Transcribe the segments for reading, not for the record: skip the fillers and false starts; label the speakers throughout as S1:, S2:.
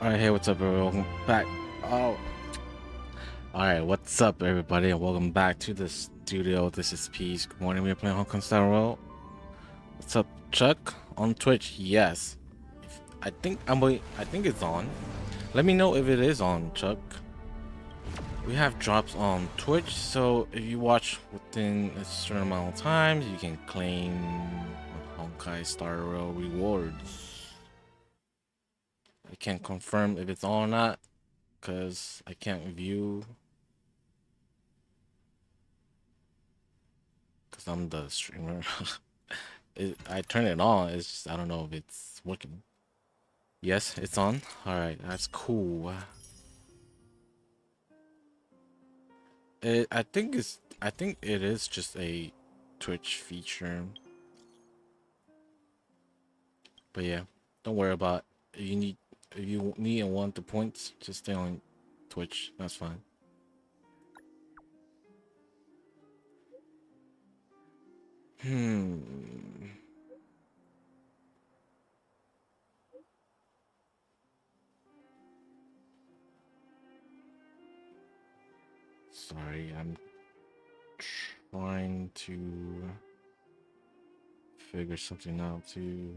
S1: Alright, hey, what's up, everyone? Welcome back. Oh, alright, what's up, everybody, and welcome back to the studio. This is Peace. Good morning. We're playing Honkai Style Roll. What's up, Chuck? On Twitch? Yes. I think it's on. Let me know if it is on, Chuck. We have drops on Twitch, so if you watch within a certain amount of time, you can claim Honkai Star Rail rewards. I can't confirm if it's on or not, because I can't view, because I'm the streamer. I turn it on, it's just, I don't know if it's working. Yes, it's on. All right, that's cool. I think it is just a Twitch feature, but yeah, don't worry about it. If you need and want the points, just stay on Twitch. That's fine. Sorry, I'm trying to figure something out too.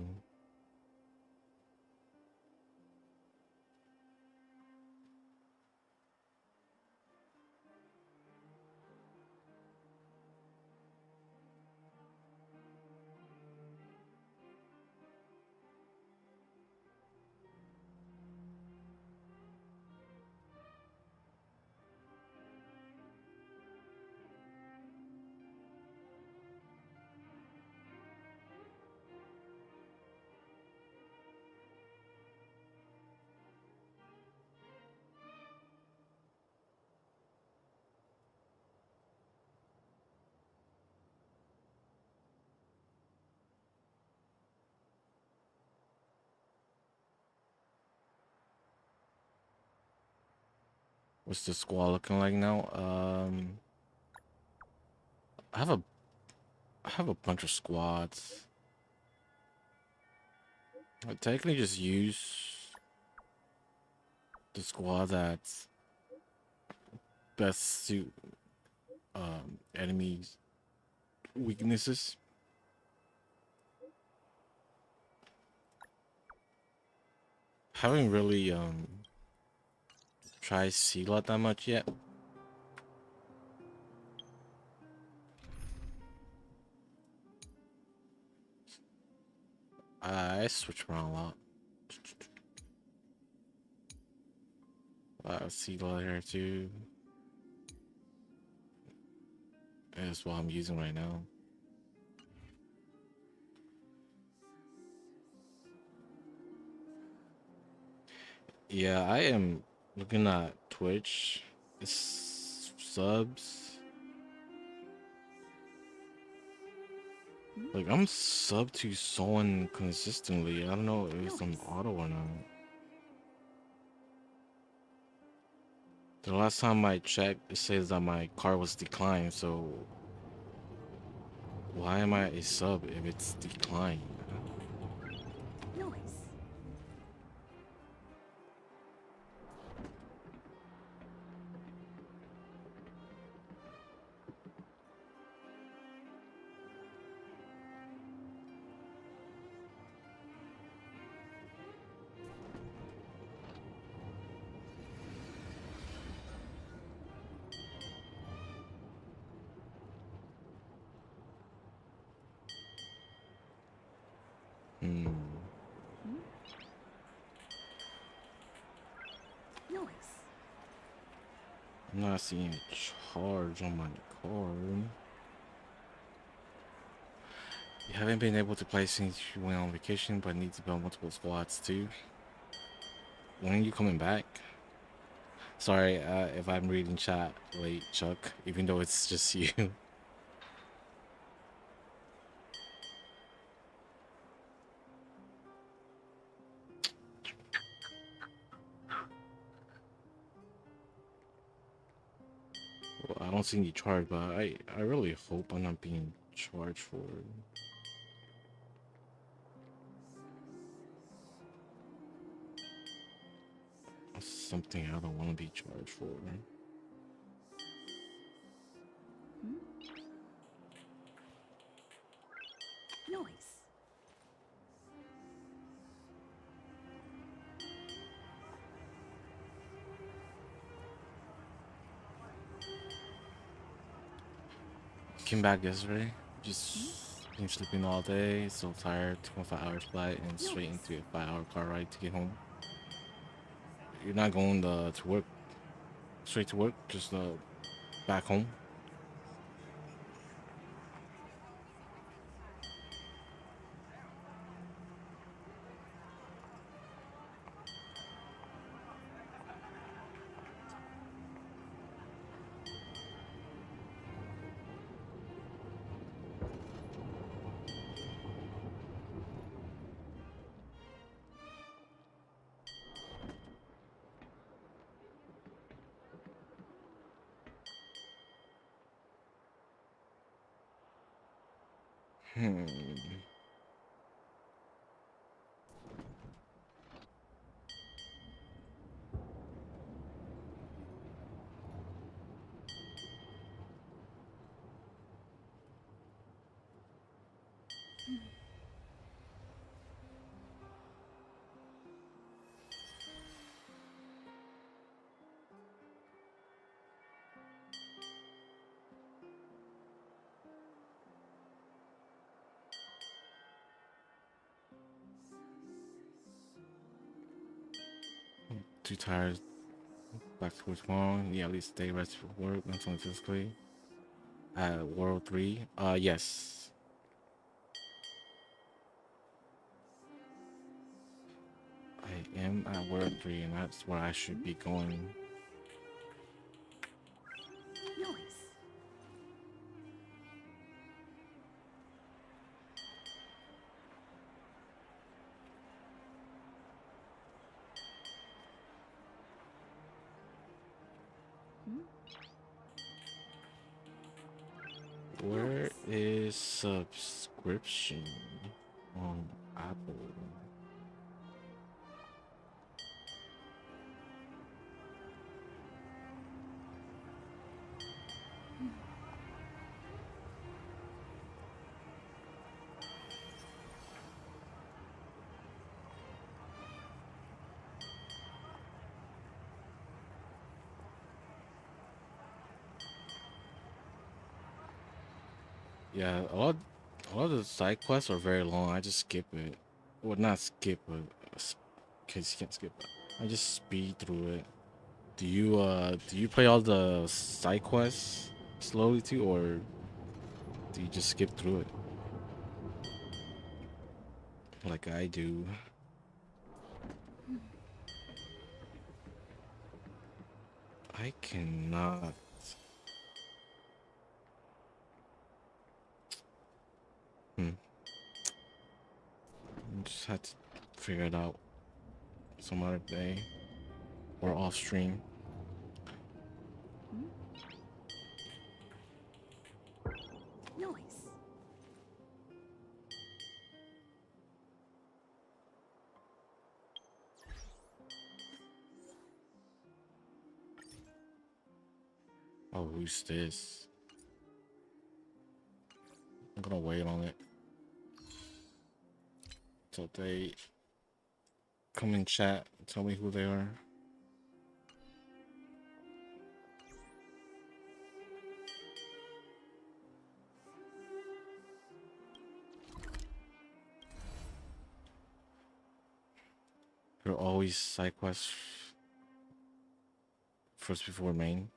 S1: What's the squad looking like now? I have a bunch of squads. I technically just use the squad that's best suit enemies' weaknesses. Haven't really tried Seele that much yet. I switch around a lot. Seele here too. That's what I'm using right now. Yeah, I am looking at Twitch. It's subs. Like, I'm sub to someone consistently. I don't know if it's on auto or not. The last time I checked, it says that my card was declined, so why am I a sub if it's declined? I'm not seeing a charge on my card. You haven't been able to play since you went on vacation, but need to build multiple squads too. When are you coming back? Sorry if I'm reading chat late, Chuck, even though it's just you. Well, I don't see any charge, but I really hope I'm not being charged for it. Something I don't want to be charged for.
S2: Noise.
S1: Came back yesterday. Just been sleeping all day. So tired. Took a 5 hour flight and straight into a 5 hour car ride to get home. You're not going to work, straight to work, just back home. Hmm. Too tired. Back to work tomorrow. Yeah, at least stay rest for work mentally, physically. At World 3. Yes. I am at World 3, and that's where I should be going.
S2: Noise.
S1: Where is subscription on Apple? Yeah, a lot of the side quests are very long. I just skip it. Well, not skip, but cause you can't skip it. I just speed through it. Do you play all the side quests slowly too, or do you just skip through it like I do? I cannot. Just had to figure it out some other day or off stream.
S2: Noise.
S1: Oh, who's this? I'm gonna wait on it till they come in chat and tell me who they are. You're always side quests first before main.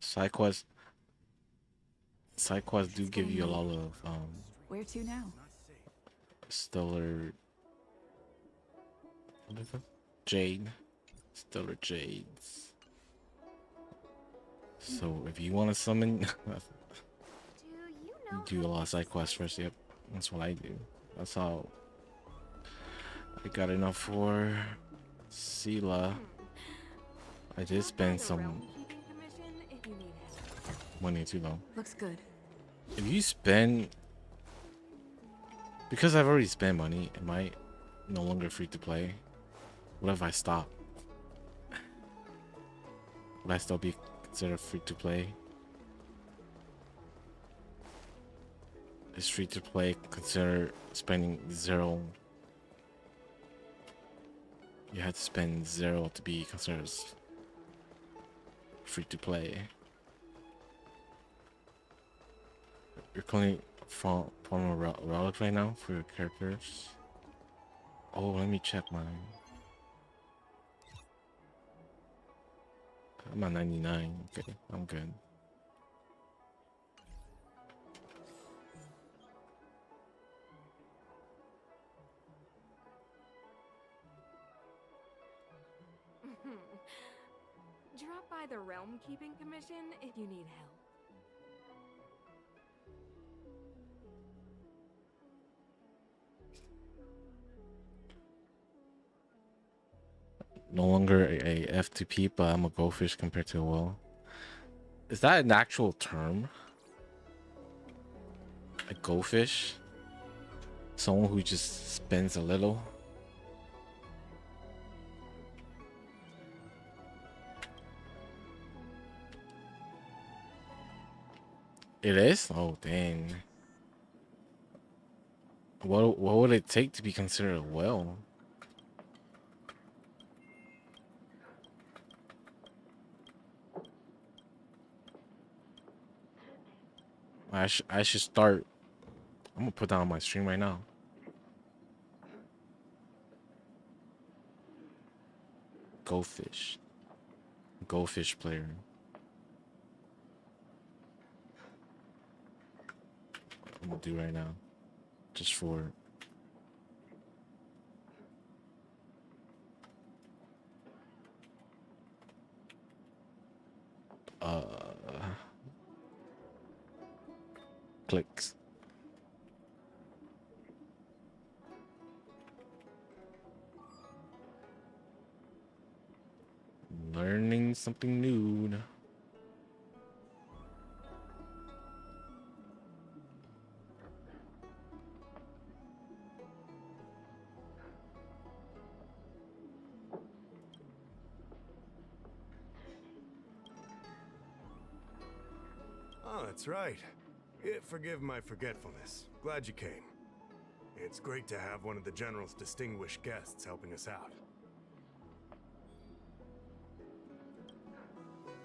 S1: Side quests do give you a lot of
S2: Where to now?
S1: stellar, what is it? Jade. Stellar Jades. So if you want to summon do a lot of side quests first. Yep, that's what I do. I got enough for Seele. I did spend some money too though.
S2: Looks good.
S1: If you spend, because I've already spent money, am I no longer free to play? What if I stop? Would I still be considered free to play? Is free to play considered spending zero? You had to spend zero to be considered free to play. You're calling from a relic right now for your characters. Oh, let me check mine. I'm at 99. Okay, I'm good.
S3: Drop by the Realm Keeping Commission if you need help.
S1: No longer a F2P, but I'm a goldfish compared to a whale. Is that an actual term? A goldfish? Someone who just spends a little? It is? Oh, dang. What would it take to be considered a whale? I should start. I'm gonna put that on my stream right now. Goldfish. Goldfish player. I'm gonna do right now. Just for clicks. Learning something new.
S4: Oh, that's right. Forgive my forgetfulness. Glad you came. It's great to have one of the General's distinguished guests helping us out.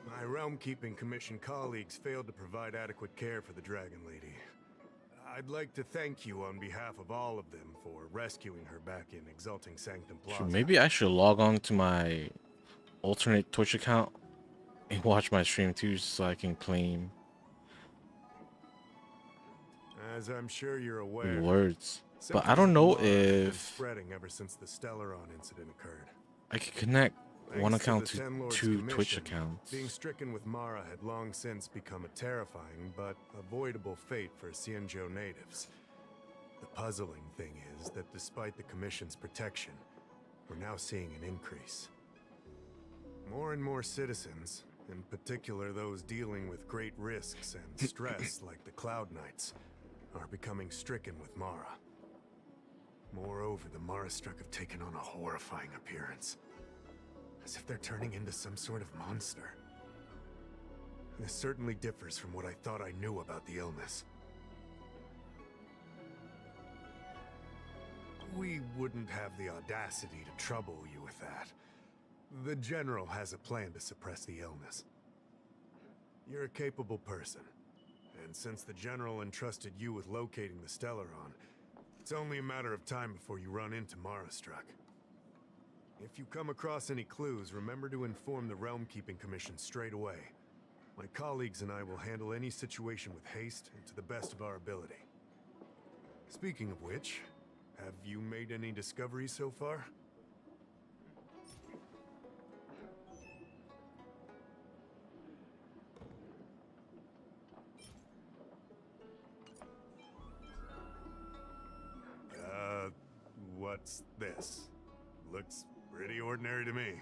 S4: My Realm Keeping Commission colleagues failed to provide adequate care for the Dragon Lady. I'd like to thank you on behalf of all of them for rescuing her back in Exalting Sanctum Plaza.
S1: Sure, maybe I should log on to my alternate Twitch account and watch my stream too, so I can claim
S4: As I'm sure you're aware,
S1: rewards. But I
S4: symptoms
S1: don't
S4: of
S1: know
S4: Mara have been
S1: if
S4: spreading ever since the Stellaron incident occurred.
S1: I could connect one
S4: Thanks
S1: account
S4: the
S1: to
S4: Ten Lords
S1: two Twitch
S4: Commission,
S1: accounts.
S4: being stricken with Mara had long since become a terrifying but avoidable fate for Xianzhou natives. The puzzling thing is that despite the Commission's protection, we're now seeing an increase. More and more citizens, in particular those dealing with great risks and stress like the Cloud Knights, are becoming stricken with Mara. Moreover, the Mara-struck have taken on a horrifying appearance. As if they're turning into some sort of monster. This certainly differs from what I thought I knew about the illness. We wouldn't have the audacity to trouble you with that. The General has a plan to suppress the illness. You're a capable person, and since the General entrusted you with locating the Stellaron, it's only a matter of time before you run into Mara-struck. If you come across any clues, remember to inform the Realm Keeping Commission straight away. My colleagues and I will handle any situation with haste and to the best of our ability. Speaking of which, have you made any discoveries so far? What What's this? Looks pretty ordinary to me.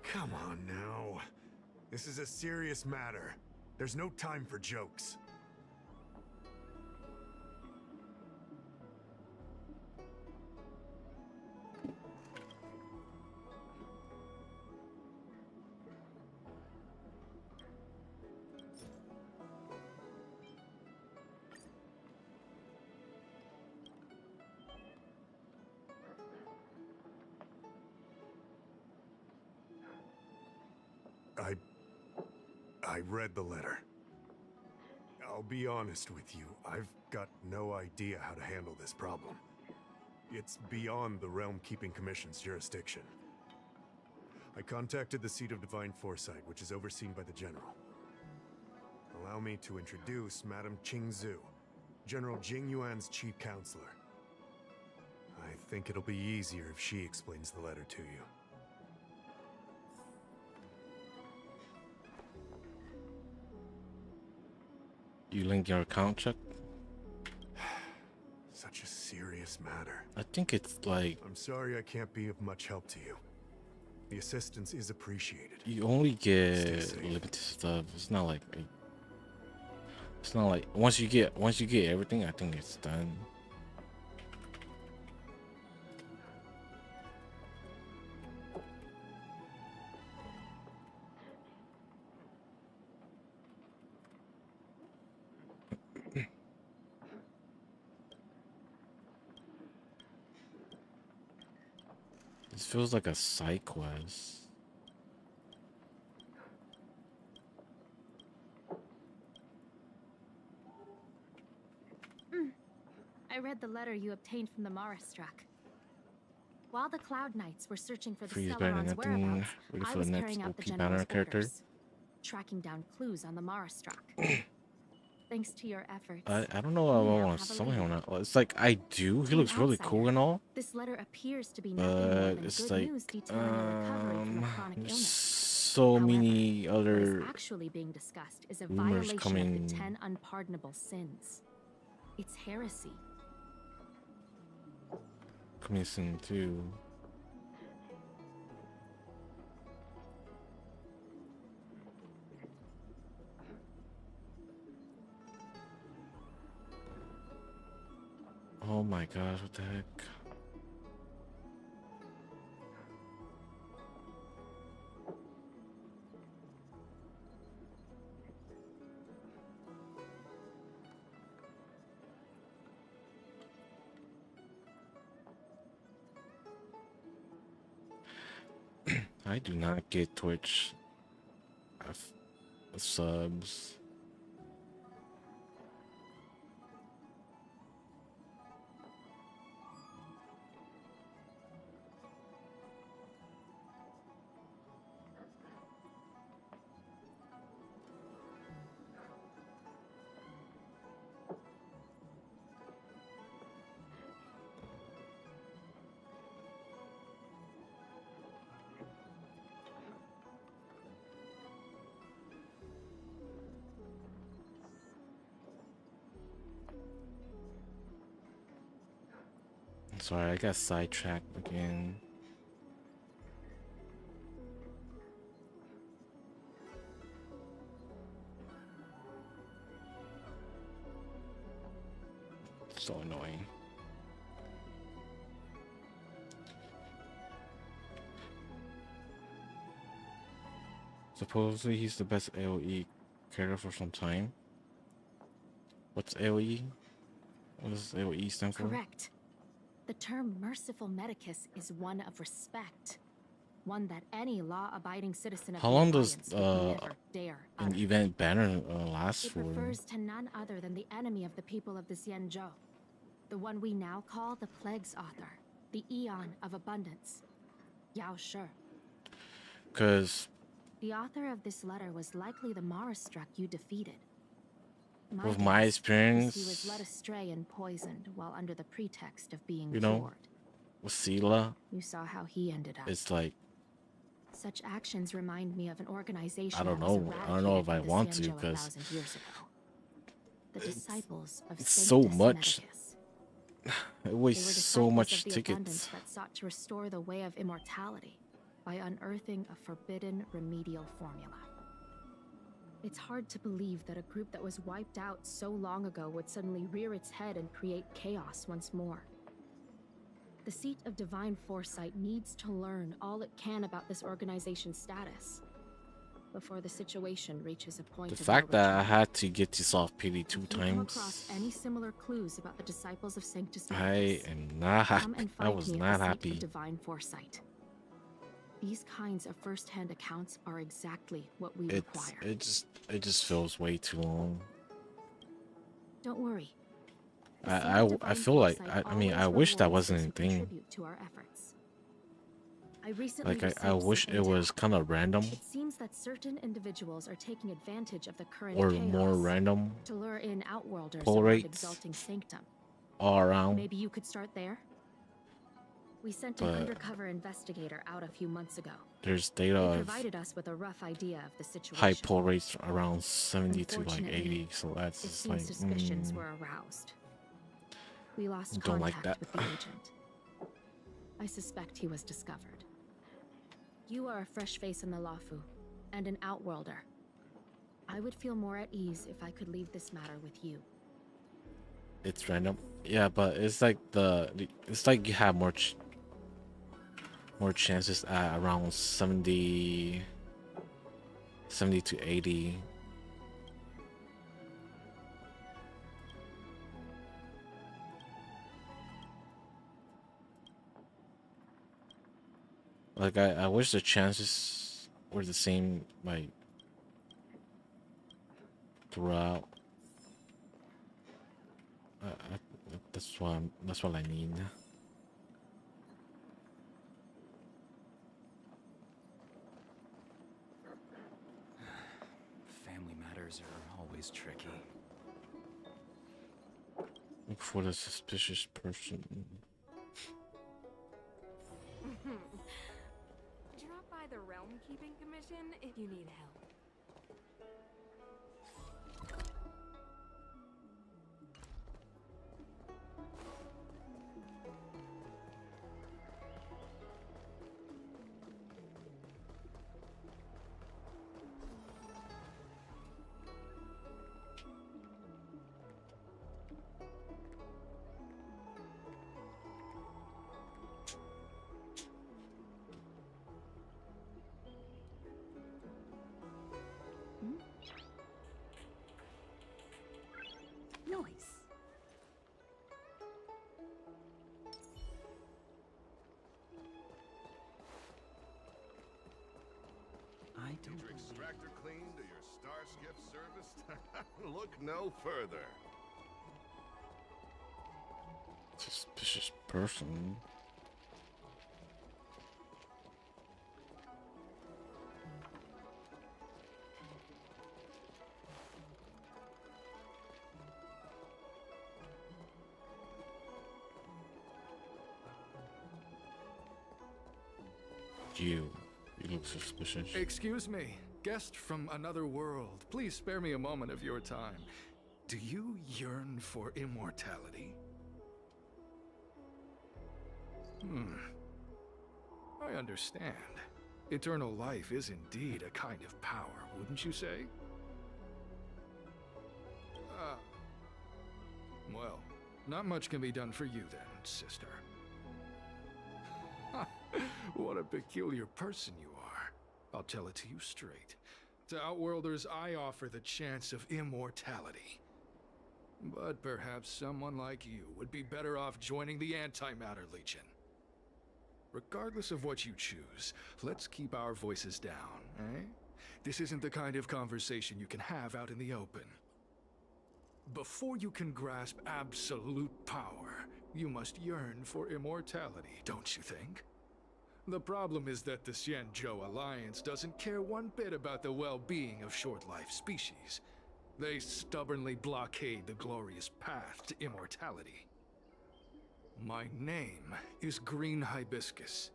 S4: Come on now. This is a serious matter. There's no time for jokes. I read the letter. I'll be honest with you, I've got no idea how to handle this problem. It's beyond the Realm Keeping Commission's jurisdiction. I contacted the Seat of Divine Foresight, which is overseen by the General. Allow me to introduce Madame Qingzhu, General Jing Yuan's chief counselor. I think it'll be easier if she explains the letter to you.
S1: You link your account, Chuck?
S4: Such a serious matter.
S1: I think it's like
S4: I'm sorry I can't be of much help to you. The assistance is appreciated.
S1: you only
S4: Stay
S1: get
S4: safe.
S1: limited stuff. It's not like once you get everything, I think it's done. This feels like a side quest.
S5: I read the letter you obtained from the Marastruck. While the Cloud Knights were searching for the
S1: Freeze better than
S5: Celeron's
S1: nothing.
S5: whereabouts,
S1: Ready
S5: I
S1: for
S5: was
S1: the next
S5: carrying out the
S1: OP
S5: General's
S1: banner character.
S5: orders, tracking down clues on the Marastruck. Thanks to your efforts.
S1: I don't know if I
S5: we now
S1: want to
S5: have a
S1: summon him or
S5: lead.
S1: not. It's like I do. He
S5: To an
S1: looks really
S5: outsider,
S1: cool and all.
S5: This letter appears to be nothing more
S1: But
S5: than
S1: it's
S5: good
S1: like
S5: news detailing a recovery from a chronic
S1: there's
S5: illness.
S1: so
S5: However,
S1: many
S5: What is
S1: other
S5: actually being discussed is a
S1: rumors
S5: violation
S1: coming-
S5: of the 10 unpardonable sins. It's heresy.
S1: coming soon too. Oh my gosh, what the heck? I do not get Twitch subs. Sorry, I got sidetracked again. So annoying. Supposedly he's the best AoE character for some time. What's AoE? What does AoE stand for?
S5: Correct. The term merciful medicus is one of respect. One that any law-abiding citizen of
S1: How
S5: the
S1: long does
S5: Alliance would never dare
S1: an
S5: utter.
S1: event banner last
S5: It
S1: for?
S5: refers to none other than the enemy of the people of the Xianzhou. The one we now call the Plague's author. The Eon of Abundance. Yao Shi.
S1: Because
S5: The author of this letter was likely the Marastruck you defeated.
S1: with my
S5: guess is
S1: experience,
S5: he was led astray and poisoned while under the pretext of being
S1: You know,
S5: cured.
S1: with Seele,
S5: You saw how he ended up.
S1: it's like
S5: Such actions remind me of an organization
S1: I don't
S5: that was
S1: know. I don't know if I
S5: eradicated from the
S1: want to,
S5: Xianzhou
S1: 'cause
S5: 1,000 years ago. The disciples of
S1: it's so
S5: Sanctus
S1: much.
S5: Medicus.
S1: It
S5: They were
S1: wastes so
S5: disciples
S1: much
S5: of the abundance
S1: tickets.
S5: that sought to restore the way of immortality by unearthing a forbidden remedial formula. It's hard to believe that a group that was wiped out so long ago would suddenly rear its head and create chaos once more. The seat of divine foresight needs to learn all it can about this organization's status before the situation reaches a point
S1: The
S5: of
S1: fact
S5: no
S1: that I
S5: return.
S1: had to get this off PD two
S5: If you come across any
S1: times,
S5: similar clues about the disciples of Sanctus
S1: I
S5: Noctis,
S1: am not
S5: come
S1: happy.
S5: and
S1: I
S5: find
S1: was
S5: me
S1: not
S5: at the seat
S1: happy.
S5: of divine foresight. These kinds of first-hand accounts are exactly what we require.
S1: It just feels way too long.
S5: Don't worry. The
S1: I
S5: seat of
S1: I
S5: divine
S1: feel like
S5: foresight
S1: I mean I
S5: always
S1: wish that
S5: rewards
S1: wasn't
S5: those
S1: a
S5: who
S1: thing.
S5: contribute to our efforts. I recently
S1: Like I
S5: received
S1: wish
S5: some
S1: it
S5: intel.
S1: was kind of random
S5: It seems that certain individuals are taking advantage of the current
S1: or
S5: chaos
S1: more random
S5: to lure in outworlders
S1: pull
S5: around
S1: rates
S5: Exalting Sanctum.
S1: all around.
S5: Maybe you could start there? We sent an
S1: But
S5: undercover investigator out a few months ago.
S1: there's data
S5: They
S1: of
S5: provided us with a rough idea of the situation.
S1: high pull rates around 70 to like
S5: Unfortunately,
S1: 80. So that's
S5: It
S1: just
S5: seems
S1: like
S5: suspicions were aroused. We lost
S1: Don't like
S5: contact
S1: that.
S5: with the agent. I suspect he was discovered. You are a fresh face in the Lafu, and an outworlder. I would feel more at ease if I could leave this matter with you.
S1: it's random. Yeah, but it's like it's like you have more chances at around 70 to 80. Like I wish the chances were the same like throughout. That's what I need.
S6: Family matters are always tricky.
S1: Look for the suspicious person.
S3: Drop by the Realm Keeping Commission if you need help.
S2: Noise.
S6: I
S7: Need
S6: don't
S7: your
S6: believe
S7: extractor cleaned or your star skiff serviced? Look no further.
S1: Suspicious person. You look suspicious.
S8: Excuse me, guest from another world. Please spare me a moment of your time. Do you yearn for immortality? I understand. Eternal life is indeed a kind of power, wouldn't you say? Well, not much can be done for you then, sister. What a peculiar person you are. I'll tell it to you straight. To Outworlders, I offer the chance of immortality. But perhaps someone like you would be better off joining the Antimatter Legion. Regardless of what you choose, let's keep our voices down, eh? This isn't the kind of conversation you can have out in the open. Before you can grasp absolute power, you must yearn for immortality, don't you think? The problem is that the Xianzhou Alliance doesn't care one bit about the well-being of short-life species. They stubbornly blockade the glorious path to immortality. My name is Green Hibiscus.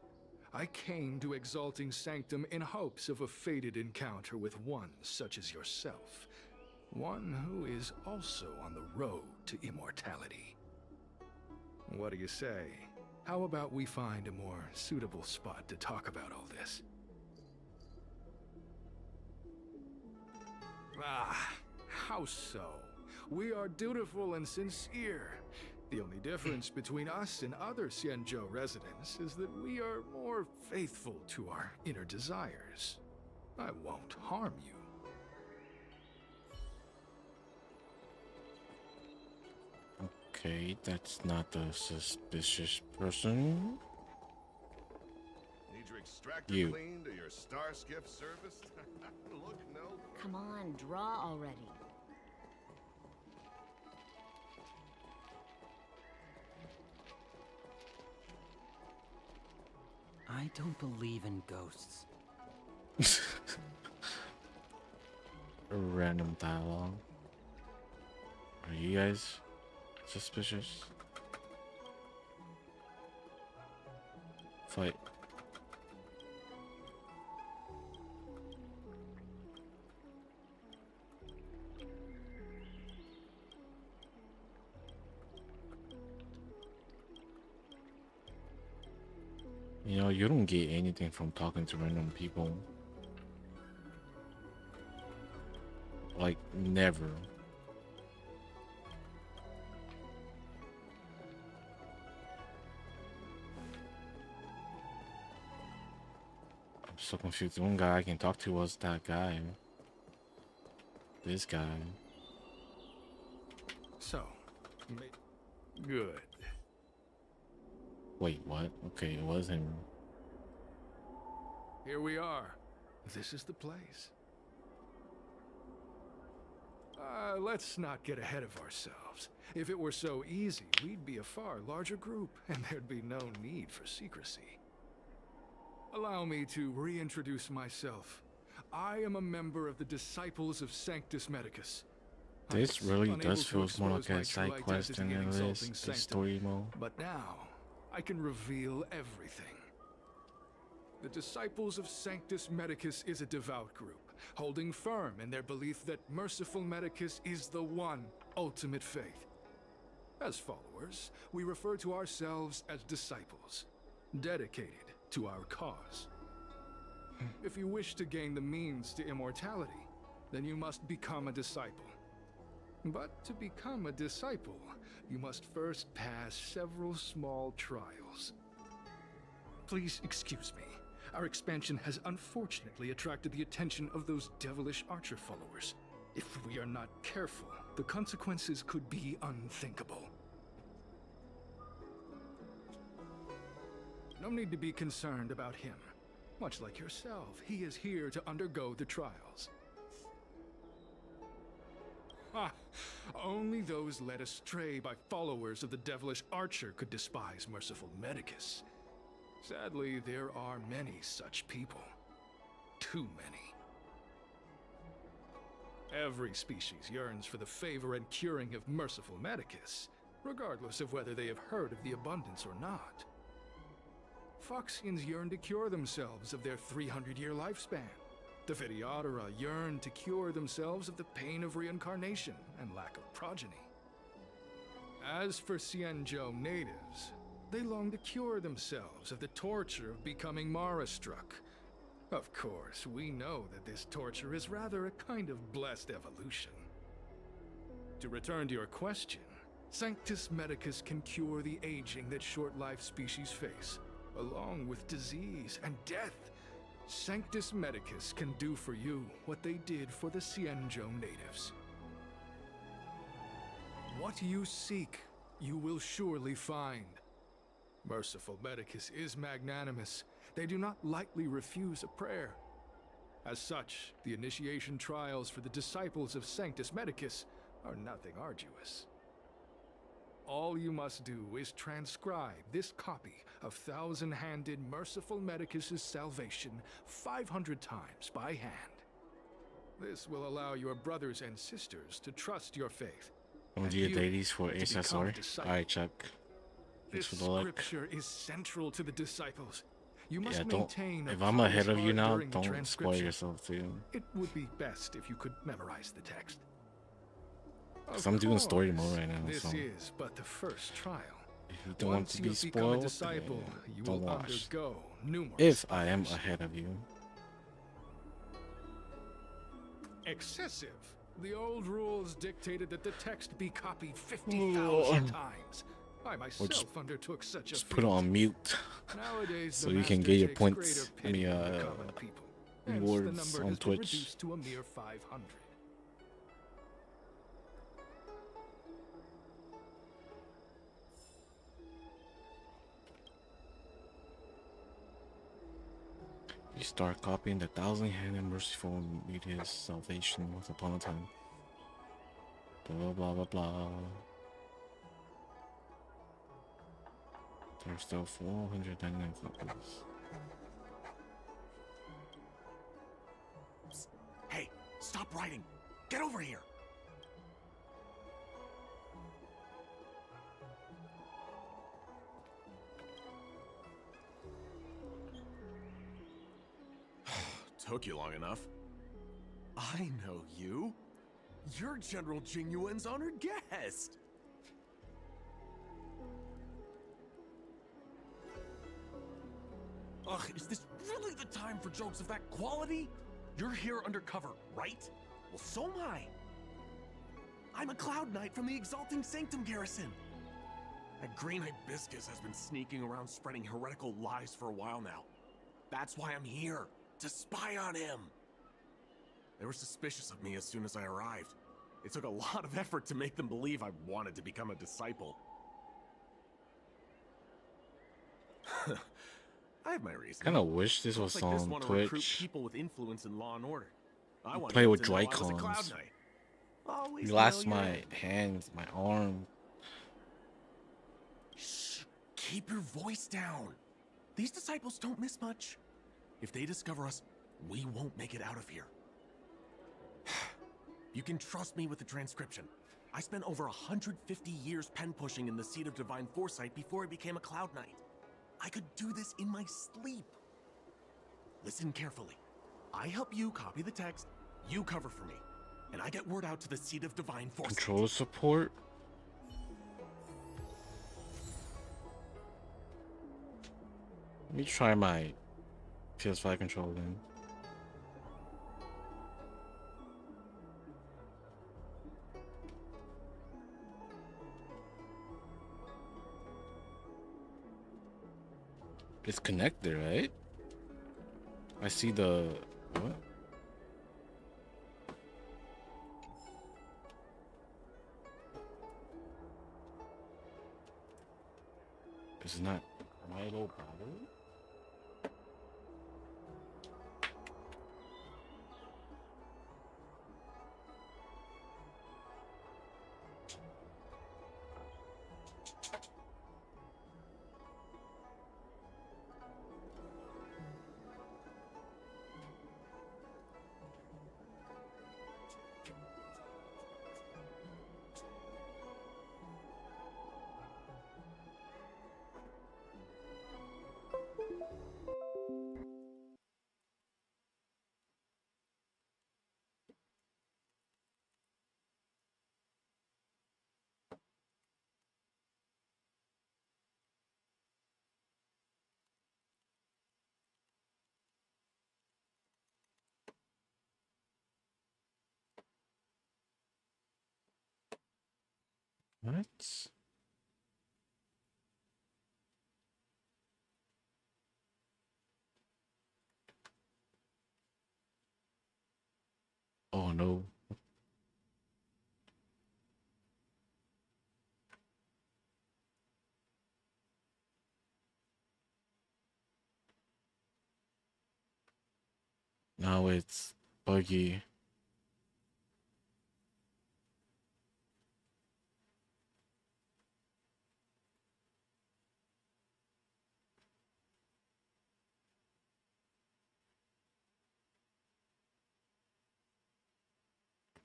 S8: I came to Exalting Sanctum in hopes of a fated encounter with one such as yourself. One who is also on the road to immortality. What do you say? How about we find a more suitable spot to talk about all this? Ah, how so? We are dutiful and sincere. The only difference between us and other Xianzhou residents is that we are more faithful to our inner desires. I won't harm you.
S1: Okay, that's not the suspicious person.
S7: Need your extractor
S1: You.
S7: cleaned or your star skiff serviced? Look no
S2: Come on, draw already.
S6: I don't believe in ghosts.
S1: Random dialogue. Are you guys suspicious? Fight. You know, you don't get anything from talking to random people. Like, never. I'm so confused. The one guy I can talk to was that guy. This guy.
S8: So, good.
S1: Wait, what? Okay, it was him.
S8: Here we are. This is the place. Let's not get ahead of ourselves. If it were so easy, we'd be a far larger group, and there'd be no need for secrecy. Allow me to reintroduce myself. I am a member of the Disciples of Sanctus Medicus.
S1: This really does feel more like a side quest than it is a story mode.
S8: But now, I can reveal everything. The Disciples of Sanctus Medicus is a devout group, holding firm in their belief that Merciful Medicus is the one ultimate faith. As followers, we refer to ourselves as disciples, dedicated to our cause. If you wish to gain the means to immortality, then you must become a disciple. But to become a disciple, you must first pass several small trials. Please excuse me. Our expansion has unfortunately attracted the attention of those devilish archer followers. If we are not careful, the consequences could be unthinkable. No need to be concerned about him. Much like yourself, he is here to undergo the trials. Ah, only those led astray by followers of the devilish archer could despise Merciful Medicus. Sadly, there are many such people. Too many. Every species yearns for the favor and curing of Merciful Medicus, regardless of whether they have heard of the abundance or not. Foxians yearn to cure themselves of their 300-year lifespan. The Videodora yearn to cure themselves of the pain of reincarnation and lack of progeny. As for Xianzhou natives, they long to cure themselves of the torture of becoming Mara-struck. Of course, we know that this torture is rather a kind of blessed evolution. To return to your question, Sanctus Medicus can cure the aging that short-lived species face, along with disease and death. Sanctus Medicus can do for you what they did for the Xianzhou natives. What you seek, you will surely find. Merciful Medicus is magnanimous. They do not lightly refuse a prayer. As such, the initiation trials for the disciples of Sanctus Medicus are nothing arduous. All you must do is transcribe this copy of thousand-handed Merciful Medicus's salvation 500 times by hand. This will allow your brothers and sisters to trust your faith.
S1: One of your ladies for SSR. Alright, Chuck.
S8: This
S1: Thanks for the luck.
S8: scripture is central to the disciples. You must
S1: Yeah, don't.
S8: maintain a
S1: If I'm ahead
S8: close
S1: of you
S8: guard
S1: now,
S8: during the
S1: don't spoil
S8: transcription.
S1: yourself too.
S8: It would be best if you could memorize the text.
S1: 'Cause
S8: Of
S1: I'm doing story mode
S8: course,
S1: right now,
S8: This
S1: so.
S8: is but the first trial.
S1: If you don't want
S8: Once
S1: to be
S8: you've become a
S1: spoiled,
S8: disciple,
S1: then
S8: you
S1: don't
S8: will
S1: watch.
S8: undergo numerous
S1: If I am
S8: others.
S1: ahead of you.
S8: Excessive. The old rules dictated that the text be copied 50,000 times. I myself undertook such a
S1: Just put it
S8: feat.
S1: on mute
S8: Nowadays,
S1: so
S8: the
S1: you can
S8: master
S1: get your
S8: takes
S1: points.
S8: greater
S1: I mean,
S8: pity on the common people. Hence, the
S1: rewards
S8: number
S1: on
S8: has been
S1: Twitch.
S8: reduced to a mere 500.
S1: You start copying the thousand-handed merciful media's salvation once upon a time. Blah blah blah blah. There's still 499 copies.
S9: Hey, stop writing! Get over here! Took you long enough. I know you. You're General Jingyuan's honored guest. Ugh, is this really the time for jokes of that quality? You're here undercover, right? Well, so am I. I'm a Cloud Knight from the Exalting Sanctum Garrison. That green hibiscus has been sneaking around spreading heretical lies for a while now. That's why I'm here, to spy on him. They were suspicious of me as soon as I arrived. It took a lot of effort to make them believe I wanted to become a disciple. I have my reasons.
S1: Kind of wish this was
S9: Like this
S1: on
S9: want to recruit
S1: Twitch.
S9: people with influence in law and order. I want
S1: Play
S9: you
S1: with
S9: to know I was a
S1: Drycons.
S9: Cloud Knight. Always
S1: Relax
S9: know you're
S1: my
S9: in.
S1: hands, my arm.
S9: Shh! Keep your voice down. These disciples don't miss much. If they discover us, we won't make it out of here. You can trust me with the transcription. I spent over 150 years pen pushing in the seat of divine foresight before I became a Cloud Knight. I could do this in my sleep. Listen carefully. I help you copy the text, you cover for me, and I get word out to the seat of divine foresight.
S1: Controller support. Let me try my PS5 controller then. It's connected, right? I see the what? It's not Milo battery? What? Oh no. Now it's buggy.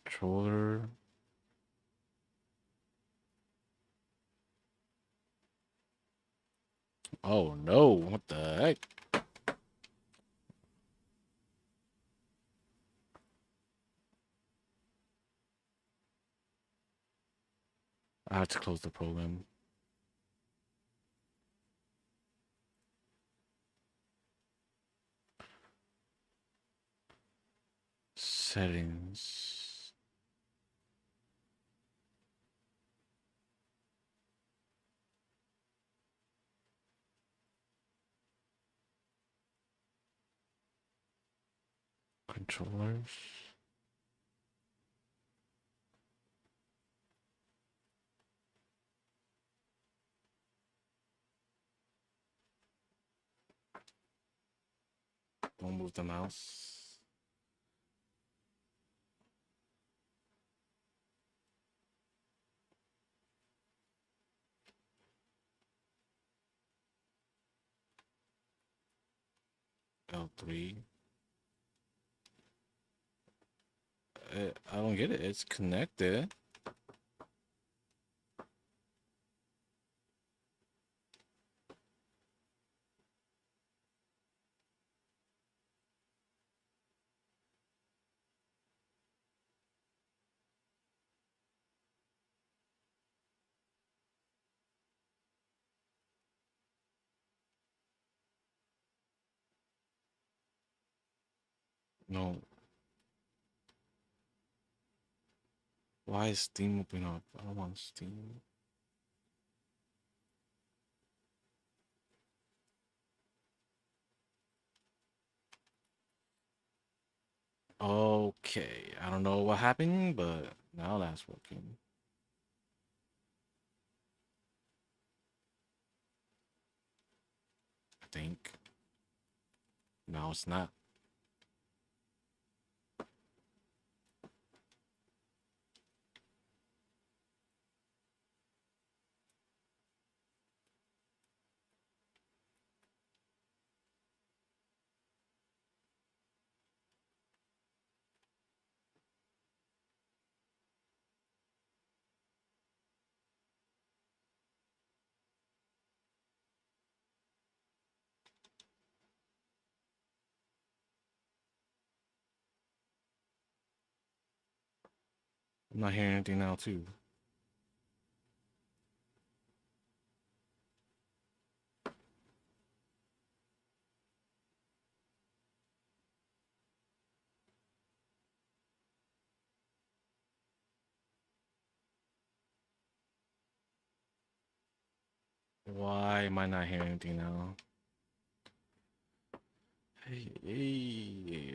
S1: Controller. Oh no, what the heck? I have to close the program. Settings. Controllers. Don't move the mouse. L3. I don't get it. It's connected. No. Why is Steam opening up? I don't want Steam. Okay. I don't know what happened, but now that's working. I think. No, it's not. I'm not hearing anything now, too. Why am I not hearing anything now? Hey.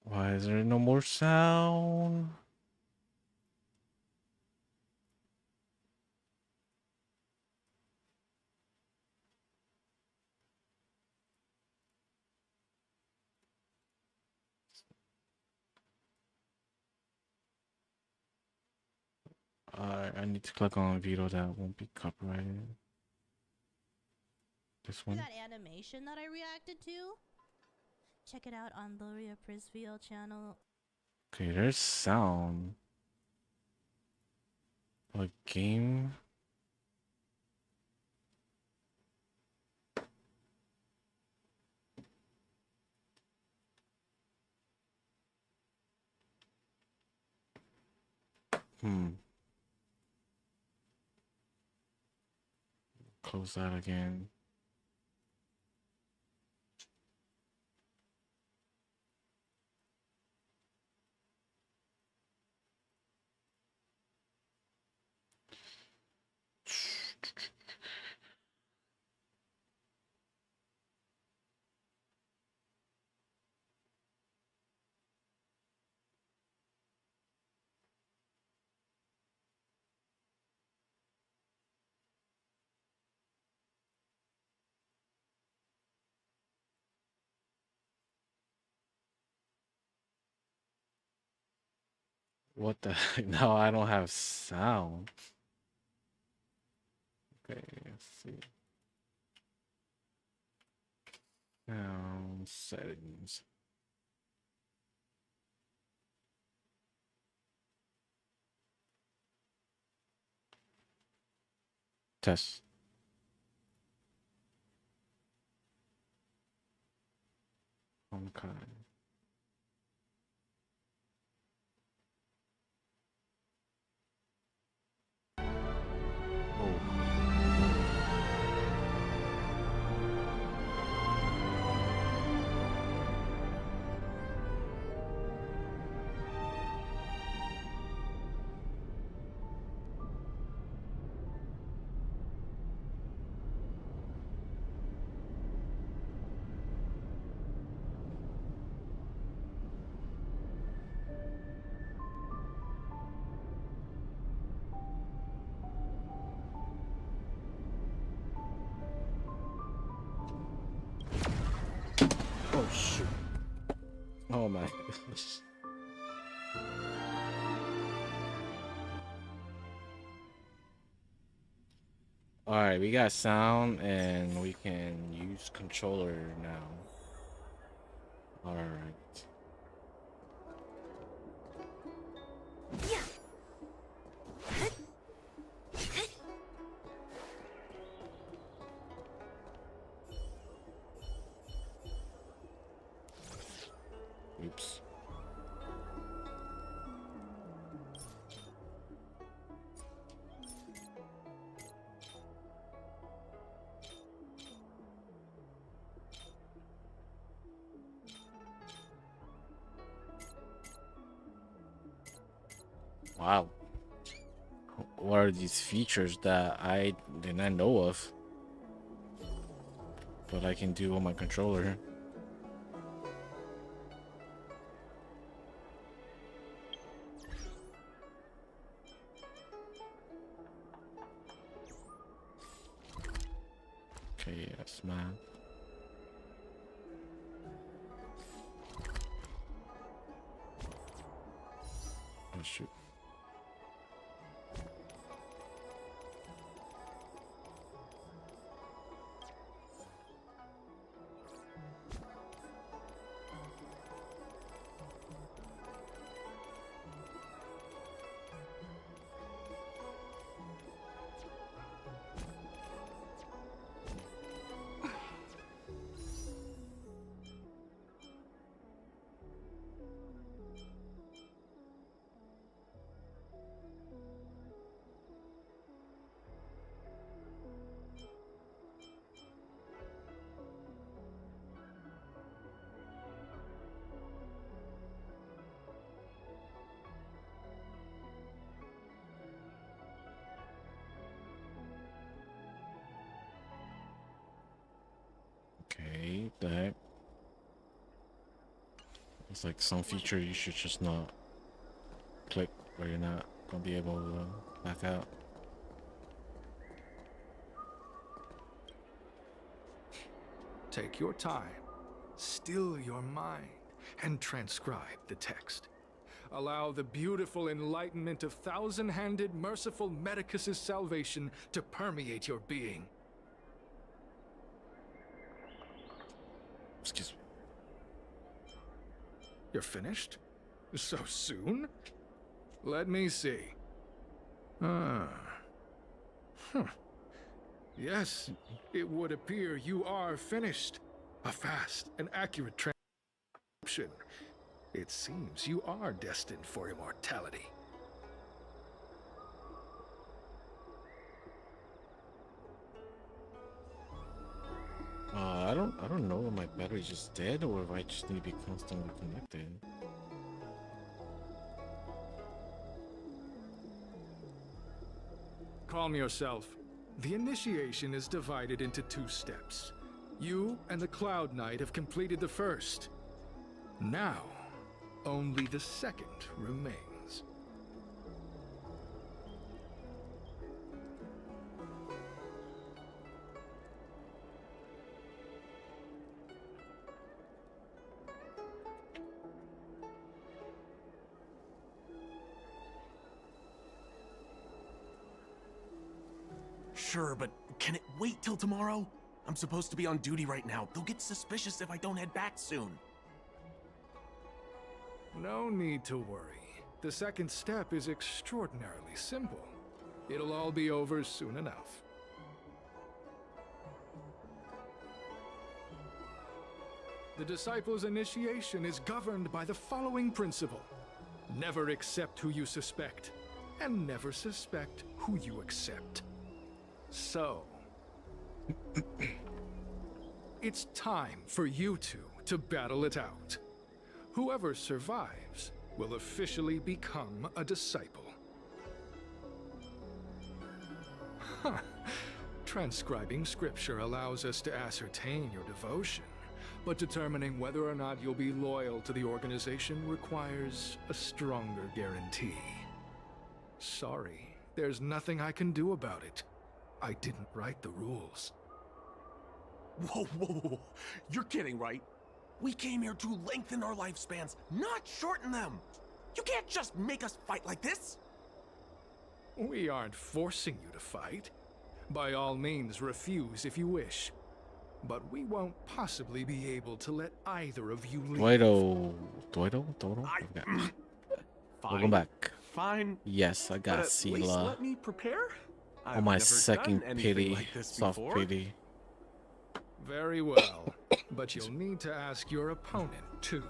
S1: Why is there no more sound? I need to click on a video that won't be copyrighted. This one.
S10: That animation that I reacted to? Check it out on Loria Prisville channel.
S1: Okay, there's sound. A game. Close that again. What the heck? Now I don't have sound. Okay, let's see. Settings. Test. Honkai. Oh shoot. Oh my gosh. Alright, we got sound and we can use controller now. Alright. Oops. Wow. What are these features that I did not know of? But I can do on my controller. Okay, yes, man. Oh shoot. Okay, the heck? It's like some feature you should just not click or you're not gonna be able to back out.
S8: Take your time, still your mind, and transcribe the text. Allow the beautiful enlightenment of thousand-handed, merciful Medicus's salvation to permeate your being.
S1: Excuse me.
S8: You're finished? So soon? Let me see. Yes, it would appear you are finished. A fast and accurate transcription. It seems you are destined for immortality.
S1: I don't know if my battery's just dead or if I just need to be constantly connected.
S8: Calm yourself. The initiation is divided into 2 steps. You and the Cloud Knight have completed the first. Now, only the second remains.
S9: Sure, but can it wait till tomorrow? I'm supposed to be on duty right now. They'll get suspicious if I don't head back soon.
S8: No need to worry. The second step is extraordinarily simple. It'll all be over soon enough. The disciple's initiation is governed by the following principle. Never accept who you suspect, and never suspect who you accept. So, it's time for you two to battle it out. Whoever survives will officially become a disciple. Huh. Transcribing scripture allows us to ascertain your devotion, but determining whether or not you'll be loyal to the organization requires a stronger guarantee. Sorry, there's nothing I can do about it. I didn't write the rules.
S9: Whoa, whoa, whoa. You're kidding, right? We came here to lengthen our lifespans, not shorten them. You can't just make us fight like this.
S8: We aren't forcing you to fight. By all means, refuse if you wish. But we won't possibly be able to let either of you leave.
S1: Doido.
S9: Fine.
S1: Welcome back.
S9: Fine.
S1: Yes, I got
S9: But at least
S1: Seele.
S9: let me prepare.
S1: On
S9: I've
S1: my
S9: never
S1: second
S9: done anything
S1: pity,
S9: like this
S1: soft
S9: before.
S1: pity.
S8: Very well. But you'll need to ask your opponent, too.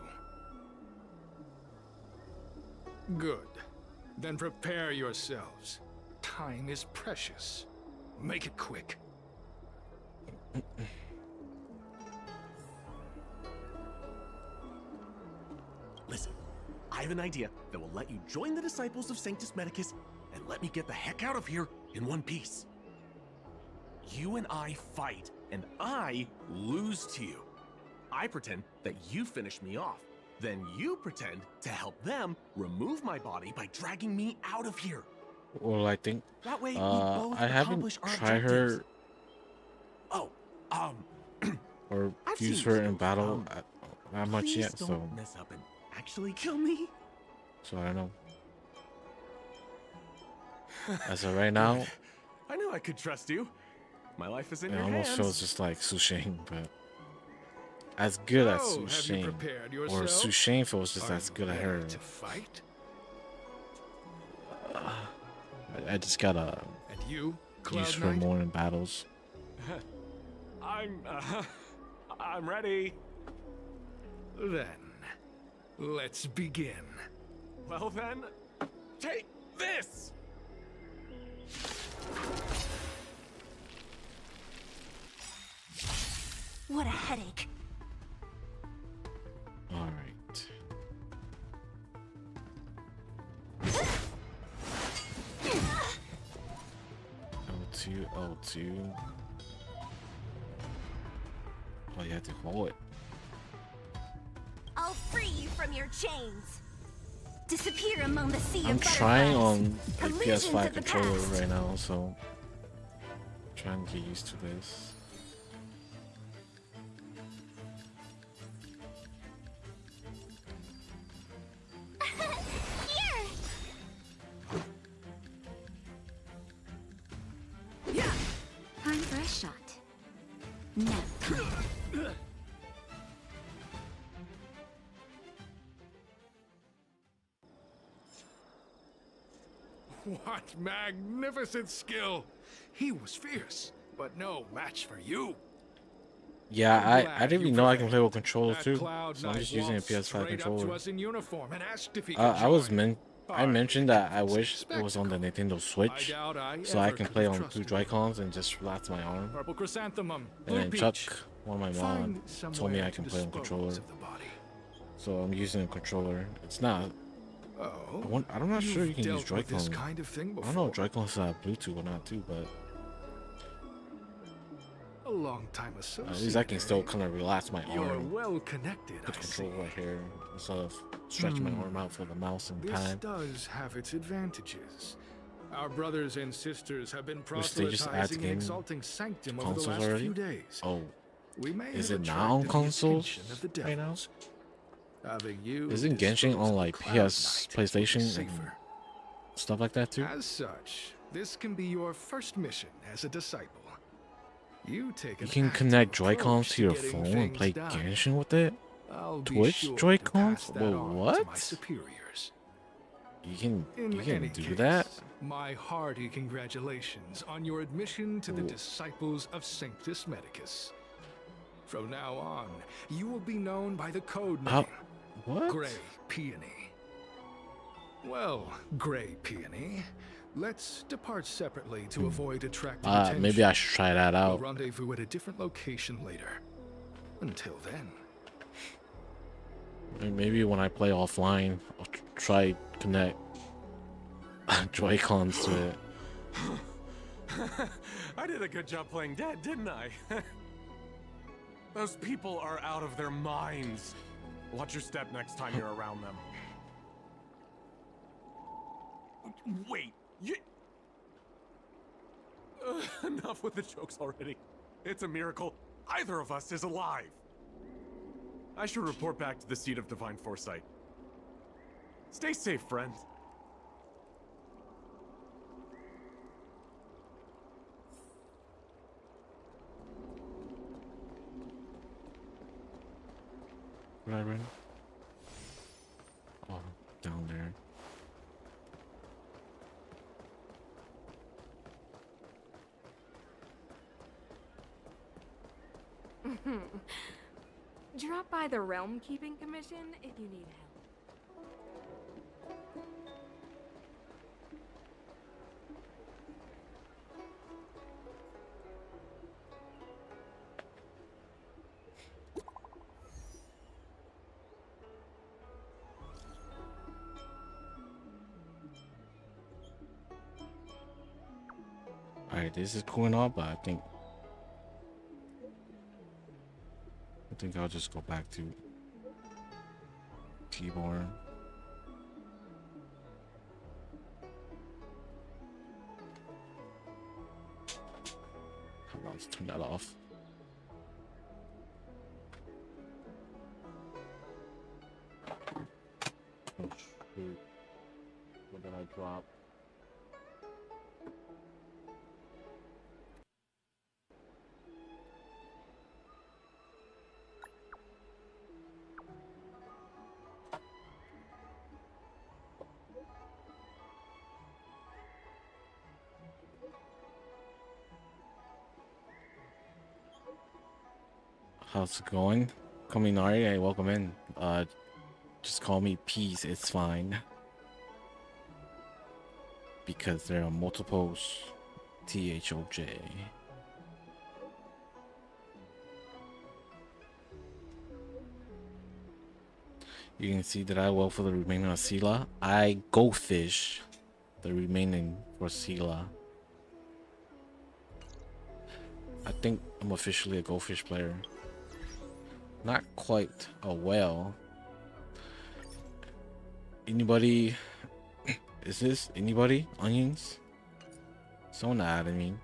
S8: Good. Then prepare yourselves. Time is precious. Make it quick.
S9: Listen, I have an idea that will let you join the disciples of Sanctus Medicus and let me get the heck out of here in one piece. You and I fight, and I lose to you. I pretend that you finish me off. Then you pretend to help them remove my body by dragging me out of here.
S1: Well, I think
S9: That way we both
S1: I haven't
S9: accomplish our
S1: tried
S9: objectives.
S1: her
S9: Oh,
S1: or
S9: I've
S1: used
S9: seen
S1: her in
S9: those,
S1: battle not much
S9: please
S1: yet,
S9: don't
S1: so
S9: mess up and actually kill me.
S1: I don't know. As of right now,
S9: I knew I could trust you. My life is in
S1: it
S9: your
S1: almost
S9: hands.
S1: feels just like Sushane, but as good as
S8: Oh, have you
S1: Sushane,
S8: prepared
S1: or
S8: yourself?
S1: Sushane feels just
S8: Are
S1: as
S8: you
S1: good as
S8: ready
S1: her.
S8: to fight?
S1: I just gotta
S8: And you,
S1: use
S8: Cloud
S1: her
S8: Knight?
S1: more in battles.
S9: I'm ready.
S8: Then, let's begin.
S9: Well then, take this.
S10: What a headache.
S1: All right. L2, L2. Oh, you have to hold it.
S2: I'll free you from your chains. Disappear among the sea
S1: I'm
S2: of
S1: trying
S2: butterflies.
S1: on a
S2: Illusions
S1: PS5
S2: of the
S1: controller
S2: past.
S1: right now, so trying to get used to this.
S2: Time for a shot. No.
S8: What magnificent skill! He was fierce, but no match for you.
S1: Yeah,
S8: I'm
S1: I
S8: glad
S1: didn't
S8: you
S1: even know I can
S8: prevailed.
S1: play with controller
S8: That
S1: too,
S8: Cloud
S1: so I'm
S8: Knight
S1: just using a
S8: walked
S1: PS5
S8: straight up to
S1: controller.
S8: us in uniform and asked if he
S1: I
S8: could
S1: was
S8: join.
S1: I
S8: Hardly
S1: mentioned that I
S8: convincing
S1: wish it was on the Nintendo Switch,
S8: doubt I
S1: so I
S8: ever
S1: can
S8: could
S1: play
S8: have
S1: on
S8: trusted
S1: two
S8: you.
S1: Joy-Cons and just relax my arm.
S8: Purple chrysanthemum,
S1: And
S8: blue
S1: then
S8: peach.
S1: Chuck, one of my mom,
S8: Find
S1: told me
S8: somewhere
S1: I
S8: to
S1: can play on
S8: dispose
S1: controller,
S8: of the body.
S1: so I'm using a controller. It's not.
S8: Oh,
S1: I'm not sure you can use
S8: dealt with this
S1: Joy-Con.
S8: kind of thing
S1: I don't know if
S8: before.
S1: Joy-Cons have Bluetooth or not too, but
S8: A long time
S1: at
S8: associate.
S1: least I can still
S8: eh?
S1: kind of relax my
S8: You're
S1: arm.
S8: well connected,
S1: Put the
S8: I see.
S1: controller right here instead of stretching my arm out for the mouse and
S8: This
S1: pad.
S8: does have its advantages. Our brothers and sisters have been
S1: Which they just add to
S8: proselytizing and
S1: game
S8: exalting Sanctum over the
S1: consoles
S8: last
S1: already?
S8: few days.
S1: Oh,
S8: We may
S1: is
S8: have
S1: it now on
S8: attracted the
S1: consoles
S8: attention of the
S1: right now?
S8: devils. Having you
S1: Isn't Genshin
S8: dispose
S1: on
S8: of
S1: like
S8: Cloud
S1: PS,
S8: Knight will be
S1: PlayStation, and
S8: safer.
S1: stuff like that too?
S8: As such, This can be your first mission as a disciple. You take
S1: You
S8: an
S1: can
S8: active
S1: connect Joy-Cons
S8: approach
S1: to your
S8: getting
S1: phone and
S8: things
S1: play
S8: done.
S1: Genshin with it.
S8: I'll be
S1: Twitch
S8: sure to
S1: Joy-Cons?
S8: pass that
S1: Whoa,
S8: on
S1: what?
S8: to my superiors.
S1: You
S8: In
S1: can
S8: any
S1: do
S8: case,
S1: that?
S8: my hearty congratulations on your admission to the Disciples of Sanctus Medicus. From now on, you will be known by the code name
S1: What?
S8: Grey Peony. Well, Grey Peony, let's depart separately to avoid attracting attention.
S1: Maybe I should try that out.
S8: We'll rendezvous at a different location later. Until then.
S1: Maybe when I play offline, I'll try connect Joy-Cons to it.
S9: I did a good job playing dead, didn't I? Those people are out of their minds. Watch your step next time you're around them. Wait, you... enough with the jokes already. It's a miracle either of us is alive. I should report back to the seat of divine foresight. Stay safe, friend.
S1: Where I run? Oh, down there.
S3: Drop by the Realm Keeping Commission if you need help.
S1: Alright, this is cool and all, but I think I'll just go back to T-Born. Hold on, let's turn that off. Oh shoot. What did I drop? How's it going? Kaminari, hey, welcome in. Just call me Peace, it's fine. Because there are multiples. THOJ. You can see that I will for the remaining of Seele. I go fish the remaining for Seele. I think I'm officially a Go Fish player. Not quite a whale. Anybody? Is this anybody? Onions? Someone add, I mean.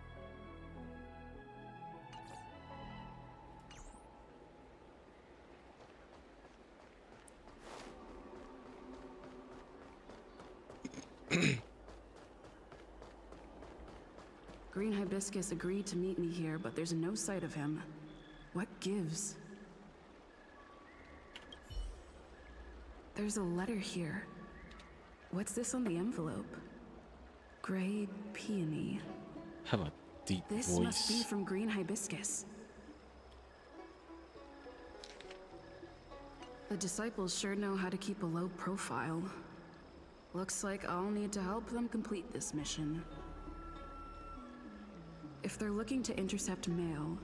S11: Green Hibiscus agreed to meet me here, but there's no sight of him. What gives? There's a letter here. What's this on the envelope? Grey Peony.
S1: Have a deep
S11: This
S1: voice.
S11: must be from Green Hibiscus. The disciples sure know how to keep a low profile. Looks like I'll need to help them complete this mission. If they're looking to intercept mail,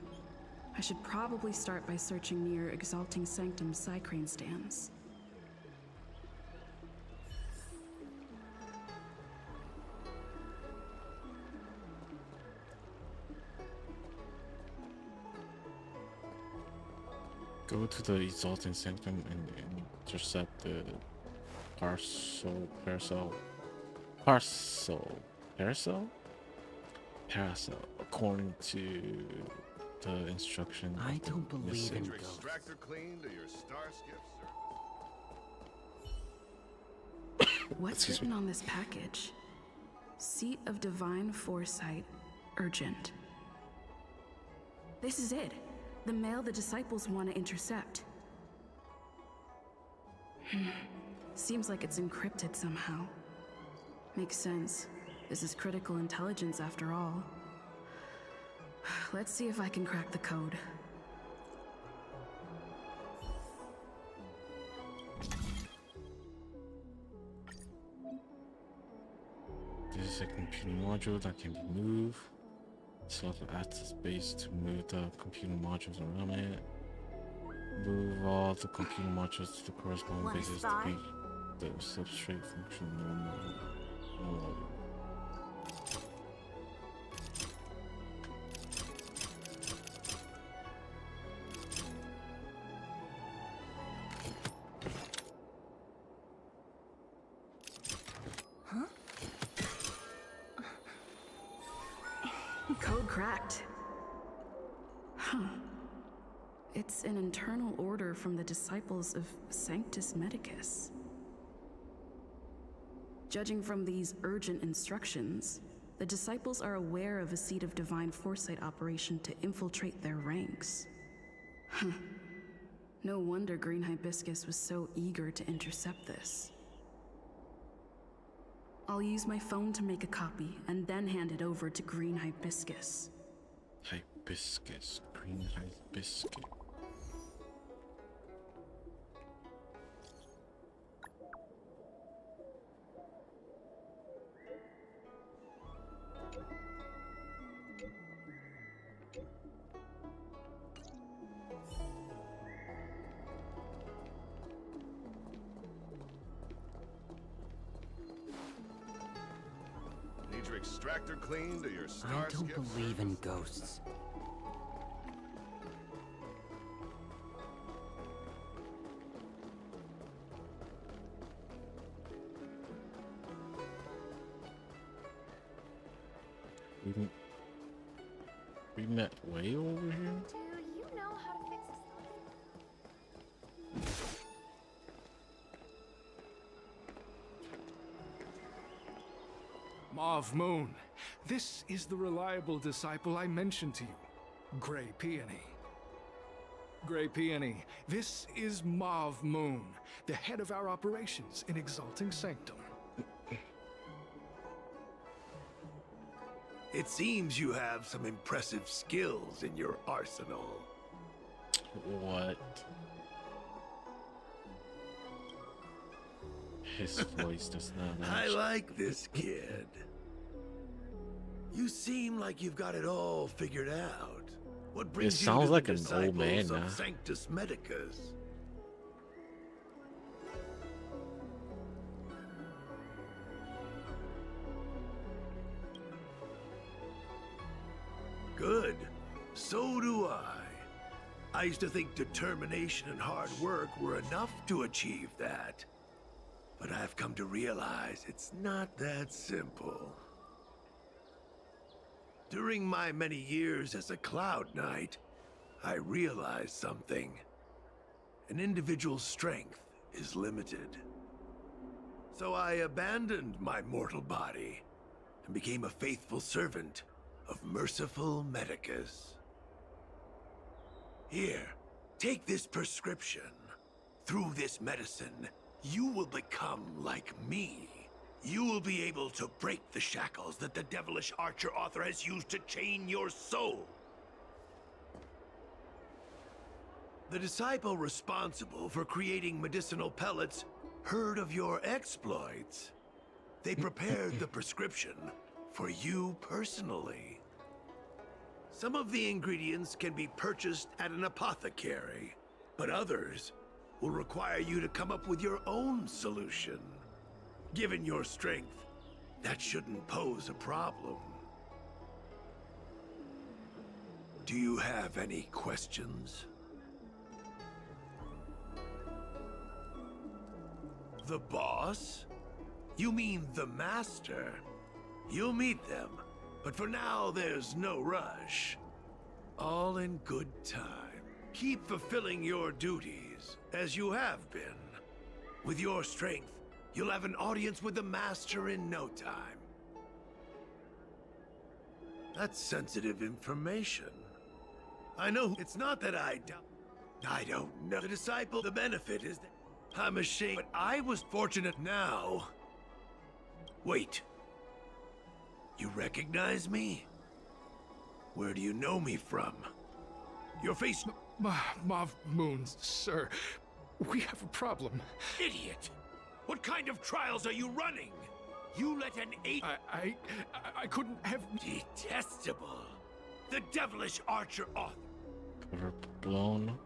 S11: I should probably start by searching near Exalting Sanctum Psycrane stands.
S1: Go to the Exalting Sanctum and intercept the parcel. According to the instruction.
S6: I don't believe in
S7: Your
S6: ghosts.
S7: extractor cleaned or your star skiff service?
S11: What's written on this package? Seat of Divine Foresight, urgent. This is it. The mail the disciples want to intercept. Seems like it's encrypted somehow. Makes sense. This is critical intelligence after all. Let's see if I can crack the code.
S1: This is a computer module that can be moved. Select the access base to move the computer modules around it. Move all the computer modules to the corresponding
S2: Wanna
S1: bases to
S2: spy?
S1: be the substrate function normal.
S11: Code cracked. Huh. It's an internal order from the disciples of Sanctus Medicus. Judging from these urgent instructions, the disciples are aware of a Seat of Divine Foresight operation to infiltrate their ranks. Huh. No wonder Green Hibiscus was so eager to intercept this. I'll use my phone to make a copy and then hand it over to Green Hibiscus.
S1: Hibiscus, green hibiscus.
S7: Need your extractor cleaned or your star
S6: I don't believe in ghosts.
S1: We met way over here.
S3: Do you know how to fix this?
S8: Mauve Moon, this is the reliable disciple I mentioned to you, Grey Peony. Grey Peony, this is Mauve Moon, the head of our operations in Exalting Sanctum.
S12: It seems you have some impressive skills in your arsenal.
S1: What? His voice does not match.
S12: I like this kid. You seem like you've got it all figured out. What brings you
S1: sounds
S12: to
S1: like
S12: the
S1: an old man
S12: disciples of
S1: now.
S12: Sanctus Medicus? Good. So do I. I used to think determination and hard work were enough to achieve that. But I've come to realize it's not that simple. During my many years as a Cloud Knight, I realized something. An individual's strength is limited. So I abandoned my mortal body and became a faithful servant of merciful Medicus. Here, take this prescription. Through this medicine, you will become like me. You will be able to break the shackles that the devilish archer author has used to chain your soul. The disciple responsible for creating medicinal pellets heard of your exploits. They prepared the prescription for you personally. Some of the ingredients can be purchased at an apothecary, but others will require you to come up with your own solution. Given your strength, that shouldn't pose a problem. Do you have any questions? The boss? You mean the master? You'll meet them, but for now there's no rush. All in good time. Keep fulfilling your duties, as you have been. With your strength, you'll have an audience with the master in no time. That's sensitive information. I know it's not that I don't know. The disciple, the benefit is that I'm ashamed, but I was fortunate now. Wait. You recognize me? Where do you know me from? Your face...
S8: Mauve Moon, sir. We have a problem.
S12: Idiot! What kind of trials are you running? You let an
S8: I couldn't have...
S12: Detestable. The devilish archer author.
S1: Blown.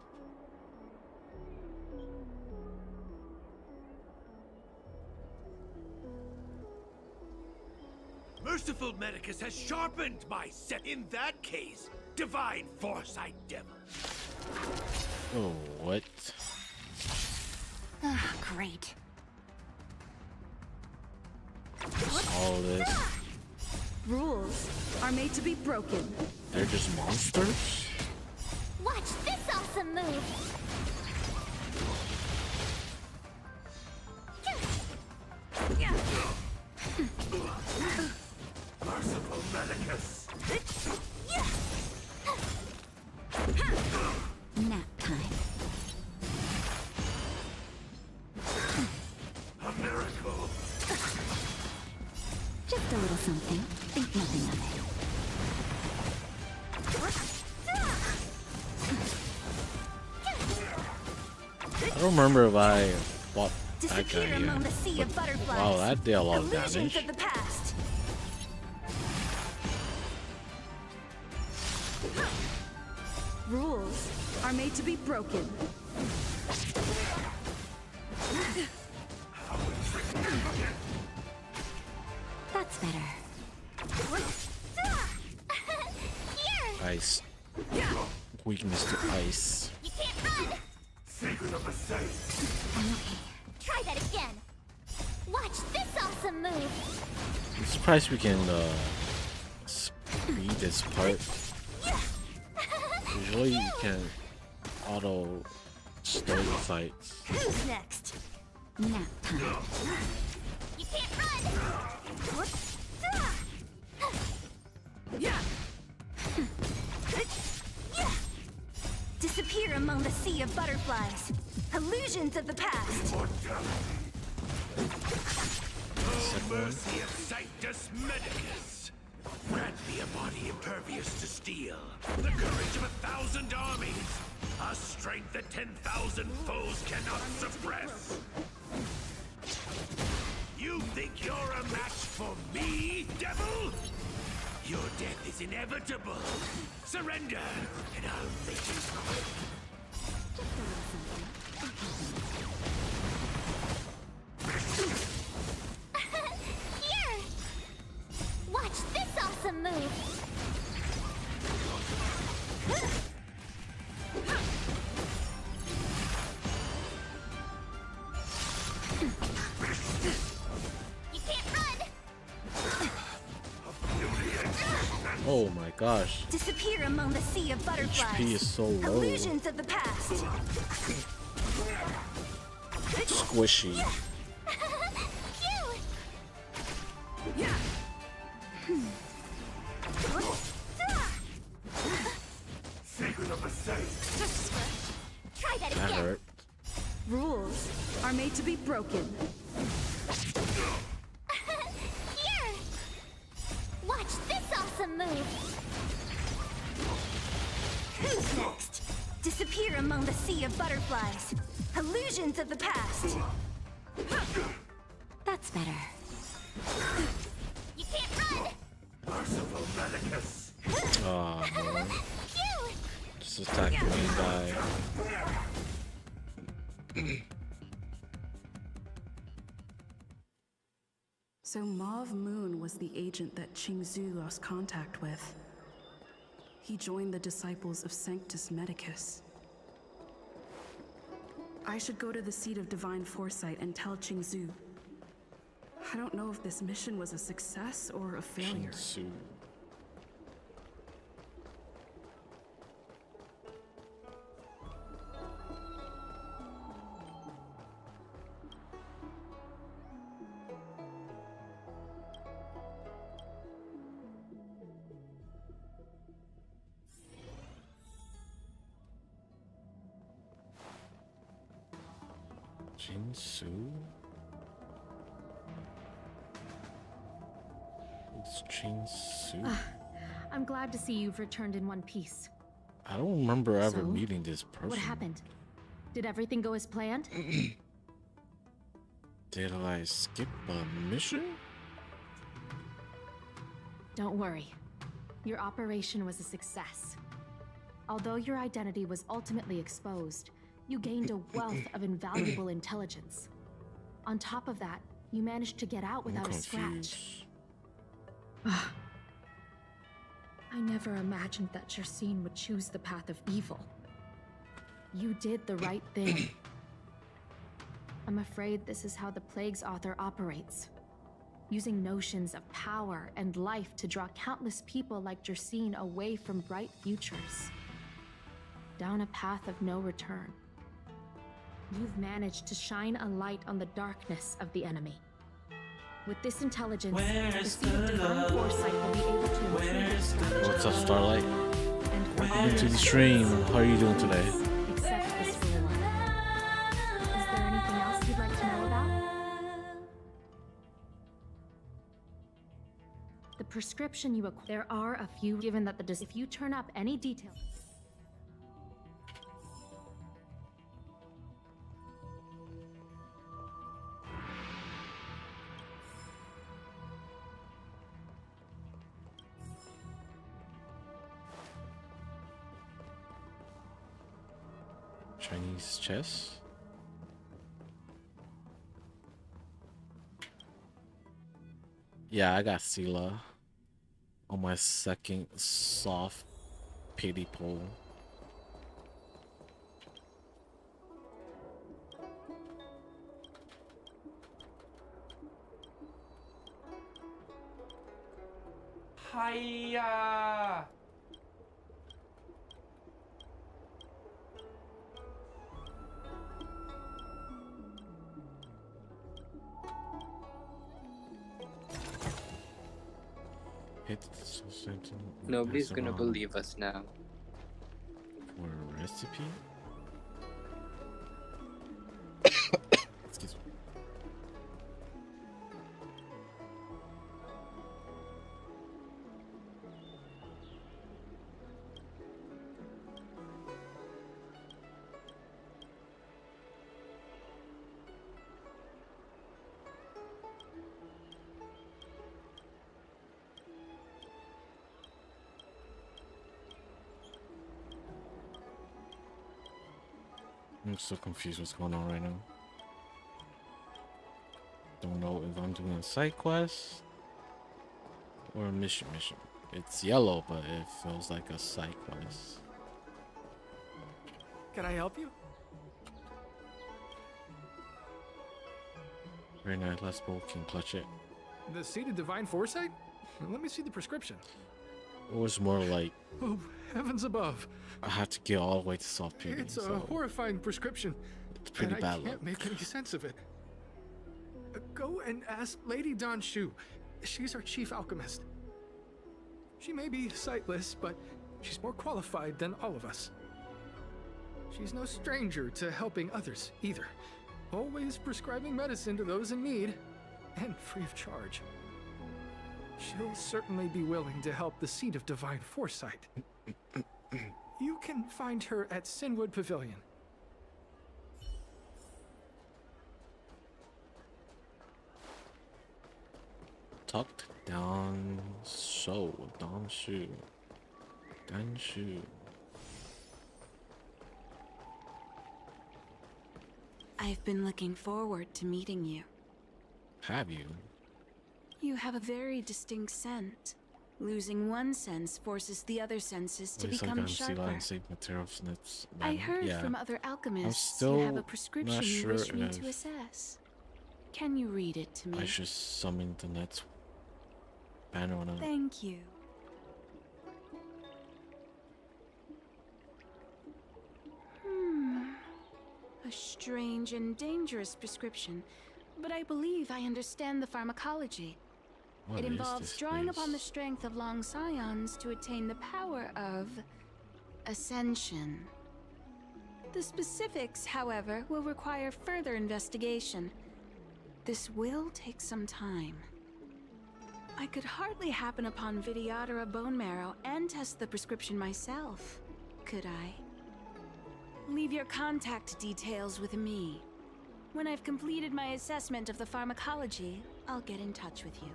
S12: Merciful Medicus has sharpened my set. In that case, divine foresight, devil.
S1: Oh, what?
S2: Great.
S1: All this.
S11: Rules are made to be broken.
S1: They're just monsters?
S2: Watch this awesome move.
S12: Merciful Medicus.
S2: Nap time.
S12: A miracle.
S2: Just a little something. Think nothing of it.
S1: I don't remember if I fought that guy
S2: Disappear
S1: here.
S2: among the sea of butterflies.
S1: Wow, that did a lot of
S2: Illusions
S1: damage.
S2: of the past.
S11: Rules are made to be broken.
S2: That's better. Here!
S1: Ice. Weakness to ice.
S2: You can't run!
S12: Secret of the saint.
S2: I'm okay. Try that again. Watch this awesome move.
S1: I'm surprised we can speed this part. Usually you can auto start fights.
S2: Who's next? Nap time. You can't run! Disappear among the sea of butterflies. Illusions of the past.
S12: Oh, mercy of Sanctus Medicus. Grant me a body impervious to steel. The courage of 1,000 armies. A strength that 10,000 foes cannot suppress. You think you're a match for me, devil? Your death is inevitable. Surrender, and I'll make it quick.
S2: Here! Watch this awesome move. You can't run!
S1: Oh my gosh.
S2: Disappear among the sea of butterflies.
S1: HP is so low.
S2: Illusions of the past.
S1: Squishy.
S12: Secret of the saint.
S2: Try that
S1: That
S2: again.
S1: hurt.
S11: Rules are made to be broken.
S2: Here! Watch this awesome move. Who's next? Disappear among the sea of butterflies. Illusions of the past. That's better. You can't run!
S12: Merciful Medicus.
S1: Oh man.
S2: Phew!
S1: Just attack the main guy.
S11: So Mauve Moon was the agent that Qingzhu lost contact with. He joined the disciples of Sanctus Medicus. I should go to the seat of divine foresight and tell Qingzhu. I don't know if this mission was a success or a failure.
S1: Shinsu. Jinsu? It's Jinsu?
S5: I'm glad to see you've returned in one piece.
S1: I don't remember ever
S5: So,
S1: meeting this person.
S5: What happened? Did everything go as planned?
S1: Did I skip a mission?
S5: Don't worry. Your operation was a success. Although your identity was ultimately exposed, you gained a wealth of invaluable intelligence. On top of that, you managed to get out without a scratch. I never imagined that Jersine would choose the path of evil. You did the right thing. I'm afraid this is how the Plague's author operates. Using notions of power and life to draw countless people like Jersine away from bright futures. Down a path of no return. You've managed to shine a light on the darkness of the enemy. With this intelligence, the seed of divine foresight will be able to improve.
S1: What's up, Starlight? Welcome to the stream. How are you doing today?
S5: Except this rule. Is there anything else you'd like to know about? The prescription you acquired. There are a few, given that if you turn up any details.
S1: Chinese chess? Yeah, I got Seele on my second soft pity pole.
S13: Hiya!
S14: Nobody's gonna believe us now.
S1: For a recipe? Excuse me. I'm so confused what's going on right now. Don't know if I'm doing a side quest or a mission. It's yellow, but it feels like a side quest.
S8: Can I help you?
S1: Very nice, let's go, can clutch it.
S8: The seed of divine foresight? Let me see the prescription.
S1: It was more like,
S8: oh, heavens above.
S1: I had to get all the way to soft beauty.
S8: It's a horrifying prescription.
S1: It's pretty bad.
S8: I can't make any sense of it. Go and ask Lady Dan Shu. She's our chief alchemist. She may be sightless, but she's more qualified than all of us. She's no stranger to helping others either. Always prescribing medicine to those in need, and free of charge. She'll certainly be willing to help the seed of divine foresight. You can find her at Sinwood Pavilion.
S1: Tucked down Dan Shu.
S15: I've been looking forward to meeting you.
S1: Have you?
S15: You have a very distinct scent. Losing one sense forces the other senses to become sharper. I heard from other alchemists you have a prescription you wish me to assess. Can you read it to me?
S1: I should summon the next banner on it.
S15: Thank you. A strange and dangerous prescription, but I believe I understand the pharmacology. It involves drawing upon the strength of long scions to attain the power of ascension. The specifics, however, will require further investigation. This will take some time. I could hardly happen upon Vidyadhara bone marrow and test the prescription myself, could I? Leave your contact details with me. When I've completed my assessment of the pharmacology, I'll get in touch with you.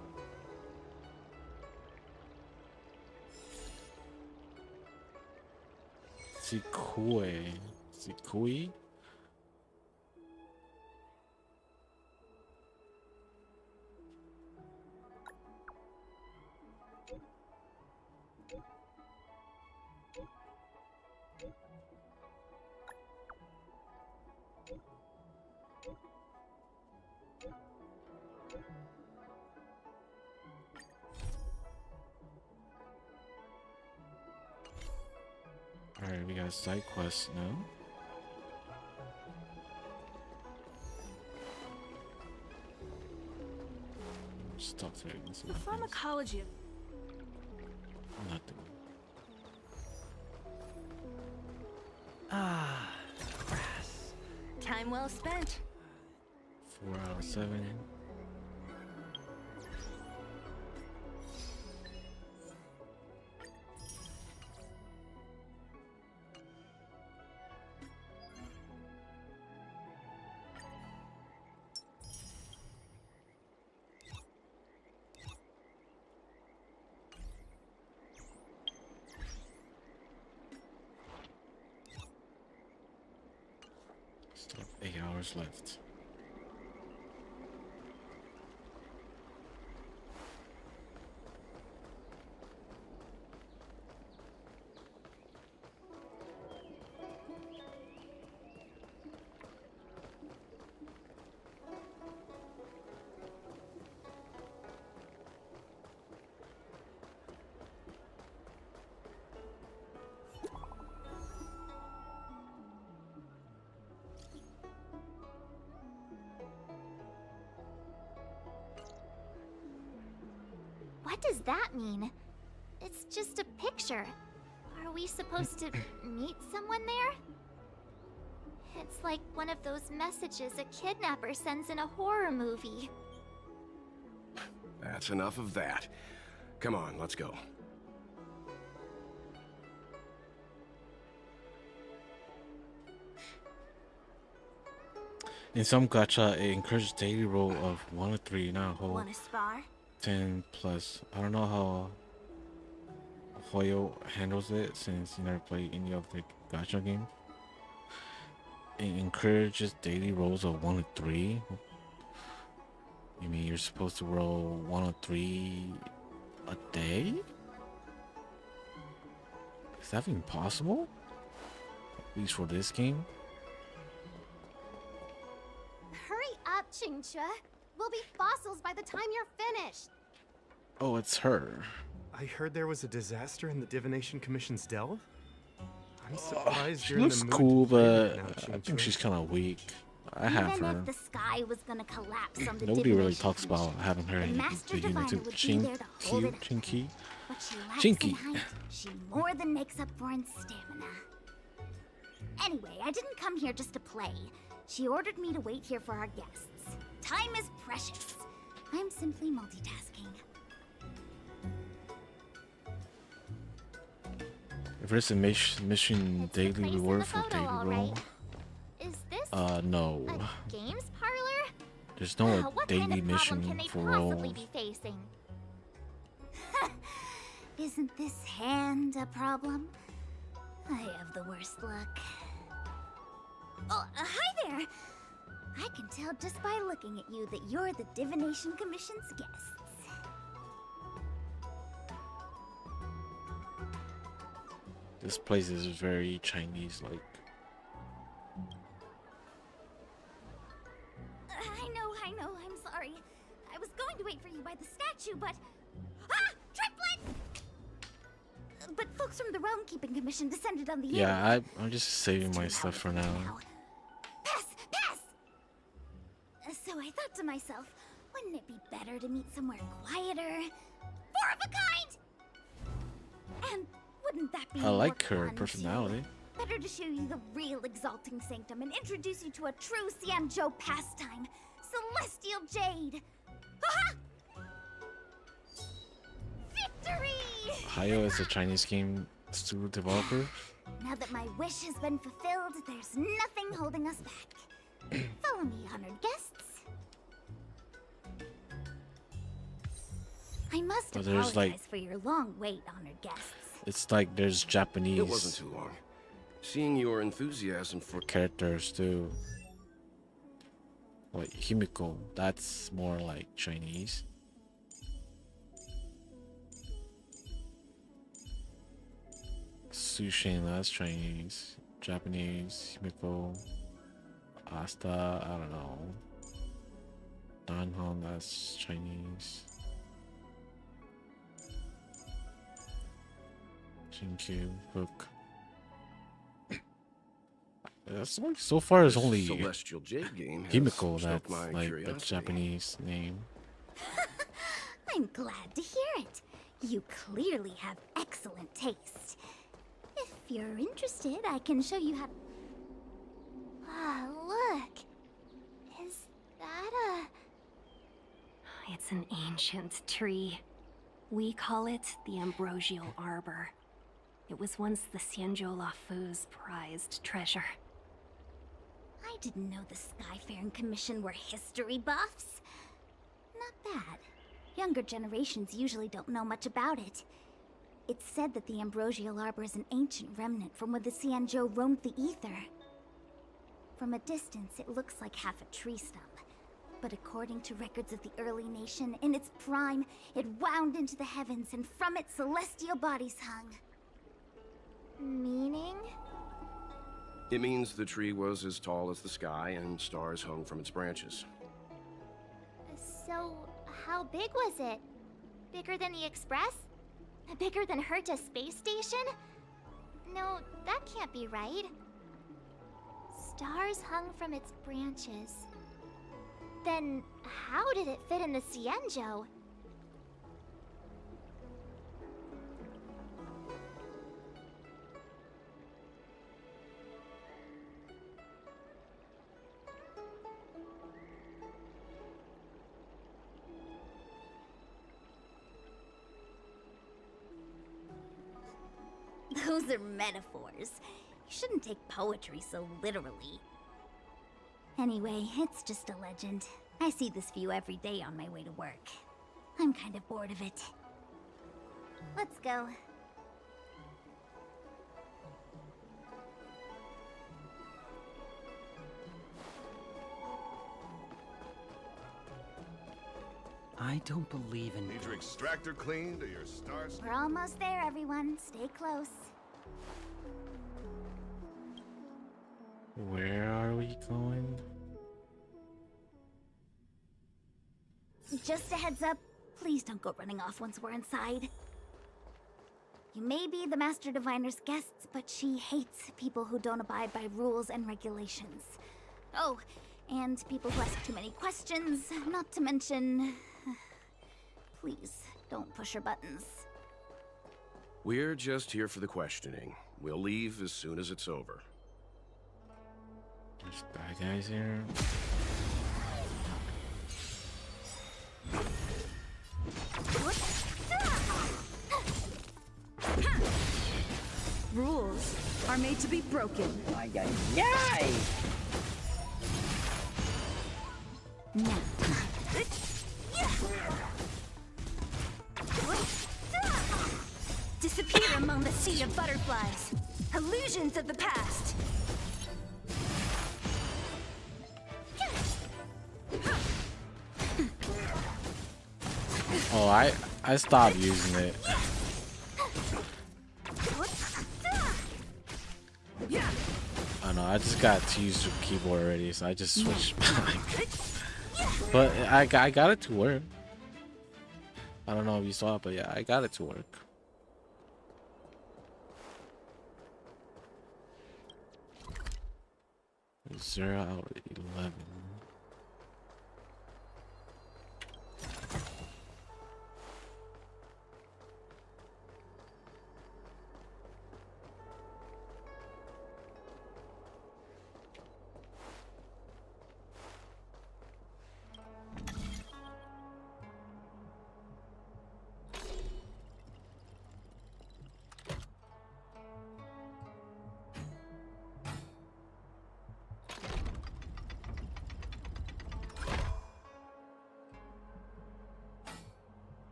S1: Sikui? Alright, we got a side quest now. Just talk to her.
S15: The pharmacology.
S1: Nothing.
S2: Ah, grass. Time well spent.
S1: 4 out of 7. Still 8 hours left.
S2: What does that mean? It's just a picture. Are we supposed to meet someone there? It's like one of those messages a kidnapper sends in a horror movie.
S13: That's enough of that. Come on, let's go.
S1: In some gacha, it encourages daily roll of 1 to 3, not a whole
S2: Wanna spar?
S1: 10 plus. I don't know how Hoyo handles it since you never played any of the gacha game. It encourages daily rolls of 1 to 3. You mean you're supposed to roll 1 to 3 a day? Is that even possible? At least for this game?
S2: Hurry up, Chingcha. We'll be fossils by the time you're finished.
S1: Oh, it's her.
S16: I heard there was a disaster in the Divination Commission's delve. I'm surprised
S1: She
S16: you're in
S1: looks
S16: the mood
S1: cool,
S16: to play
S1: but
S16: it now,
S1: I think
S16: Chingcha.
S1: she's kind of weak. I have
S2: Even
S1: her.
S2: if the sky was gonna collapse on the
S1: Nobody really
S2: Divination
S1: talks about having her
S2: the
S1: in
S2: Master
S1: the
S2: Diviner
S1: unit
S2: would be there to hold it up.
S1: Chinky.
S2: What she lacks
S1: Chinky.
S2: in height, she more than makes up for in stamina. Anyway, I didn't come here just to play. She ordered me to wait here for our guests. Time is precious. I'm simply multitasking.
S1: If it's a mission daily reward for daily roll.
S2: Is this
S1: no.
S2: a games parlor?
S1: There's no
S2: What
S1: daily
S2: kind of
S1: mission
S2: problem can they
S1: for
S2: possibly
S1: rolls.
S2: be facing? Isn't this hand a problem? I have the worst luck. Oh, hi there! I can tell just by looking at you that you're the Divination Commission's guests.
S1: This place is very Chinese-like.
S2: I know, I'm sorry. I was going to wait for you by the statue, but... Ah! Triplet! But folks from the Realm Keeping Commission descended on the area.
S1: Yeah, I'm just saving my stuff for now.
S2: Pass! So I thought to myself, wouldn't it be better to meet somewhere quieter? Four of a kind! And wouldn't that be
S1: I like
S2: more
S1: her
S2: fun,
S1: personality.
S2: too? Better to show you the real Exalting Sanctum and introduce you to a true Xianzhou pastime, Celestial Jade. Aha! Victory!
S1: Hayo is a Chinese game studio developer.
S2: Now that my wish has been fulfilled, there's nothing holding us back. Follow me, honored guests. I must apologize for your long wait, honored guests.
S1: It's like there's Japanese.
S13: It wasn't too long. Seeing your enthusiasm for
S1: characters too. Like Himiko, that's more like Chinese. Sushin, that's Chinese. Japanese. Himiko. Asta, I don't know. Danhong, that's Chinese. Shinkyu, Hook. So far, it's only
S13: Celestial Jade game
S1: Himiko that's like the Japanese name.
S2: I'm glad to hear it. You clearly have excellent taste. If you're interested, I can show you how. Ah, look. Is that a...
S17: It's an ancient tree. We call it the Ambrosial Arbor. It was once the Xianzhou Lafu's prized treasure.
S2: I didn't know the Skyfaring Commission were history buffs. Not bad. Younger generations usually don't know much about it. It's said that the Ambrosial Arbor is an ancient remnant from when the Xianzhou roamed the ether. From a distance, it looks like half a tree stump. But according to records of the early nation, in its prime, it wound into the heavens and from it celestial bodies hung. Meaning?
S13: It means the tree was as tall as the sky and stars hung from its branches.
S2: So, how big was it? Bigger than the Express? Bigger than Herta Space Station? No, that can't be right. Stars hung from its branches. Then, how did it fit in the Xianzhou? Those are metaphors. You shouldn't take poetry so literally. Anyway, it's just a legend. I see this view every day on my way to work. I'm kind of bored of it. Let's go.
S6: I don't believe in...
S7: Need your extractor cleaned or your stars...
S2: We're almost there, everyone. Stay close.
S1: Where are we going?
S2: Just a heads up, please don't go running off once we're inside. You may be the Master Diviner's guests, but she hates people who don't abide by rules and regulations. Oh, and people who ask too many questions, not to mention... Please, don't push her buttons.
S13: We're just here for the questioning. We'll leave as soon as it's over.
S1: There's bad guys here.
S18: Rules are made to be broken.
S19: Ay, ay, ay!
S18: Now.
S17: Disappear among the sea of butterflies. Illusions of the past.
S1: Oh, I stopped using it. I know, I just got to use the keyboard already, so I just switched back. But I got it to work. I don't know if you saw it, but yeah, I got it to work. Zero out of 11.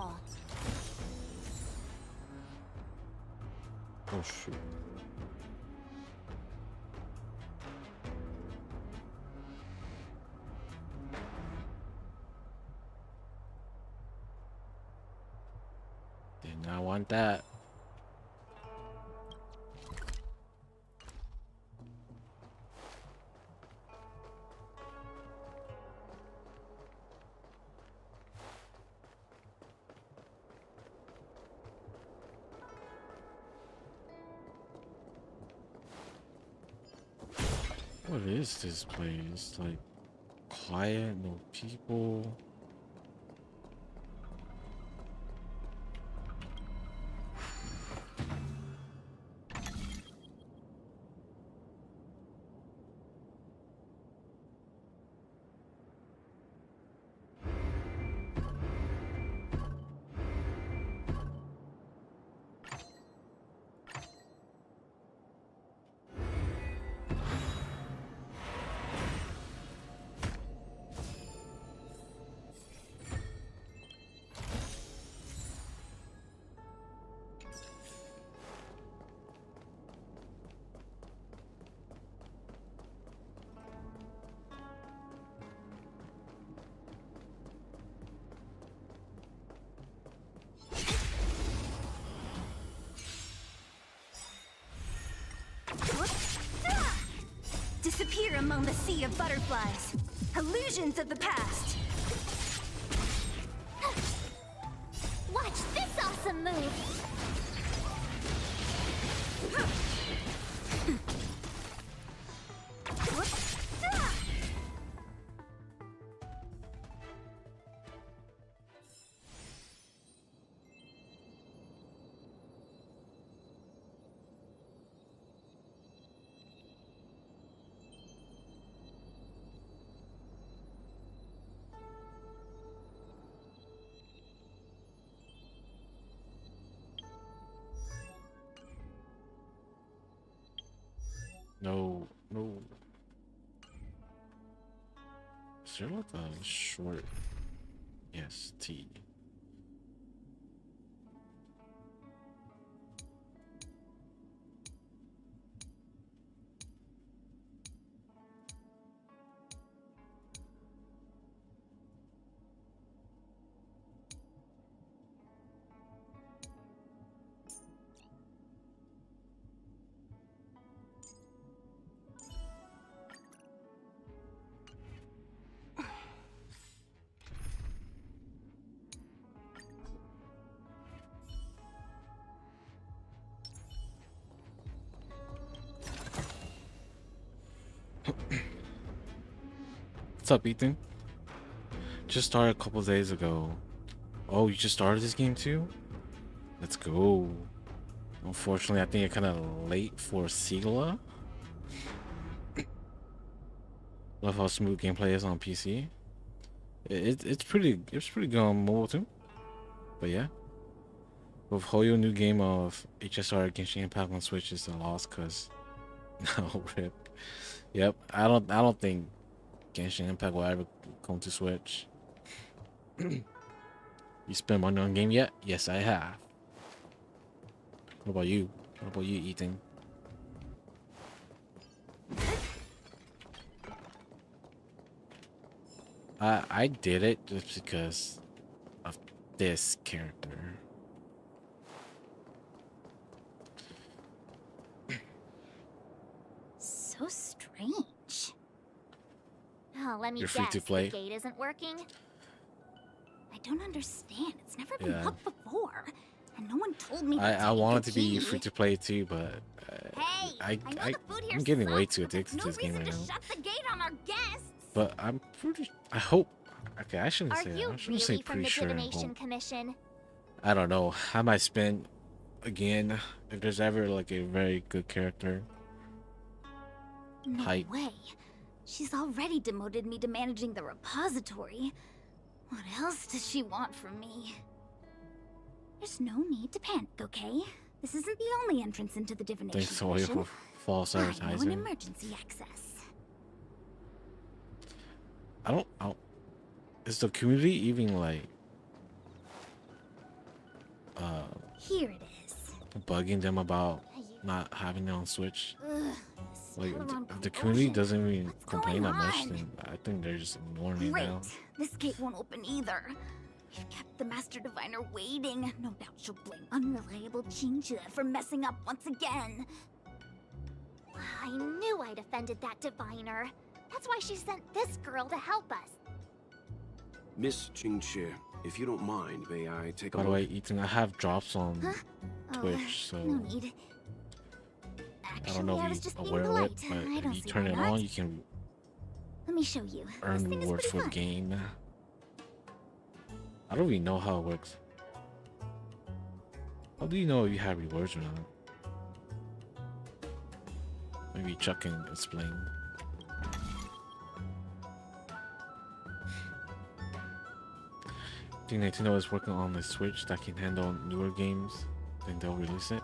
S2: all.
S1: Oh shoot. Did not want that. What is this place? Like quiet, no people.
S18: Disappear among the sea of butterflies. Illusions of the past.
S2: Watch this awesome move!
S1: No, no. Is there like a short? Yes, T. What's up, Ethan? Just started a couple days ago. Oh, you just started this game too? Let's go. Unfortunately, I think it's kind of late for Seele. Love how smooth gameplay is on PC. It's pretty good on mobile too. But yeah, with Hoyo new game of HSR Genshin Impact on Switch is a loss, cause no rip. Yep, I don't think Genshin Impact will ever come to Switch. You spent money on game yet? Yes, I have. What about you? What about you, Ethan? I did it just because of this character.
S2: So strange. Oh, let me
S1: You're
S2: guess.
S1: free to play.
S2: The gate isn't working. I don't understand. It's never been
S1: Yeah.
S2: up before, and no one told me.
S1: I wanted to be free to play too, but
S2: Hey, I know the food here
S1: I'm getting way
S2: sucks,
S1: too
S2: but
S1: addicted
S2: no
S1: to this game
S2: reason
S1: right
S2: to
S1: now.
S2: shut the gate on our guests.
S1: But I'm pretty. I hope. Okay, I shouldn't
S2: Are
S1: say
S2: you
S1: that. I shouldn't say
S2: really from
S1: pretty
S2: the
S1: sure. and
S2: Divination
S1: hope.
S2: Commission?
S1: I don't know. I might spend again if there's ever like a very good character.
S2: No
S1: Hype.
S2: way. She's already demoted me to managing the repository. What else does she want from me? There's no need to panic, okay? This isn't the only entrance into the Divination
S1: Thanks to all your
S2: Commission.
S1: false
S2: I know an
S1: advertising.
S2: emergency access.
S1: I don't. Is the community even like
S2: Here it is.
S1: Bugging them about not having it on Switch.
S2: Ugh,
S1: Like
S2: Scatteron
S1: the community
S2: compulsion.
S1: doesn't even
S2: What's
S1: complain
S2: going
S1: that much.
S2: on?
S1: Then I think they're just ignoring it
S2: Great.
S1: now.
S2: This gate won't open either. We've kept the Master Diviner waiting. No doubt she'll blame unreliable Jinja for messing up once again. I knew I'd offended that Diviner. That's why she sent this girl to help us.
S13: Miss Jingxie, if you don't mind, may I take a
S1: By the
S13: look?
S1: way, Ethan, I have drops on Twitch, so
S2: No need.
S1: I don't know
S2: I
S1: if
S2: was
S1: you're
S2: just being
S1: aware of
S2: polite.
S1: it, but
S2: I
S1: if
S2: don't
S1: you
S2: see
S1: turn
S2: why
S1: it
S2: not.
S1: on, you can
S2: Let me show you.
S1: earn
S2: This thing is
S1: rewards
S2: pretty
S1: for the
S2: fun.
S1: game. I don't really know how it works. How do you know if you have rewards or not? Maybe Chuck can explain. I think Nintendo is working on a Switch that can handle newer games. Then they'll release it.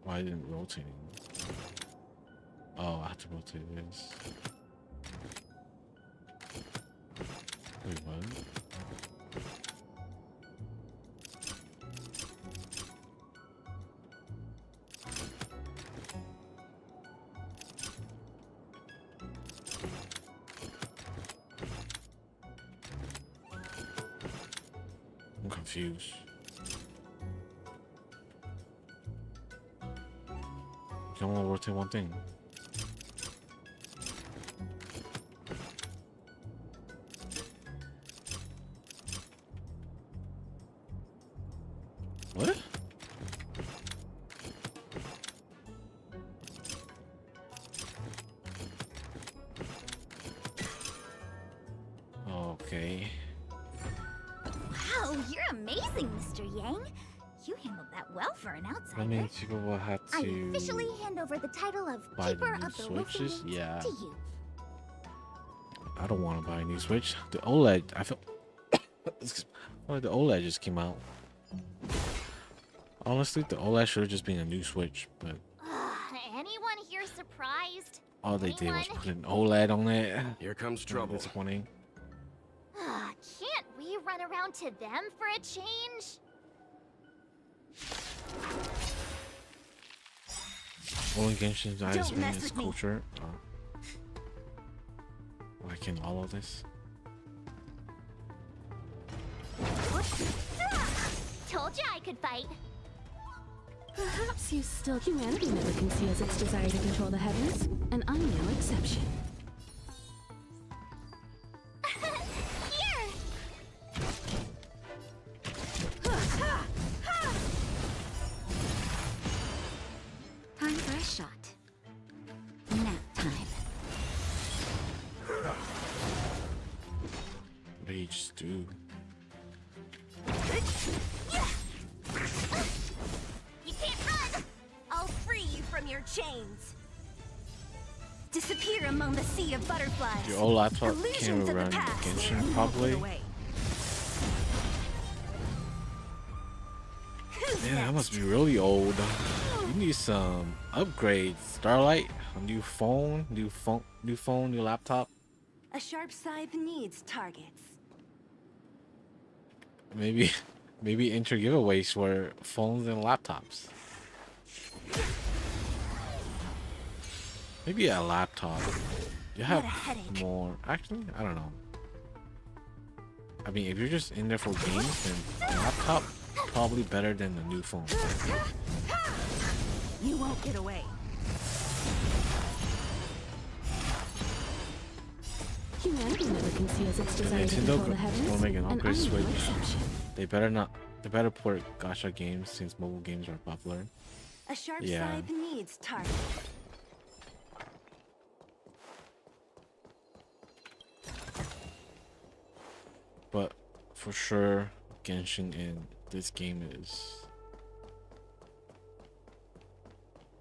S1: Why didn't it rotate? Oh, I have to rotate this. Wait, what? I'm confused. You can only rotate one thing. What? Okay.
S2: Wow, you're amazing, Mr. Yang. You handled that well for an outsider.
S1: That means you will have
S2: I
S1: to
S2: officially hand over the title of
S1: buy
S2: Keeper
S1: the new
S2: of the
S1: Switches.
S2: Wolfen
S1: Yeah.
S2: to you.
S1: I don't want to buy a new Switch. The OLED, I feel well, the OLED just came out. Honestly, the OLED should have just been a new Switch, but
S2: Anyone here surprised?
S1: all they did was put an OLED on it.
S13: Here comes trouble.
S1: Disappointing.
S2: Can't we run around to them for a change?
S1: Only Genshin's eyes
S2: Don't
S1: bring
S2: mess
S1: his
S2: with me.
S1: culture. Liking all of this.
S2: Told you I could fight.
S5: Perhaps you still... Humanity never conceals its desire to control the heavens, and I'm no exception.
S2: Here! Time for a shot. Nap time.
S1: What do you just do?
S18: You can't run! I'll free you from your chains. Disappear among the sea of butterflies.
S1: Your old laptop can't
S18: Illusions
S1: even
S18: of the
S1: run
S18: past.
S1: Genshin properly. Man, that must be really old. You need some upgrades. Starlight, a new phone, new laptop.
S18: A sharp scythe needs targets.
S1: Maybe enter giveaways for phones and laptops. Maybe a laptop. You have more. Actually, I don't know. I mean, if you're just in there for games, then a laptop probably better than the new phone.
S18: You won't get away.
S5: Humanity never conceals its desire to control the heavens,
S1: will make an
S5: and
S1: upgrade
S5: I'm no
S1: Switch.
S5: exception.
S1: They better port gacha games since mobile games are popular.
S18: A sharp
S1: Yeah.
S18: scythe needs targets.
S1: But for sure, Genshin in this game is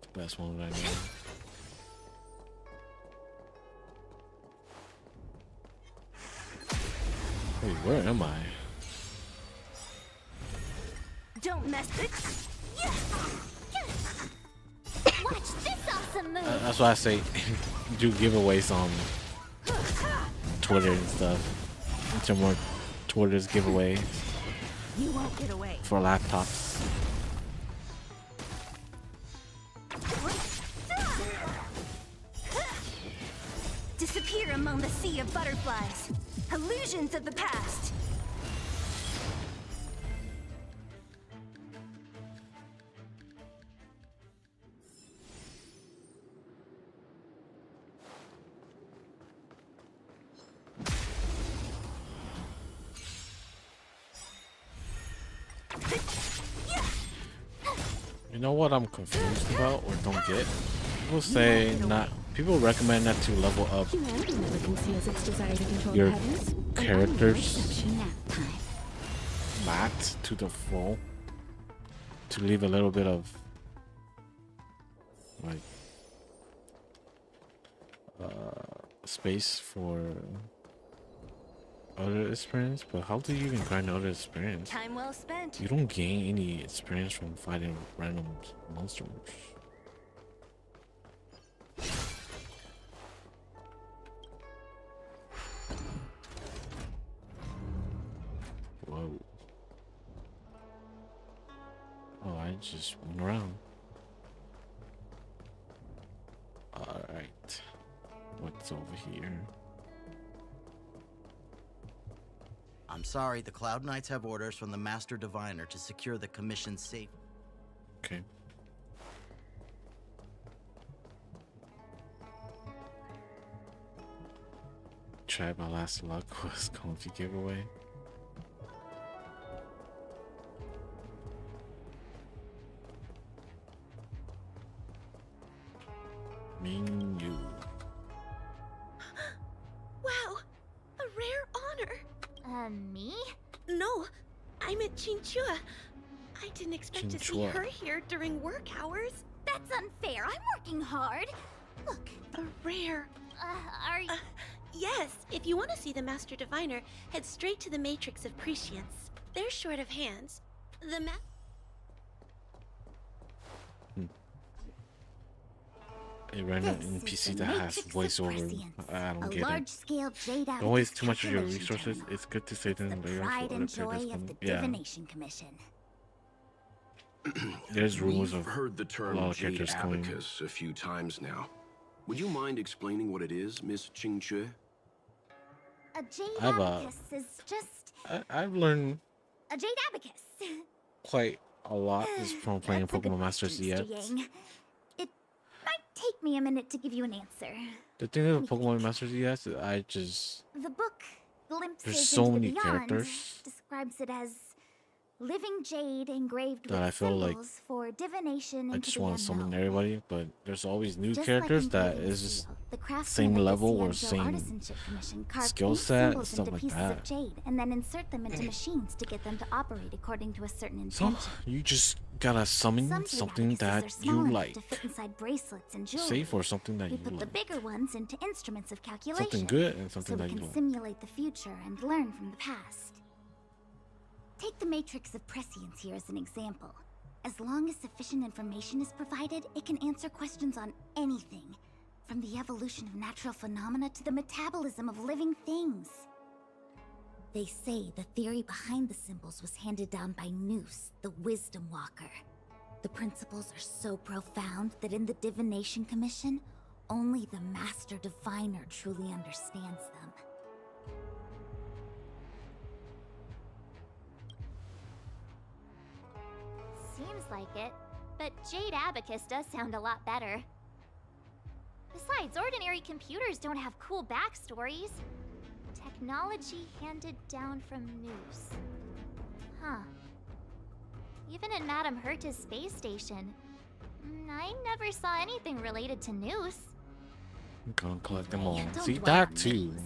S1: the best one right now. Wait, where am I?
S18: mess.
S2: Watch this awesome move.
S1: That's why I say do giveaways on Twitter and stuff. Some more Twitter's giveaways.
S18: You won't get away.
S1: For laptops.
S18: Disappear among the sea of butterflies. Illusions of the past.
S1: You know what I'm confused about or don't get? People say not. People recommend that to level up your characters mat to the full to leave a little bit of like space for other experience. But how do you even grind other experience?
S18: Time well spent.
S1: You don't gain any experience from fighting random monsters. Whoa. Oh, I just went around. Alright. What's over here?
S19: I'm sorry, the Cloud Knights have orders from the Master Diviner to secure the Commission's safe.
S1: Okay. Tried my last luck was comfy giveaway. Menu.
S20: Wow, a rare honor.
S2: Me?
S20: No, I meant Chinchua. I didn't expect to see
S1: Chinchua.
S20: her here during work hours.
S2: That's unfair. I'm working hard. Look.
S20: A rare.
S2: Are you?
S20: Yes, if you want to see the Master Diviner, head straight to the Matrix of Prescience. They're short of hands. The
S1: A random NPC that has voiceover. I don't get it.
S2: Large-scale jade
S1: Don't waste too much of your
S2: calculation
S1: resources.
S2: channel.
S1: It's good to save them
S2: The
S1: later
S2: pride
S1: for
S2: and
S1: other
S2: joy
S1: characters.
S2: of the
S1: Yeah,
S2: Divination Commission.
S1: there's rumors
S13: We've
S1: of
S13: heard the
S1: a
S13: term
S1: lot of
S13: Jade
S1: characters coming.
S13: Abacus a few times now. Would you mind explaining what it is, Miss Qingque?
S2: A jade
S1: I've,
S2: abacus is just
S1: I've learned
S2: a jade abacus.
S1: quite a lot just from playing
S2: That's a bit
S1: Pokemon Masters EX.
S2: confusing. It might take me a minute to give you an answer.
S1: The thing with Pokemon Masters EX, I just
S2: The book, Glimpses
S1: there's so
S2: into
S1: many
S2: the Beyond,
S1: characters
S2: describes it as living jade engraved
S1: that
S2: with
S1: I feel like
S2: symbols for divination
S1: I
S2: into
S1: just
S2: the
S1: want to summon
S2: unknown.
S1: everybody, but there's always new
S2: Just
S1: characters
S2: like
S1: that
S2: engraving
S1: is just
S2: seal, the craftsmen
S1: same
S2: of the
S1: level or
S2: Cienzo
S1: same
S2: Artisanship Commission carve
S1: skill
S2: ink
S1: set,
S2: symbols
S1: stuff
S2: into
S1: like
S2: pieces
S1: that.
S2: of jade and then insert them into machines to get them to operate according to a certain
S1: So
S2: intention.
S1: you just gotta summon
S2: Some jade
S1: something
S2: abacuses
S1: that
S2: are small
S1: you
S2: enough
S1: like.
S2: to fit inside bracelets and jewelry.
S1: Safe or something that
S2: We
S1: you
S2: put the
S1: like.
S2: bigger ones into instruments of calculation.
S1: Something good and something
S2: so
S1: that
S2: we
S1: you
S2: can
S1: like.
S2: simulate the future and learn from the past. Take the Matrix of Prescience here as an example. As long as sufficient information is provided, it can answer questions on anything, from the evolution of natural phenomena to the metabolism of living things. They say the theory behind the symbols was handed down by Noose, the Wisdom Walker. The principles are so profound that in the Divination Commission, only the Master Diviner truly understands them. Seems like it, but Jade Abacus does sound a lot better. Besides, ordinary computers don't have cool backstories. Technology handed down from Noose. Huh. Even in Madame Herta's space station, I never saw anything related to Noose.
S1: I'm gonna collect them all.
S2: Don't
S1: See
S2: dwell
S1: that
S2: on
S1: too.
S2: names.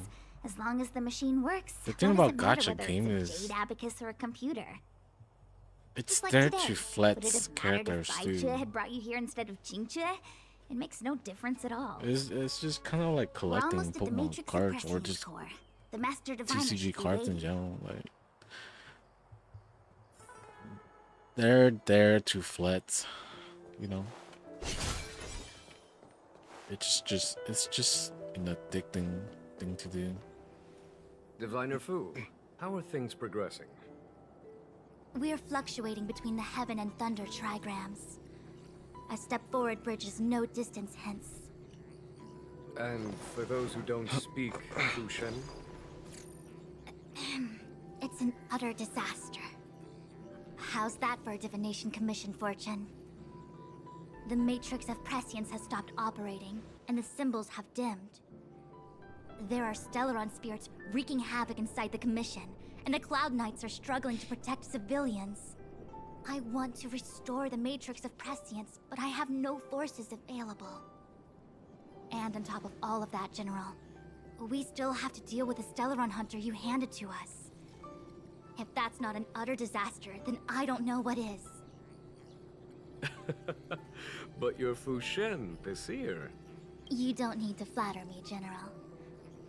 S2: As long as the machine works,
S1: The thing
S2: what
S1: about
S2: does it matter
S1: gacha
S2: whether
S1: game
S2: it's a
S1: is
S2: Jade Abacus or a computer?
S1: it's
S2: Just like
S1: there
S2: today.
S1: to
S2: Would it
S1: flex
S2: have mattered
S1: characters
S2: if
S1: too.
S2: Baichue had brought you here instead of Qingque? It makes no difference at all.
S1: It's just kind of like
S2: We're
S1: collecting
S2: almost at the
S1: Pokemon
S2: Matrix of
S1: cards or
S2: Prescience
S1: just
S2: core. The Master Diviner
S1: TCG
S2: should be
S1: cards in
S2: waiting.
S1: general. Like They're there to flex, you know. It's just an addicting thing to do.
S21: Diviner Fu, how are things progressing?
S2: We're fluctuating between the heaven and thunder trigrams. A step forward bridges no distance hence.
S21: And for those who don't speak Fushen?
S2: It's an utter disaster. How's that for a divination commission, Fortune? The matrix of prescience has stopped operating, and the symbols have dimmed. There are Stellaron spirits wreaking havoc inside the commission, and the Cloud Knights are struggling to protect civilians. I want to restore the matrix of prescience, but I have no forces available. And on top of all of that, General, we still have to deal with the Stellaron hunter you handed to us. If that's not an utter disaster, then I don't know what is.
S21: But you're Fushen, the seer.
S2: You don't need to flatter me, General.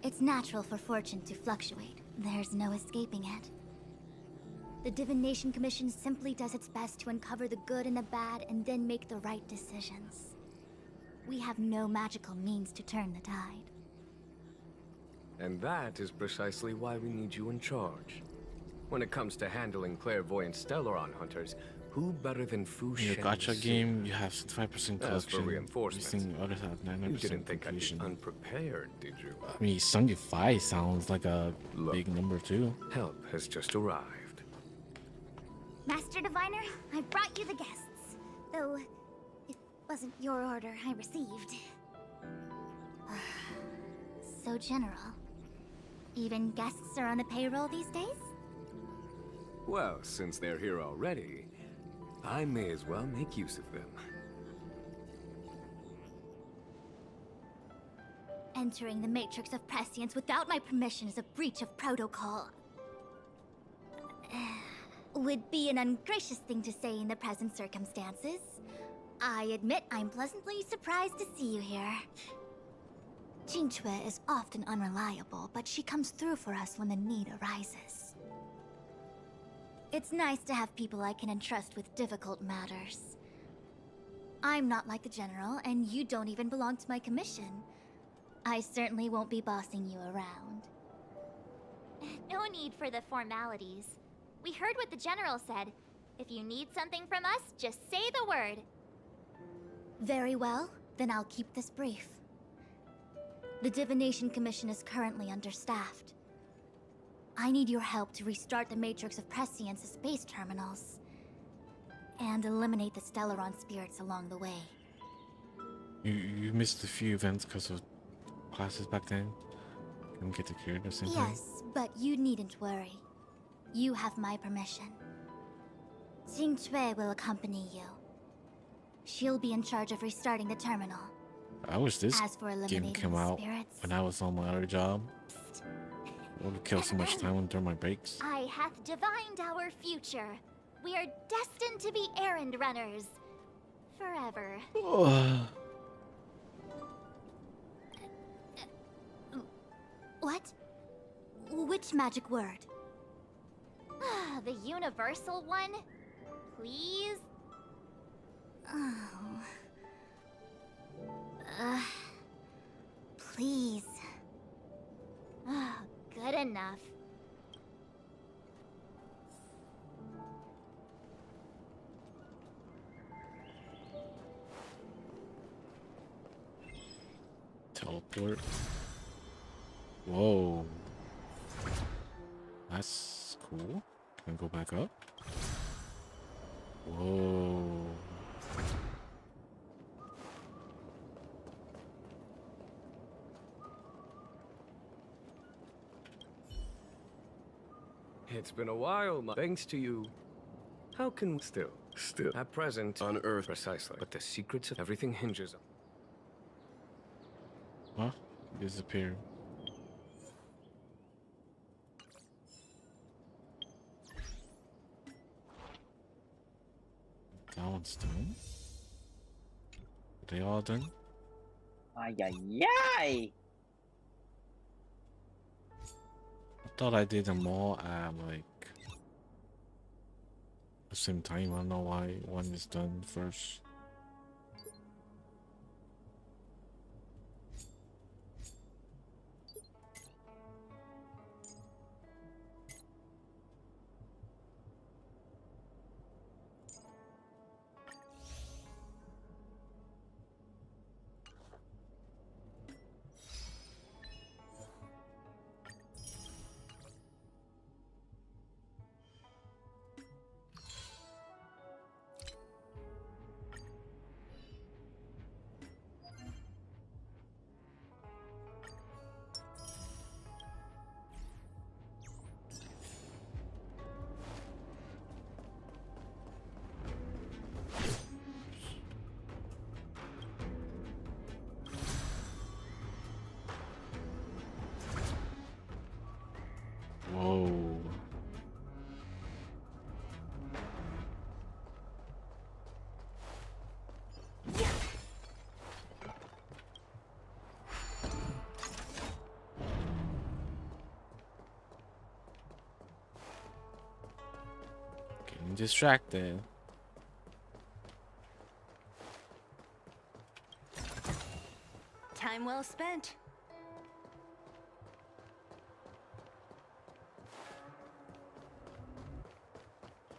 S2: It's natural for fortune to fluctuate. There's no escaping it. The Divination Commission simply does its best to uncover the good and the bad and then make the right decisions. We have no magical means to turn the tide.
S21: And that is precisely why we need you in charge. When it comes to handling clairvoyant Stellaron hunters, who better than Fushen?
S1: In your gacha game, you have 65%
S21: As for
S1: collection.
S21: reinforcements,
S1: Using others have 90%
S21: you didn't think
S1: completion.
S21: I'd be unprepared, did you?
S1: I mean, 75 sounds like a big number too.
S21: Help has just arrived.
S2: Master Diviner, I brought you the guests. Though, it wasn't your order I received. So, General, even guests are on the payroll these days?
S21: Well, since they're here already, I may as well make use of them.
S2: Entering the matrix of prescience without my permission is a breach of protocol. Would be an ungracious thing to say in the present circumstances. I admit I'm pleasantly surprised to see you here. Jingchue is often unreliable, but she comes through for us when the need arises. It's nice to have people I can entrust with difficult matters. I'm not like the General, and you don't even belong to my commission. I certainly won't be bossing you around. No need for the formalities. We heard what the General said. If you need something from us, just say the word. Very well, then I'll keep this brief. The Divination Commission is currently understaffed. I need your help to restart the Matrix of Prescience's space terminals. And eliminate the Stellaron spirits along the way.
S1: You missed a few events because of classes back then? Couldn't get to cleared or something?
S2: Yes, but you needn't worry. You have my permission. Jingchue will accompany you. She'll be in charge of restarting the terminal.
S1: I wish this
S2: As for
S1: game
S2: eliminating
S1: came
S2: the
S1: out
S2: spirits,
S1: when I was on my other job. It would kill so much time during my breaks.
S2: I hath divined our future. We are destined to be errand runners. Forever. What? Which magic word? The universal one? Please? Oh. Please. Good enough.
S1: Teleport. Whoa. That's cool. Can I go back up? Whoa.
S21: It's been a while, thanks to you. How can we still at present
S13: on Earth
S21: precisely? But the secrets of everything hinges on.
S1: Huh? Disappear. That one's done. Are they all done?
S22: Ay, ay, ay!
S1: I thought I did them all at like the same time. I don't know why one is done first. Whoa. Getting distracted.
S18: Time well spent.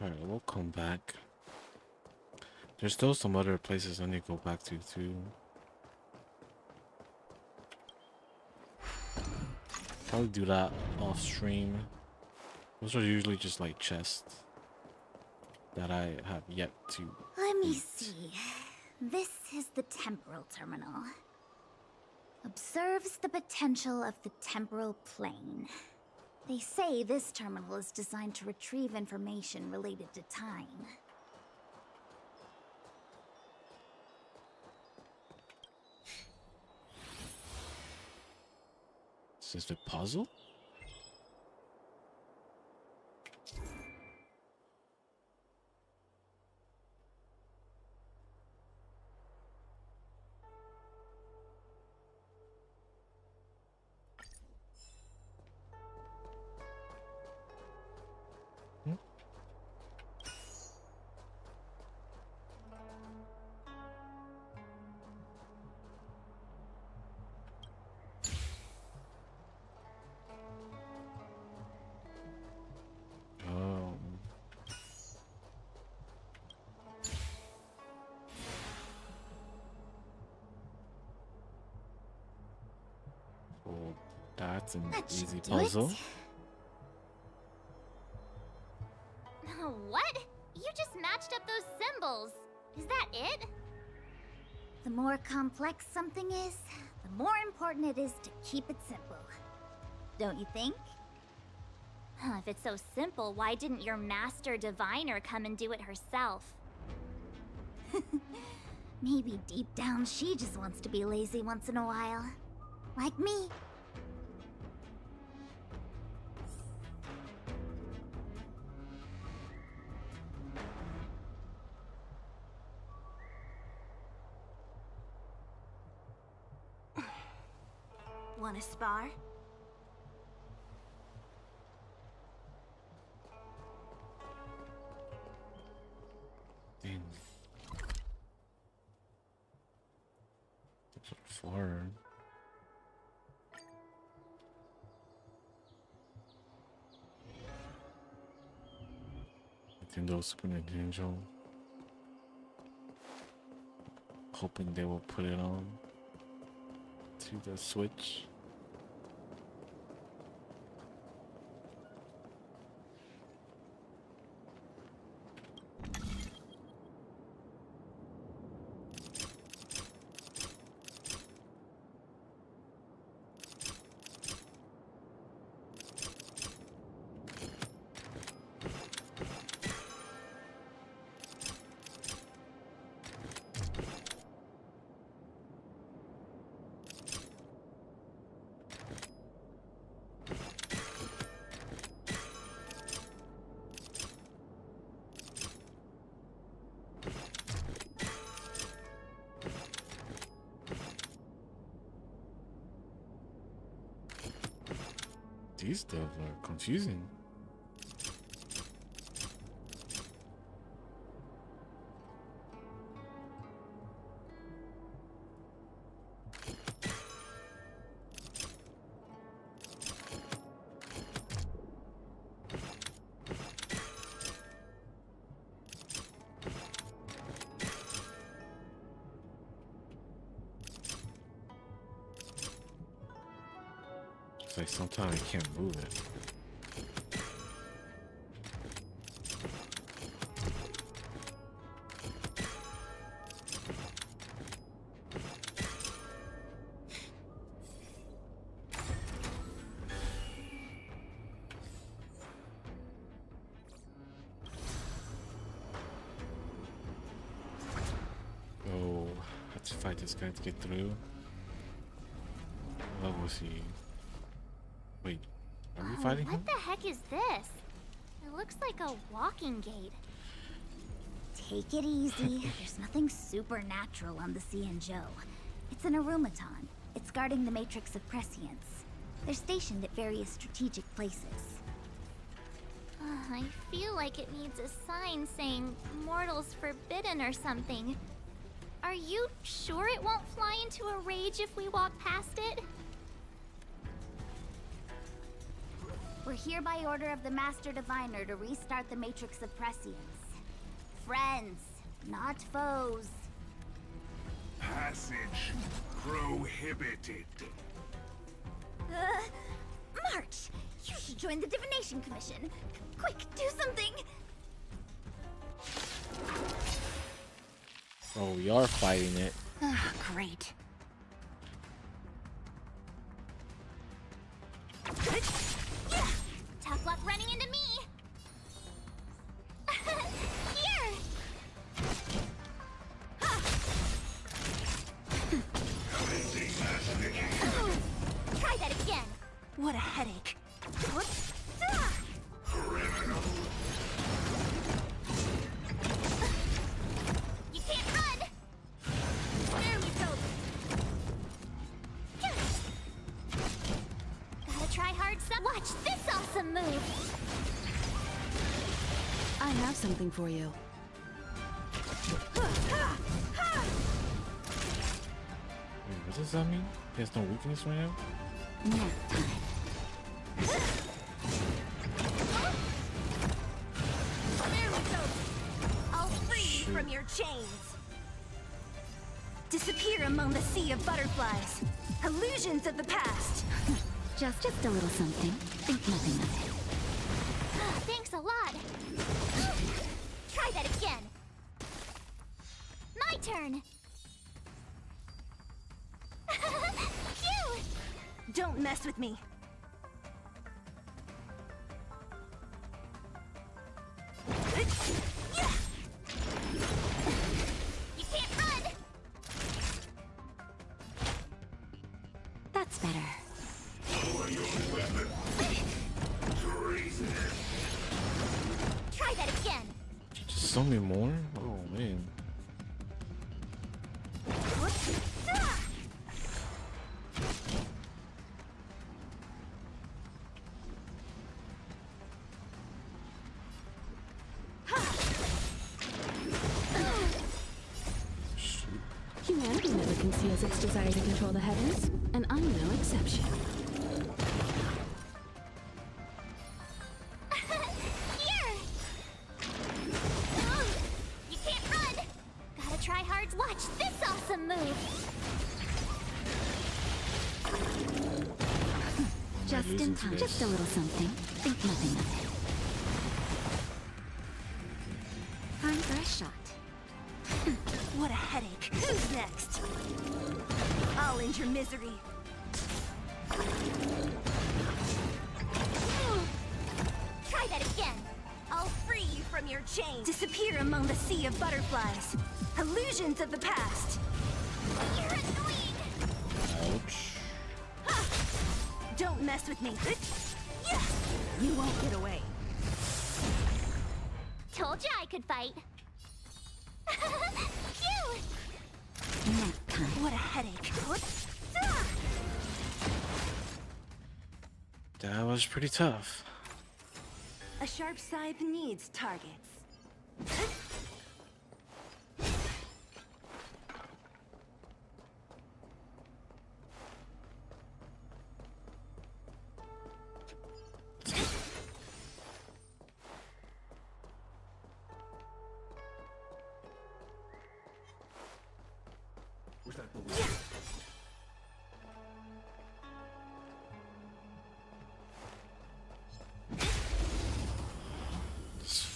S1: Alright, we'll come back. There's still some other places I need to go back to too. Probably do that off stream. Those are usually just like chests that I have yet to.
S2: Let me see. This is the temporal terminal. Observes the potential of the temporal plane. They say this terminal is designed to retrieve information related to time.
S1: Is this the puzzle? That's an easy puzzle.
S2: What? You just matched up those symbols. Is that it? The more complex something is, the more important it is to keep it simple. Don't you think? If it's so simple, why didn't your master diviner come and do it herself? Maybe deep down she just wants to be lazy once in a while. Like me.
S18: Want to spar?
S1: Dang. So far. Nintendo Super Nintendo. Hoping they will put it on to the Switch. These stuff are confusing. It's like sometimes I can't move it. Oh, I have to fight this guy to get through. What level was he? Wait, are we fighting him?
S2: What the heck is this? It looks like a walking gate.
S4: Take it easy. There's nothing supernatural on the Xianzhou. It's an arumaton. It's guarding the matrix of prescience. They're stationed at various strategic places.
S2: I feel like it needs a sign saying mortals forbidden or something. Are you sure it won't fly into a rage if we walk past it?
S4: We're here by order of the Master Diviner to restart the Matrix of Prescience. Friends, not foes.
S7: Passage prohibited.
S4: March! You should join the Divination Commission. Quick, do something!
S1: Oh, we are fighting it.
S4: Great.
S2: Tough luck running into me! Here! Try that again!
S18: What a headache.
S2: You can't run! There we go! Gotta try hard some. Watch this awesome move!
S5: I have something for you.
S1: Wait, what does that mean? He has no weakness right now?
S18: There we go. I'll free you from your chains. Disappear among the sea of butterflies. Illusions of the past.
S4: Just a little something. Think nothing of it.
S2: Thanks a lot! Try that again! My turn! Phew!
S18: Don't mess with me.
S2: You can't run!
S4: That's better.
S2: Try that again!
S1: Just so many more? Oh man.
S5: Humanity never conceals its desire to control the heavens, and I'm no exception.
S2: Here! You can't run! Gotta try hard. Watch this awesome move!
S4: Just in time. Just a little something. Think nothing of it. Time for a shot.
S18: What a headache. Who's next? I'll end your misery.
S2: Try that again!
S18: I'll free you from your chains. Disappear among the sea of butterflies. Illusions of the past.
S2: You're annoying!
S1: Ouch.
S18: Don't mess with me. You won't get away.
S2: Told you I could fight. Phew!
S18: What a headache.
S1: That was pretty tough.
S18: A sharp scythe needs targets.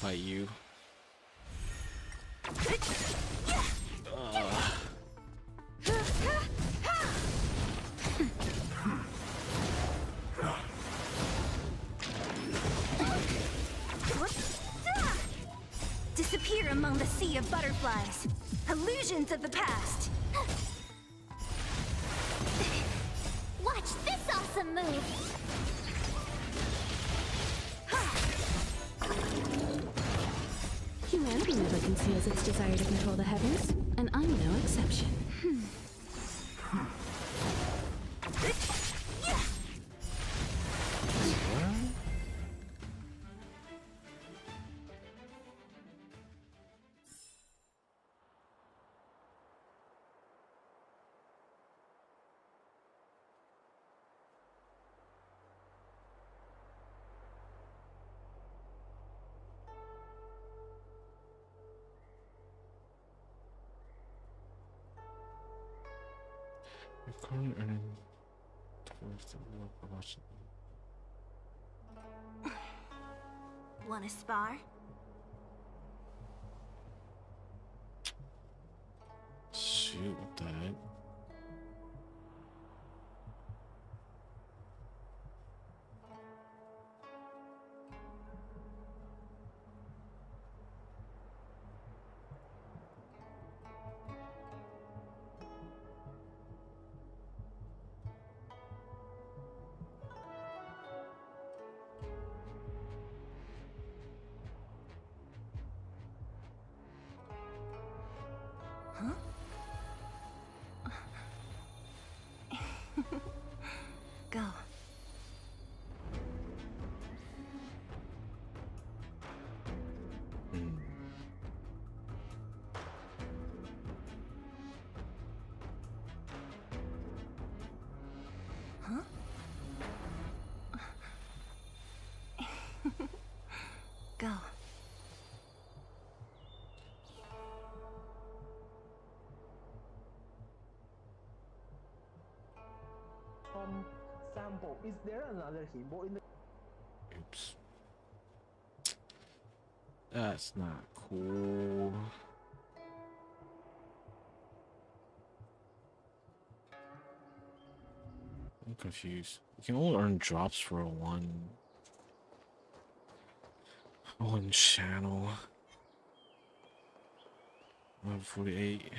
S1: fight you.
S18: Disappear among the sea of butterflies. Illusions of the past.
S2: Watch this awesome move!
S5: Humanity never conceals its desire to control the heavens, and I'm no exception.
S1: Your current earning towards the world promotion.
S18: Wanna spar?
S1: Shoot, what the heck?
S18: Go. Huh? Go.
S9: Sample, is there another symbol in the...
S1: Oops. That's not cool. I'm confused. You can only earn drops for one channel. 148.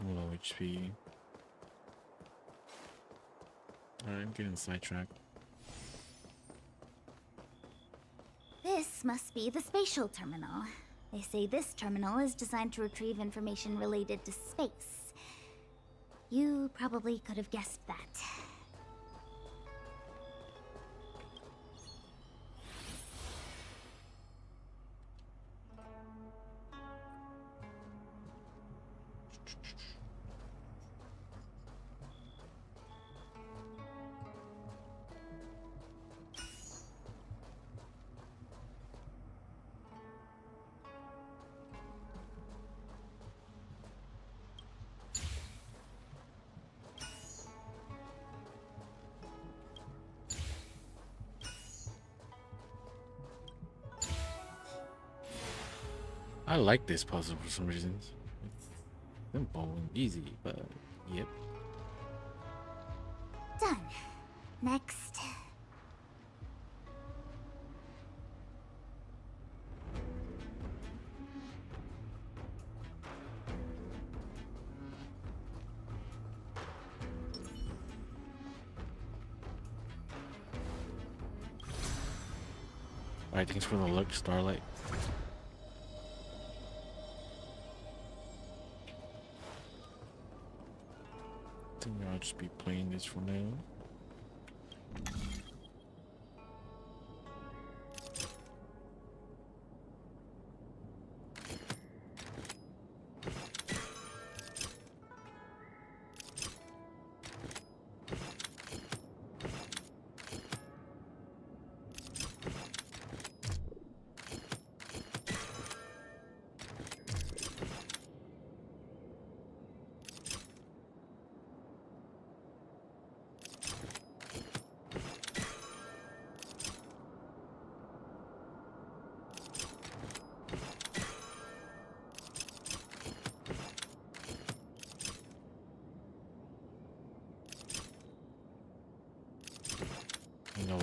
S1: Low HP. Alright, I'm getting sidetracked.
S4: This must be the spatial terminal. They say this terminal is designed to retrieve information related to space. You probably could have guessed that.
S1: I like this puzzle for some reason. It's simple and easy, but yep.
S4: Done. Next.
S1: Alright, thanks for the look, Starlight. I think I'll just be playing this for now.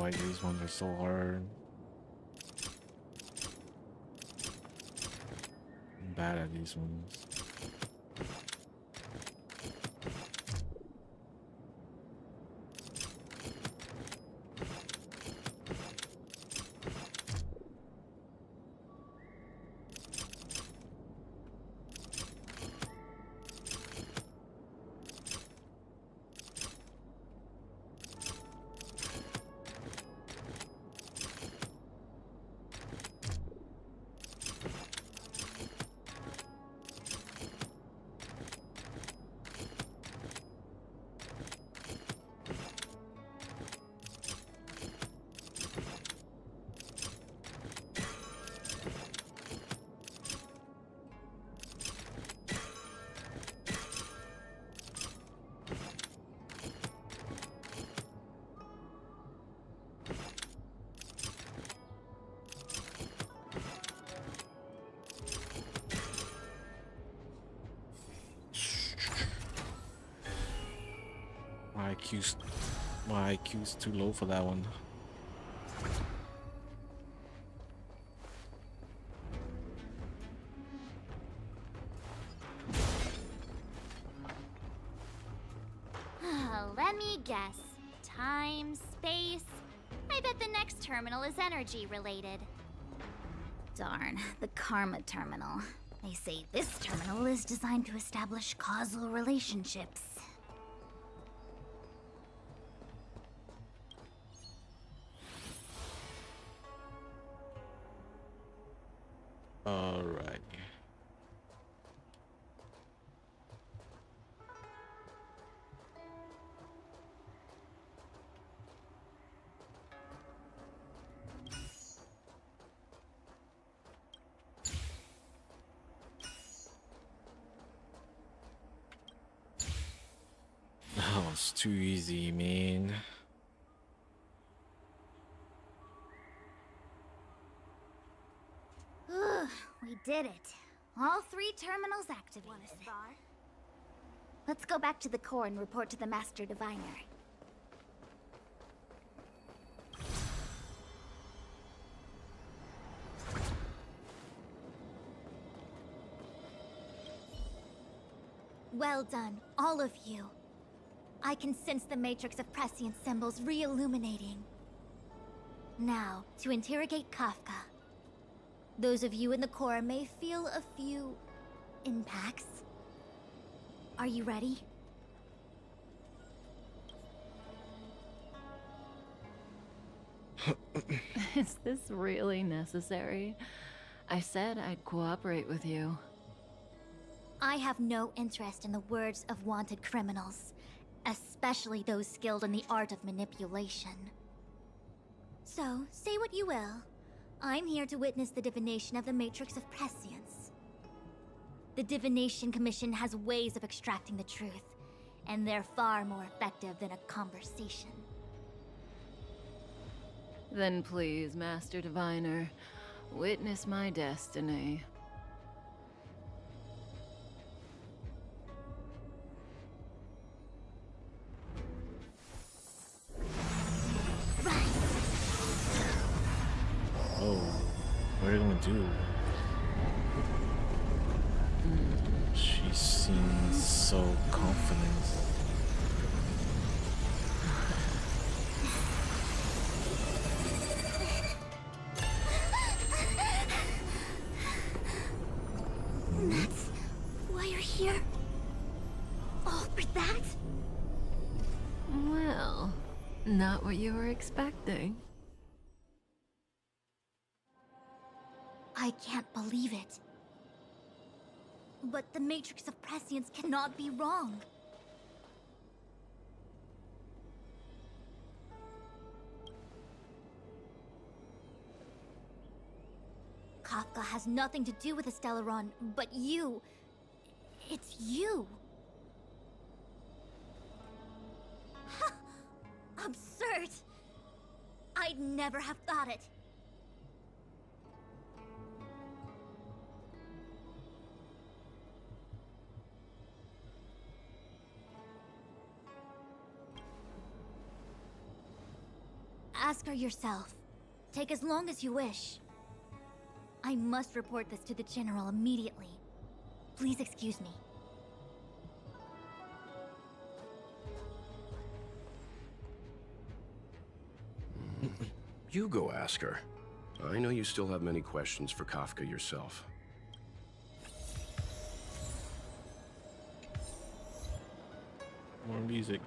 S1: why these ones are so hard. I'm bad at these ones. My IQ's too low for that one.
S2: Let me guess. Time, space. I bet the next terminal is energy related.
S4: Darn, the Karma Terminal. They say this terminal is designed to establish causal relationships.
S1: Alright. That was too easy, man.
S4: We did it. All 3 terminals activated. Let's go back to the core and report to the Master Diviner.
S2: Well done, all of you. I can sense the matrix of prescient symbols re-illuminating. Now, to interrogate Kafka. Those of you in the core may feel a few impacts. Are you ready?
S3: Is this really necessary? I said I'd cooperate with you.
S2: I have no interest in the words of wanted criminals, especially those skilled in the art of manipulation. So, say what you will. I'm here to witness the divination of the Matrix of Prescience. The Divination Commission has ways of extracting the truth, and they're far more effective than a conversation.
S3: Then please, Master Diviner, witness my destiny.
S1: Oh, what are you gonna do? She seems so confident.
S2: That's why you're here? All for that?
S3: Well, not what you were expecting.
S2: I can't believe it. But the Matrix of Prescience cannot be wrong. Kafka has nothing to do with the Stellaron, but you... It's you! Absurd! I'd never have thought it.
S4: Ask her yourself. Take as long as you wish. I must report this to the General immediately. Please excuse me.
S13: You go ask her. I know you still have many questions for Kafka yourself.
S1: More music.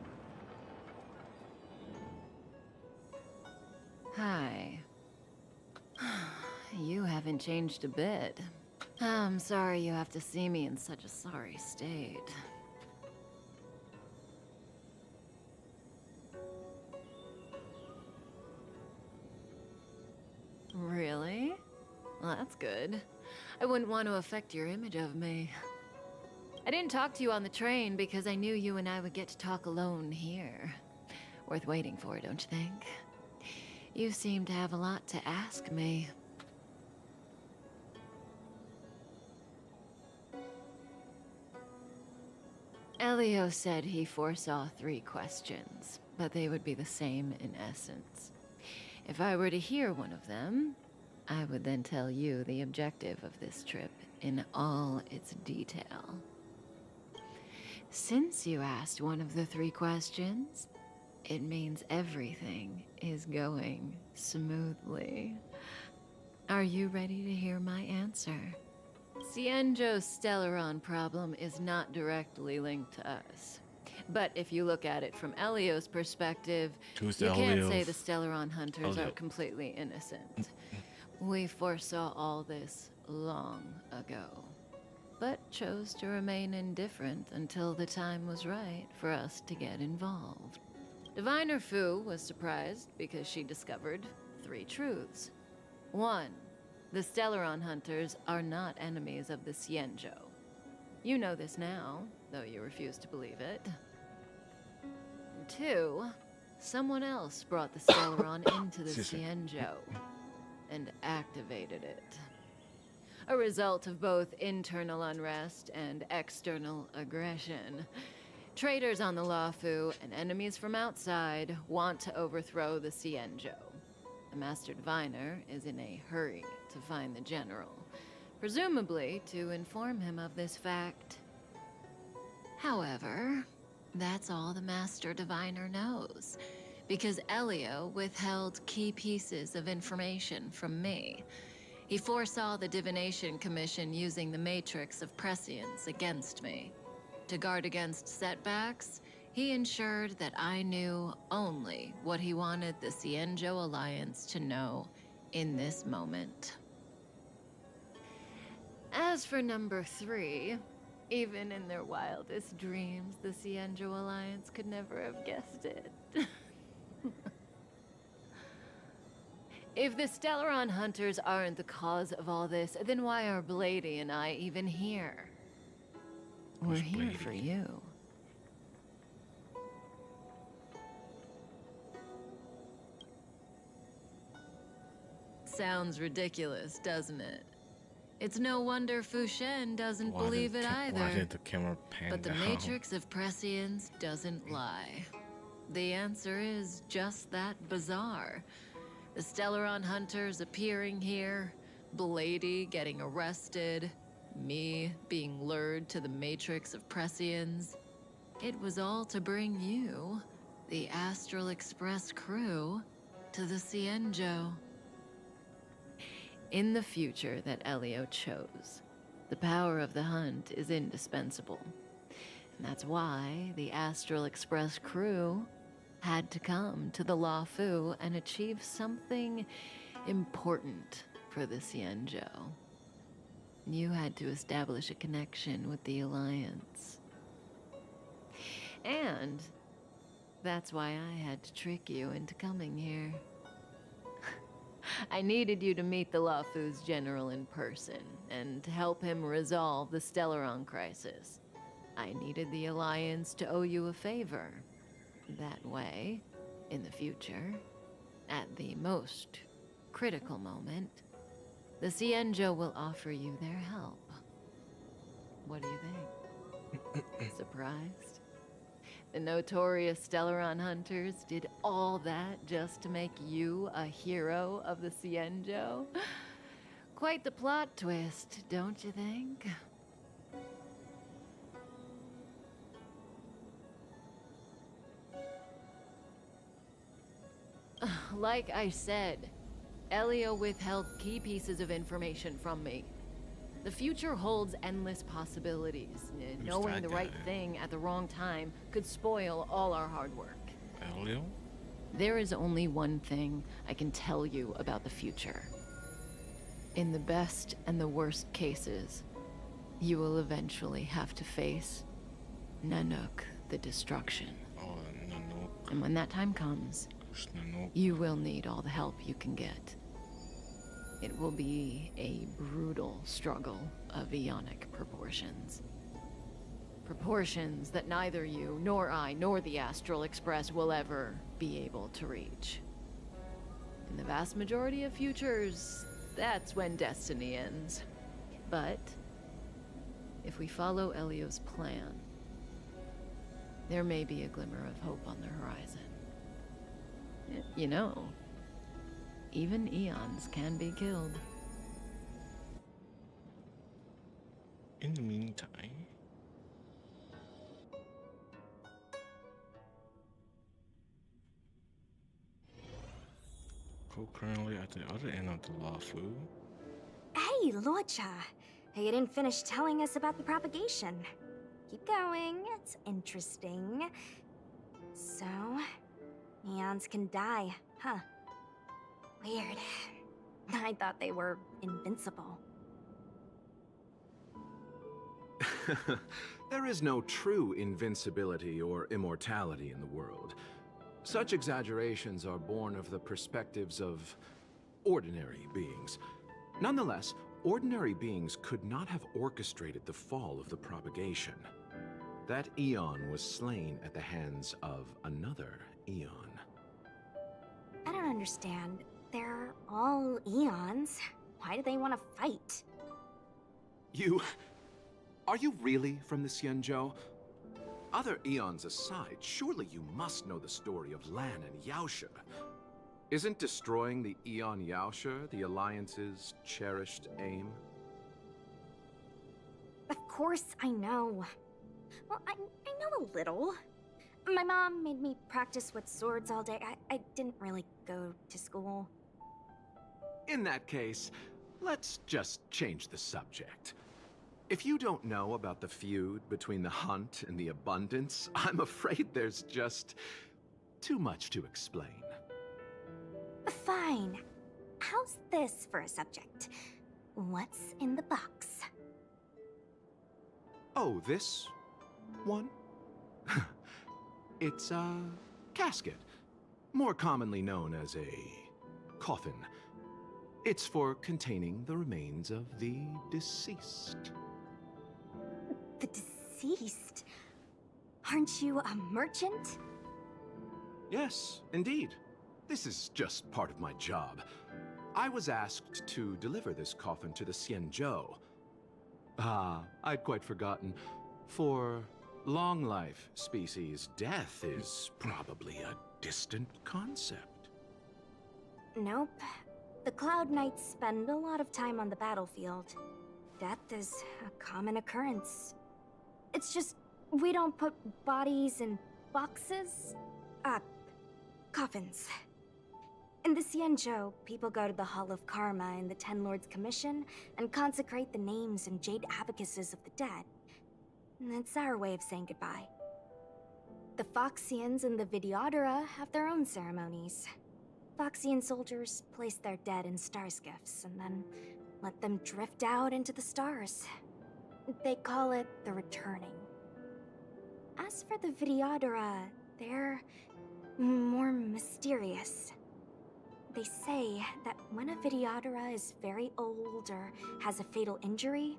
S3: Hi. You haven't changed a bit. I'm sorry you have to see me in such a sorry state. Really? Well, that's good. I wouldn't want to affect your image of me. I didn't talk to you on the train because I knew you and I would get to talk alone here. Worth waiting for, don't you think? You seem to have a lot to ask me. Elio said he foresaw 3 questions, but they would be the same in essence. If I were to hear one of them, I would then tell you the objective of this trip in all its detail. Since you asked one of the 3 questions, it means everything is going smoothly. Are you ready to hear my answer? Cienjo's Stellaron problem is not directly linked to us. But if you look at it from Elio's perspective, you can't say the Stellaron hunters are completely innocent. We foresaw all this long ago, but chose to remain indifferent until the time was right for us to get involved. Diviner Fu was surprised because she discovered 3 truths. 1. The Stellaron hunters are not enemies of the Cienjo. You know this now, though you refuse to believe it. 2. Someone else brought the Stellaron into the Cienjo and activated it. A result of both internal unrest and external aggression. Traitors on the Luofu and enemies from outside want to overthrow the Cienjo. The Master Diviner is in a hurry to find the General, presumably to inform him of this fact. However, that's all the Master Diviner knows, because Elio withheld key pieces of information from me. He foresaw the Divination Commission using the Matrix of Prescience against me. To guard against setbacks, he ensured that I knew only what he wanted the Cienjo Alliance to know in this moment. As for number 3, even in their wildest dreams, the Cienjo Alliance could never have guessed it. If the Stellaron hunters aren't the cause of all this, then why are Blady and I even here? We're here for you. Sounds ridiculous, doesn't it? It's no wonder Fu Shen doesn't believe it either.
S1: Why did the camera pan
S3: But the
S1: down?
S3: Matrix of Prescience doesn't lie. The answer is just that bizarre. The Stellaron hunters appearing here, Blady getting arrested, me being lured to the Matrix of Prescience. It was all to bring you, the Astral Express crew, to the Cienjo. In the future that Elio chose, the power of the hunt is indispensable. And that's why the Astral Express crew had to come to the Luofu and achieve something important for the Cienjo. You had to establish a connection with the Alliance. And that's why I had to trick you into coming here. I needed you to meet the Luofu's general in person and to help him resolve the Stellaron crisis. I needed the Alliance to owe you a favor. That way, in the future, at the most critical moment, the Cienjo will offer you their help. What do you think? Surprised? The notorious Stellaron hunters did all that just to make you a hero of the Xianzhou? Quite the plot twist, don't you think? Like I said, Elio withheld key pieces of information from me. The future holds endless possibilities. Knowing the right thing at the wrong time could spoil all our hard work.
S1: Elio?
S3: There is only one thing I can tell you about the future. In the best and the worst cases, you will eventually have to face Nanook the Destruction.
S1: Oh, Nanook.
S3: And when that time comes, you will need all the help you can get. It will be a brutal struggle of Ionic proportions. Proportions that neither you, nor I, nor the Astral Express will ever be able to reach. In the vast majority of futures, that's when destiny ends. But if we follow Elio's plan, there may be a glimmer of hope on the horizon. You know, even eons can be killed.
S1: In the meantime... currently at the other end of the Lafu.
S10: Hey, Luocha! You didn't finish telling us about the propagation. Keep going, it's interesting. So, neons can die, huh? Weird. I thought they were invincible.
S8: There is no true invincibility or immortality in the world. Such exaggerations are born of the perspectives of ordinary beings. Nonetheless, ordinary beings could not have orchestrated the fall of the propagation. That eon was slain at the hands of another eon.
S10: I don't understand. They're all eons. Why do they want to fight?
S8: Are you really from the Xianzhou? Other eons aside, surely you must know the story of Lan and Yaoshe. Isn't destroying the Eon Yaoshe the Alliance's cherished aim?
S10: Of course I know. Well, I know a little. My mom made me practice with swords all day. I didn't really go to school.
S8: In that case, let's just change the subject. If you don't know about the feud between the Hunt and the Abundance, I'm afraid there's just too much to explain.
S10: Fine. How's this for a subject? What's in the box?
S8: Oh, this one? It's a casket, more commonly known as a coffin. It's for containing the remains of the deceased.
S10: The deceased? Aren't you a merchant?
S8: Yes, indeed. This is just part of my job. I was asked to deliver this coffin to the Xianzhou. I'd quite forgotten. For long life species, death is probably a distant concept.
S10: Nope. The Cloud Knights spend a lot of time on the battlefield. Death is a common occurrence. It's just, we don't put bodies in boxes? Coffins. In the Xianzhou, people go to the Hall of Karma in the Ten Lords Commission and consecrate the names and jade abacuses of the dead. It's our way of saying goodbye. The Foxians and the Videodora have their own ceremonies. Foxian soldiers place their dead in star skiffs and then let them drift out into the stars. They call it the returning. As for the Videodora, they're more mysterious. They say that when a Videodora is very old or has a fatal injury,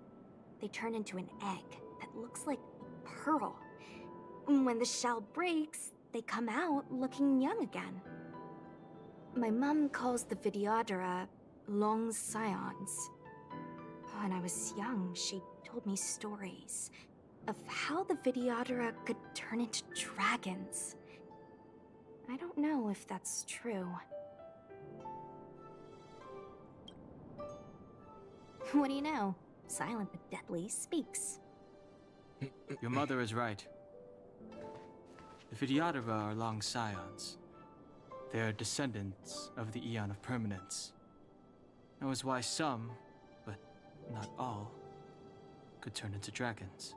S10: they turn into an egg that looks like a pearl. When the shell breaks, they come out looking young again. My mom calls the Videodora long scions. When I was young, she told me stories. of how the Videodora could turn into dragons. I don't know if that's true. What do you know? Silent but deadly speaks.
S11: Your mother is right. The Videodora are long scions. They are descendants of the Eon of Permanence. That was why some, but not all, could turn into dragons.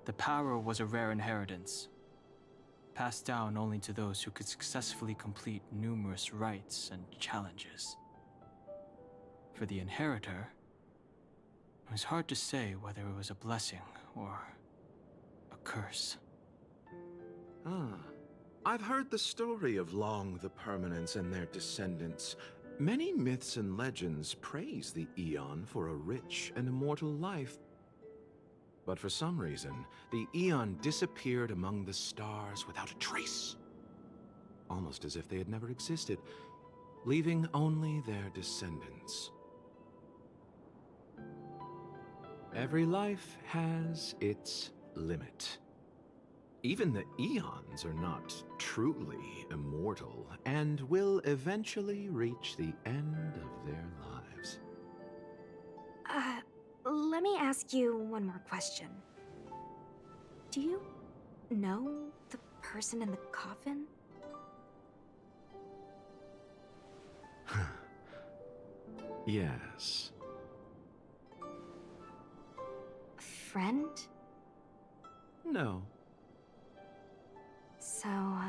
S11: The power was a rare inheritance, passed down only to those who could successfully complete numerous rites and challenges. For the inheritor, it was hard to say whether it was a blessing or a curse.
S12: I've heard the story of Long the Permanence and their descendants. Many myths and legends praise the Eon for a rich and immortal life. But for some reason, the Eon disappeared among the stars without a trace. Almost as if they had never existed, leaving only their descendants. Every life has its limit. Even the Eons are not truly immortal and will eventually reach the end of their lives.
S10: Let me ask you one more question. Do you know the person in the coffin?
S12: Yes.
S10: A friend?
S12: No.
S10: So, a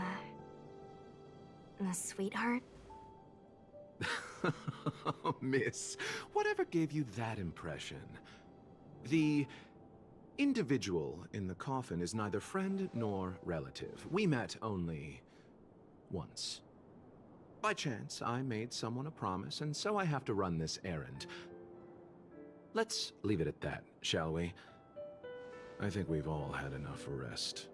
S10: sweetheart?
S12: Miss, whatever gave you that impression? The individual in the coffin is neither friend nor relative. We met only once. By chance, I made someone a promise, and so I have to run this errand. Let's leave it at that, shall we? I think we've all had enough rest.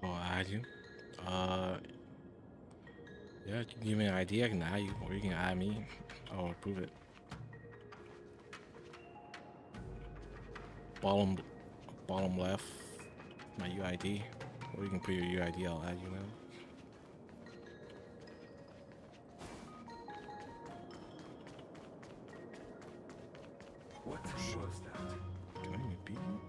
S1: I'll add you. Yeah, you can give me an ID, I can add you, or you can add me. I'll approve it. Bottom left, my UID. Or you can put your UID, I'll add you now.
S8: What was that?
S1: Can I even beat you?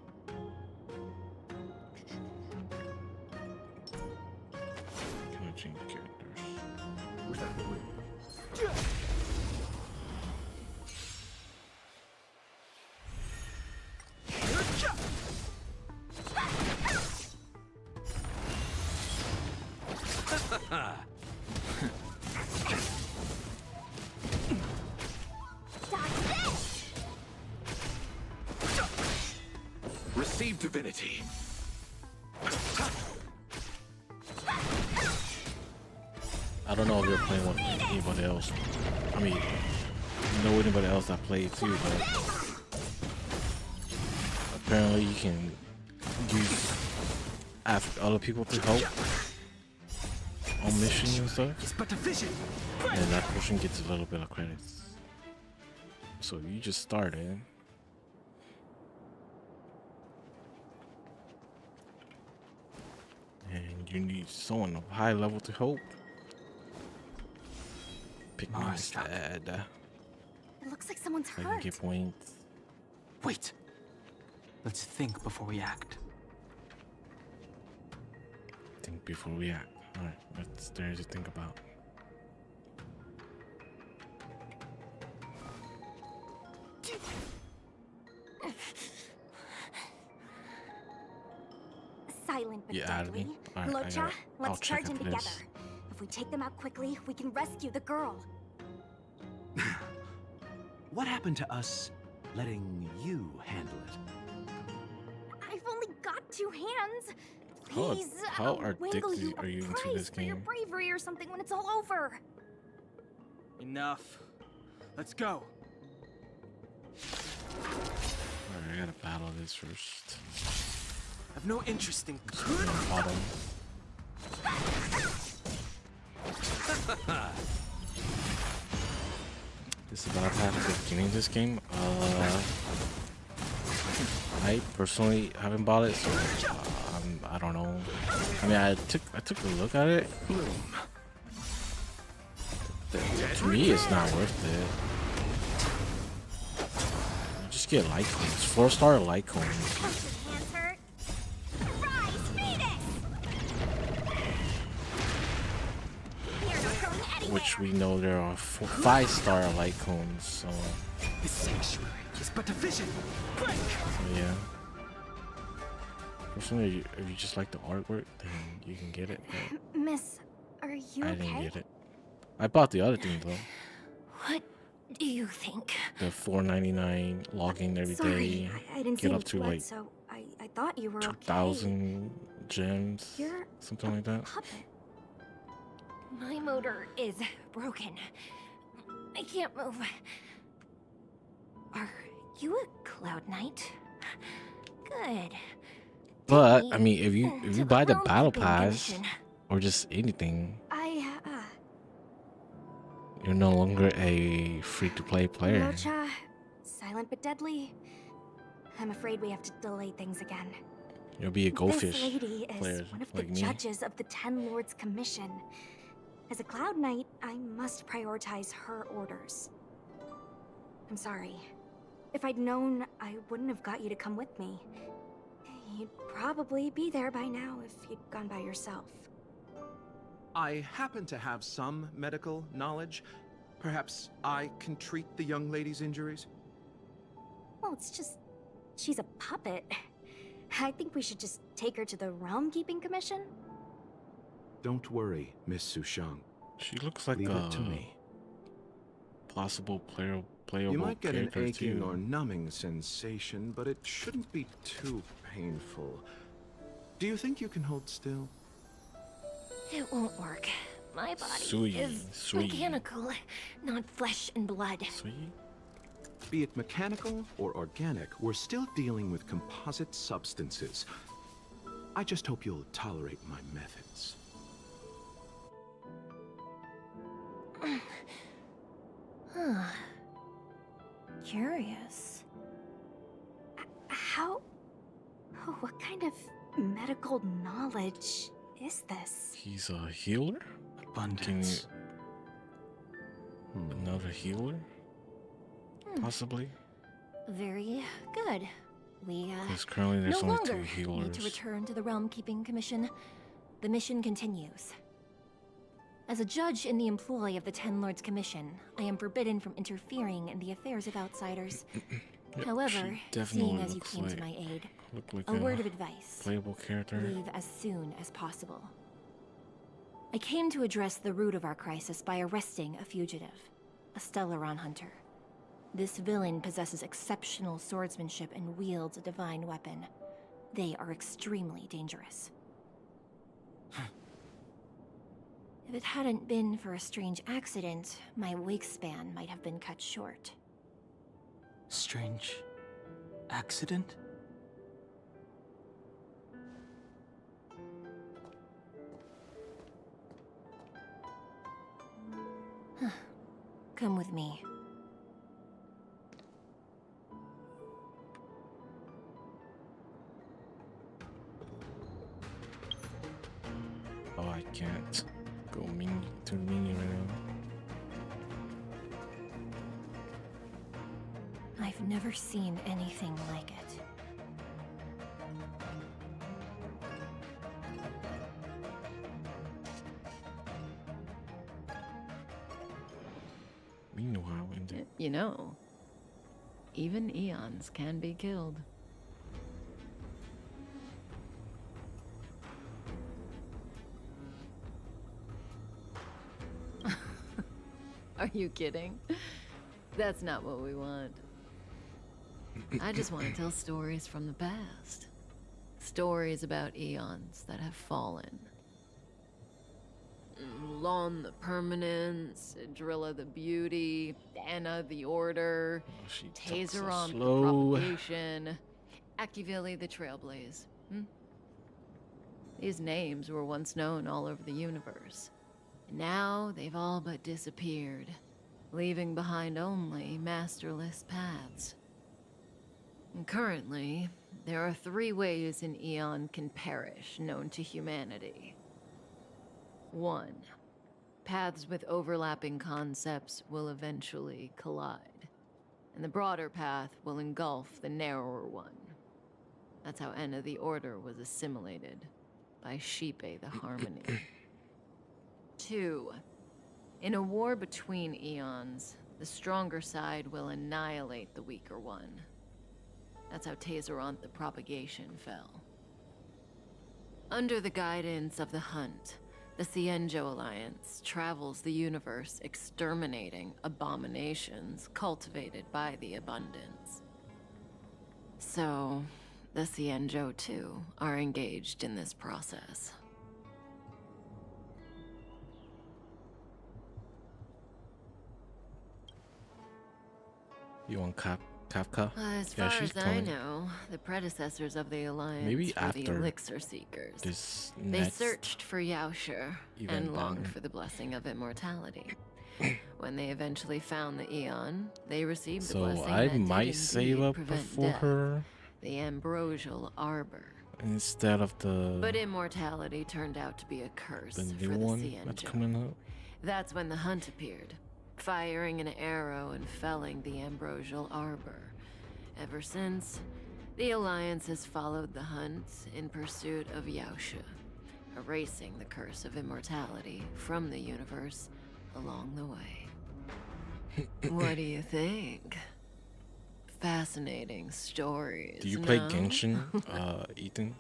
S1: Can I change characters?
S8: Was that the way?
S12: Receive divinity.
S1: I don't know if you're playing with anybody else. I mean, know anybody else that played too, but apparently you can ask other people to help on missions and stuff, and that person gets a little bit of credits. So if you just started, and you need someone of high level to help, pick me instead.
S10: It looks like someone's
S1: I can
S10: hurt.
S1: get points.
S11: Wait. Let's think before we act.
S1: Think before we act. Alright, what's there to think about?
S10: Silent but
S1: You added
S10: deadly.
S1: me? Alright, I
S10: Locha,
S1: got it. I'll
S10: let's
S1: check
S10: charge in
S1: after
S10: together.
S1: this.
S10: If we take them out quickly, we can rescue the girl.
S12: What happened to us letting you handle it?
S10: I've only got 2 hands.
S1: How-
S10: Please,
S1: how
S10: I'll wangle
S1: addicted
S10: you
S1: are you
S10: a
S1: into
S10: prize
S1: this
S10: for your
S1: game?
S10: bravery or something when it's all over.
S11: Enough. Let's go.
S1: Alright, I gotta battle this first.
S6: I've no interest in.
S1: Bottom. This is about to happen at the beginning of this game. I personally haven't bought it, so I don't know. I mean, I took a look at it. To me, it's not worth it. You just get light coins, 4-star light coins. Which we know there are 5-star light cones, so.
S6: This sanctuary is but a vision. Break.
S1: So yeah. Personally, if you just like the artwork, then you can get it.
S10: Miss, are you
S1: I
S10: okay?
S1: didn't get it. I bought the other thing though.
S17: What do you think?
S1: The $4.99 login every day.
S10: Sorry, I didn't
S1: get
S10: see
S1: up to
S10: blood,
S1: like
S10: so I thought you were
S1: 2,000 gems,
S10: You're
S1: something like that.
S10: puppet.
S17: My motor is broken. I can't move. Are you a Cloud Knight? Good.
S1: But I mean, if you buy the battle
S17: keeping
S1: pass
S17: commission.
S1: or just anything, you're no longer a free-to-play player.
S10: Mocha, silent but deadly. I'm afraid we have to delay things again.
S1: You'll be a goldfish
S10: This lady is
S1: player
S10: one of
S1: like
S10: the
S1: me.
S10: judges of the Ten Lords Commission. As a Cloud Knight, I must prioritize her orders. I'm sorry. If I'd known, I wouldn't have got you to come with me. You'd probably be there by now if you'd gone by yourself.
S12: I happen to have some medical knowledge. Perhaps I can treat the young lady's injuries?
S10: Well, it's just... she's a puppet. I think we should just take her to the Realm Keeping Commission.
S12: Don't worry, Miss Sushang.
S1: She looks like
S12: Leave
S1: a
S12: it to me.
S1: possible playable
S12: You might get an
S1: character
S12: aching
S1: too.
S12: or numbing sensation, but it shouldn't be too painful. Do you think you can hold still?
S17: It won't work. My body
S1: Sweet,
S17: is
S1: sweet.
S17: mechanical, not flesh and blood.
S1: Sweet.
S12: Be it mechanical or organic, we're still dealing with composite substances. I just hope you'll tolerate my methods.
S17: Huh. Curious.
S10: How... oh, what kind of medical knowledge is this?
S1: He's a healer?
S11: Abundance.
S1: Another healer? Possibly?
S17: Very good. We,
S1: Because currently there's
S17: no
S1: only 2
S17: longer
S1: healers.
S17: need to return to the Realm Keeping Commission. The mission continues. As a judge in the employ of the Ten Lords Commission, I am forbidden from interfering in the affairs of outsiders.
S1: Yep,
S17: However,
S1: she definitely
S17: seeing as you
S1: looks
S17: came to
S1: like-
S17: my aid,
S1: look like
S17: a word of advice.
S1: Playable character.
S17: Leave as soon as possible. I came to address the root of our crisis by arresting a fugitive, a Stellaron hunter. This villain possesses exceptional swordsmanship and wields a divine weapon. They are extremely dangerous. If it hadn't been for a strange accident, my wakespan might have been cut short.
S11: Strange accident?
S17: Come with me.
S1: Oh, I can't go menu to the menu right now.
S17: I've never seen anything like it.
S1: Meanwhile, in the
S3: You know, even eons can be killed. Are you kidding? That's not what we want. I just want to tell stories from the past. Stories about eons that have fallen. Lon the Permanence, Drilla the Beauty, Anna the Order,
S1: talks so
S3: Tazeron the
S1: slow.
S3: Propagation, Acuvili the Trailblaze. These names were once known all over the universe. And now they've all but disappeared, leaving behind only masterless paths. And currently, there are 3 ways an Eon can perish known to humanity. 1. Paths with overlapping concepts will eventually collide, and the broader path will engulf the narrower one. That's how Enna the Order was assimilated, by Sheepe the Harmony. 2. In a war between eons, the stronger side will annihilate the weaker one. That's how Tazeronth the Propagation fell. Under the guidance of the Hunt, the Cienjo Alliance travels the universe exterminating abominations cultivated by the Abundance. So, the Cienjo too are engaged in this process.
S1: You want Kafka?
S3: As far as I know, the predecessors of the Alliance
S1: Maybe
S3: were the
S1: after
S3: Elixir Seekers.
S1: this
S3: They
S1: next
S3: searched for Yaosha
S1: event
S3: and longed
S1: then.
S3: for the blessing of immortality. When they eventually found the Eon, they received the
S1: So
S3: blessing
S1: I
S3: that
S1: might
S3: did
S1: save
S3: indeed
S1: up
S3: prevent
S1: before
S3: death,
S1: her
S3: the Ambrosial Arbor.
S1: instead of the
S3: But immortality turned out to be a curse
S1: the
S3: for
S1: new
S3: the
S1: one that's
S3: Cienjo.
S1: coming up.
S3: That's when the Hunt appeared, firing an arrow and felling the Ambrosial Arbor. Ever since, the Alliance has followed the Hunt in pursuit of Yaosha, erasing the curse of immortality from the universe along the way. What do you think? Fascinating stories.
S1: Do you play
S3: no?
S1: Genshin, Ethan?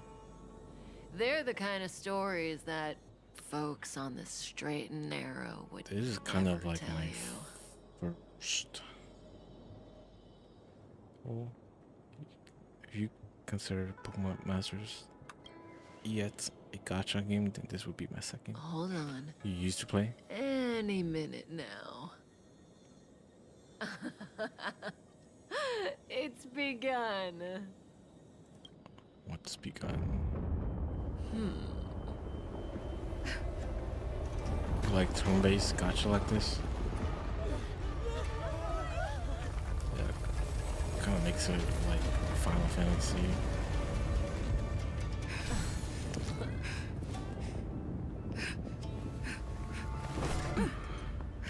S3: They're the kind of stories that folks on the straight and narrow would
S1: This is kind of
S3: never
S1: like
S3: tell
S1: my
S3: you.
S1: first. Well, if you consider Pokemon Masters yet a gacha game, then this would be my second.
S3: Hold on.
S1: You used to play?
S3: Any minute now. It's begun.
S1: What's begun? You like turn-based gacha like this? Yeah, kind of makes it like Final Fantasy.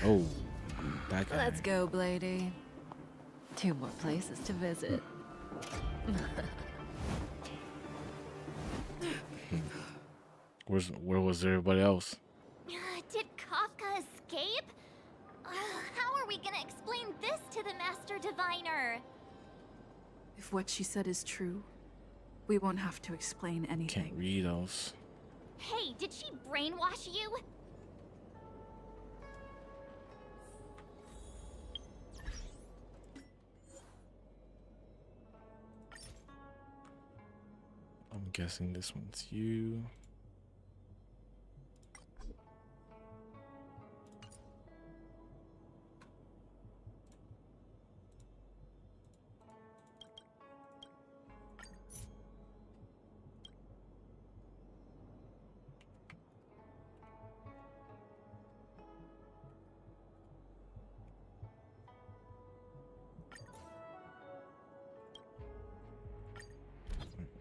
S1: Oh, that guy.
S3: Let's go, Blady. 2 more places to visit.
S1: Where was everybody else?
S2: Did Kafka escape? How are we gonna explain this to the Master Diviner?
S14: If what she said is true, we won't have to explain anything.
S1: Can't read those.
S2: Hey, did she brainwash you?
S1: I'm guessing this one's you.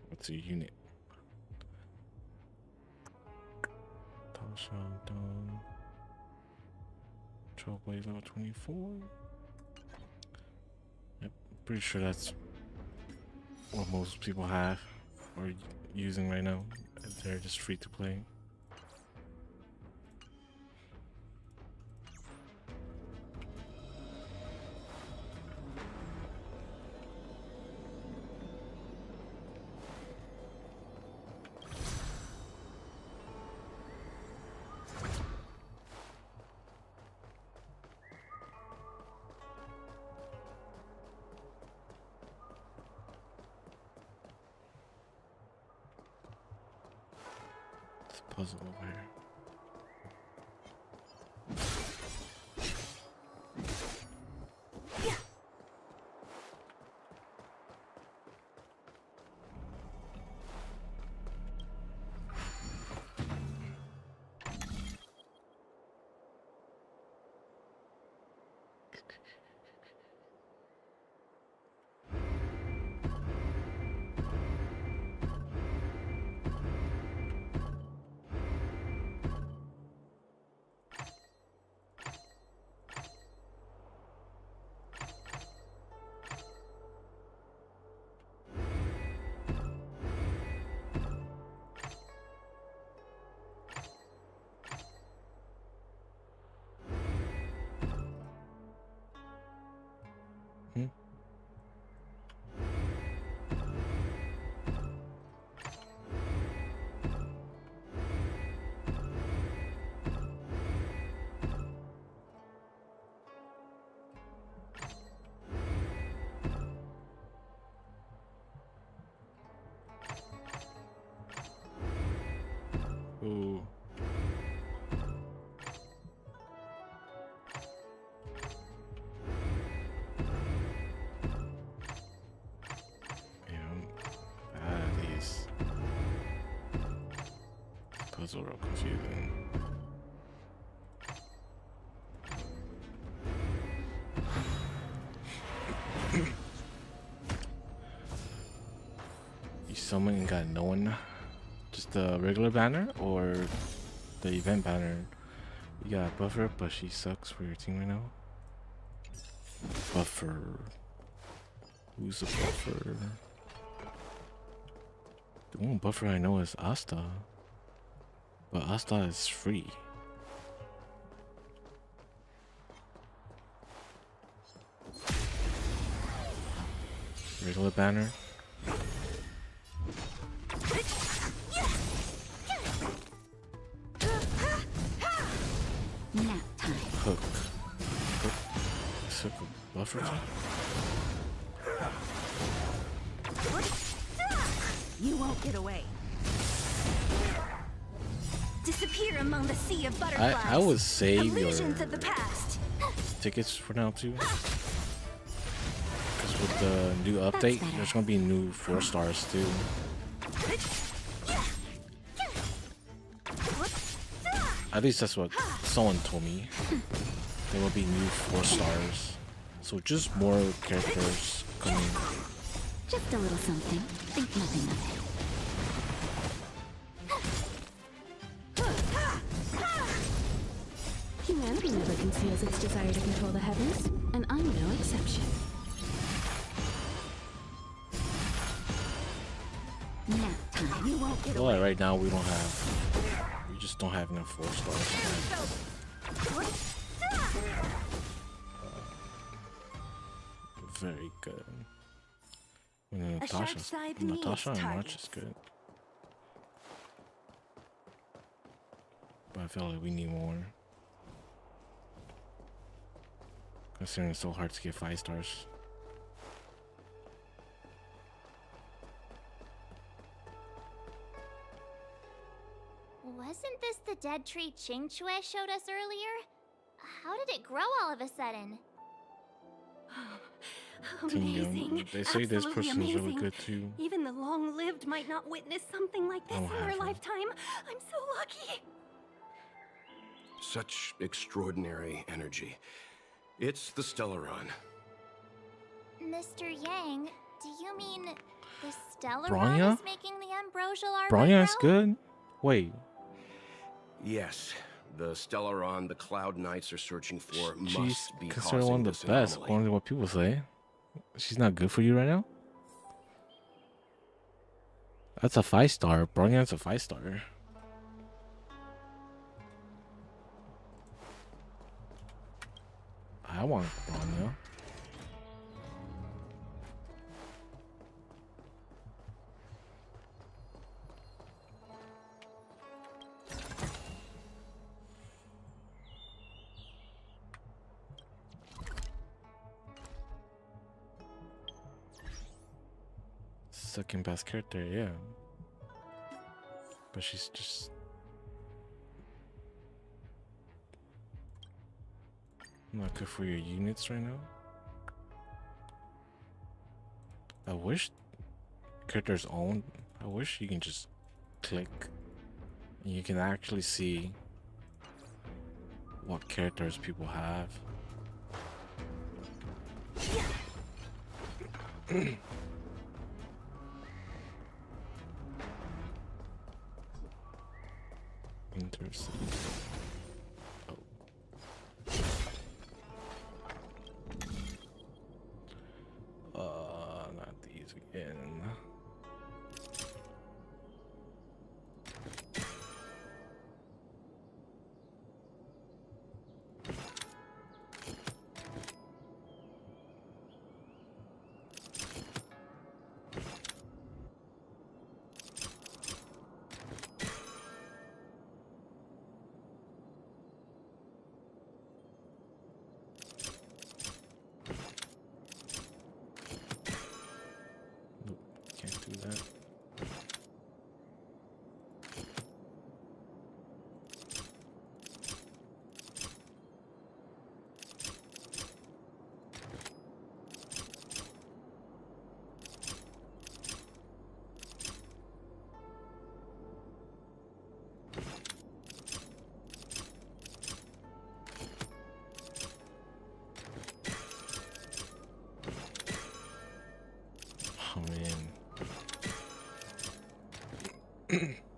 S1: What's a unit? Tasha done. Trailblazer level 24. Yep, pretty sure that's what most people have or using right now. They're just free to play. Puzzle over here. Ooh. These puzzle are confusing. You summon and got no one, just the regular banner or the event banner. You got Buffer, but she sucks for your team right now. Buffer. Who's the Buffer? The one Buffer I know is Asta, but Asta is free. Regular banner.
S4: Nap time.
S1: Hook. Hook. Buffer.
S18: You won't get away. Disappear among the sea of butterflies.
S1: I would save your
S18: Illusions of the past.
S1: tickets for now too. Because with the new update, there's gonna be new 4 stars too. At least that's what someone told me. There will be new 4 stars. So just more characters coming.
S4: Just a little something. Think nothing of it.
S5: Humanity never conceals its desire to control the heavens, and I'm no exception.
S4: Nap time. You won't get
S1: Well, right now we don't have. We just don't have enough 4 stars. Very good. And Natasha and March is good. But I feel like we need more. Considering it's so hard to get 5 stars.
S2: Wasn't this the dead tree Qingque showed us earlier? How did it grow all of a sudden?
S5: Amazing.
S1: They say this
S5: Absolutely
S1: person's really
S5: amazing.
S1: good too.
S5: Even the long-lived might not witness something like this
S1: I
S5: in
S1: don't
S5: their
S1: have one.
S5: lifetime. I'm so lucky.
S13: Such extraordinary energy. It's the Stellaron.
S2: Mr. Yang, do you mean the Stellaron
S1: Bronya?
S2: is making the ambrosial art
S1: Bronya
S2: right
S1: is
S2: now?
S1: good? Wait.
S13: Yes, the Stellaron the Cloud Knights are searching for
S1: She's
S13: must be
S1: considered
S13: causing
S1: one of
S13: this
S1: the best,
S13: anomaly.
S1: according to what people say. She's not good for you right now? That's a 5 star. Bronya's a 5 star. I want Bronya. Second best character, yeah. But she's just not good for your units right now. I wish characters own. I wish you can just click and you can actually see what characters people have. Interesting. Not these again.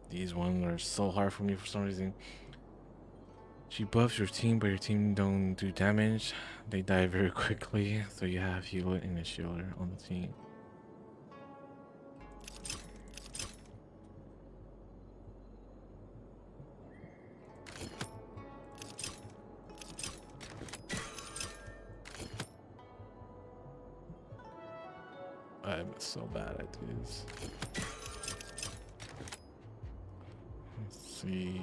S1: These ones are so hard for me for some reason. She buffs your team, but your team don't do damage. They die very quickly, so you have healer and a shielder on the team. I'm so bad at this. Let's see.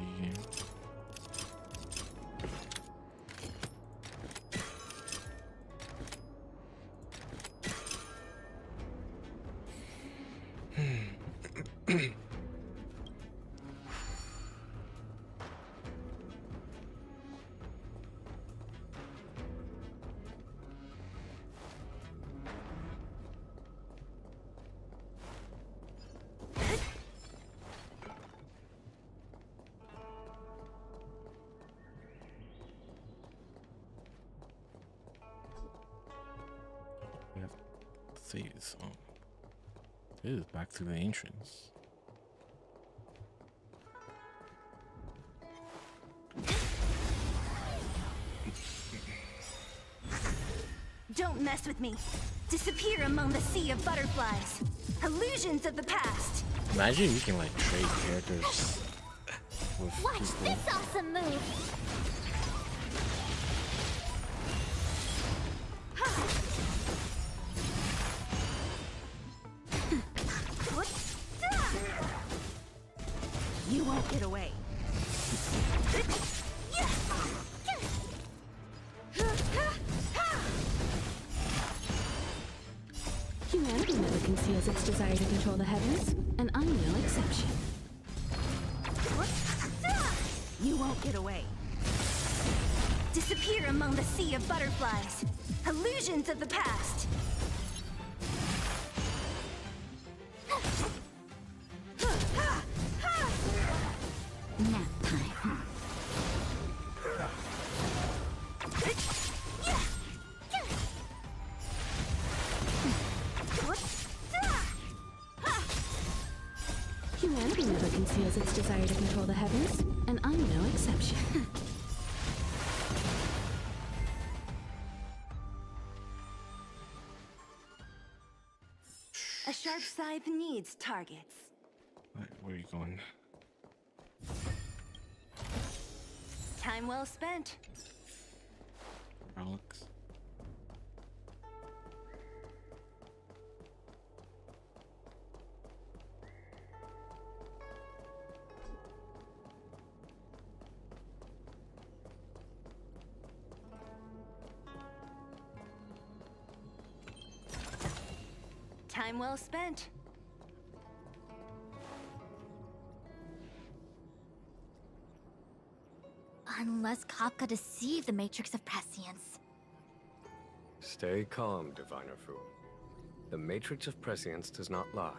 S1: We have to save this song. This is back to the entrance.
S18: Don't mess with me. Disappear among the sea of butterflies. Illusions of the past.
S1: Imagine you can like trade characters with
S2: Watch
S1: people.
S2: this awesome move!
S18: You won't get away.
S5: Humanity never conceals its desire to control the heavens, and I'm no exception.
S18: You won't get away. Disappear among the sea of butterflies. Illusions of the past.
S4: Nap time.
S5: Humanity never conceals its desire to control the heavens, and I'm no exception.
S18: A sharp scythe needs targets.
S1: Right, where are you going?
S18: Time well spent.
S1: Relics.
S18: Time well spent.
S2: Unless Kafka deceived the Matrix of Prescience.
S21: Stay calm, Diviner Fu. The Matrix of Prescience does not lie.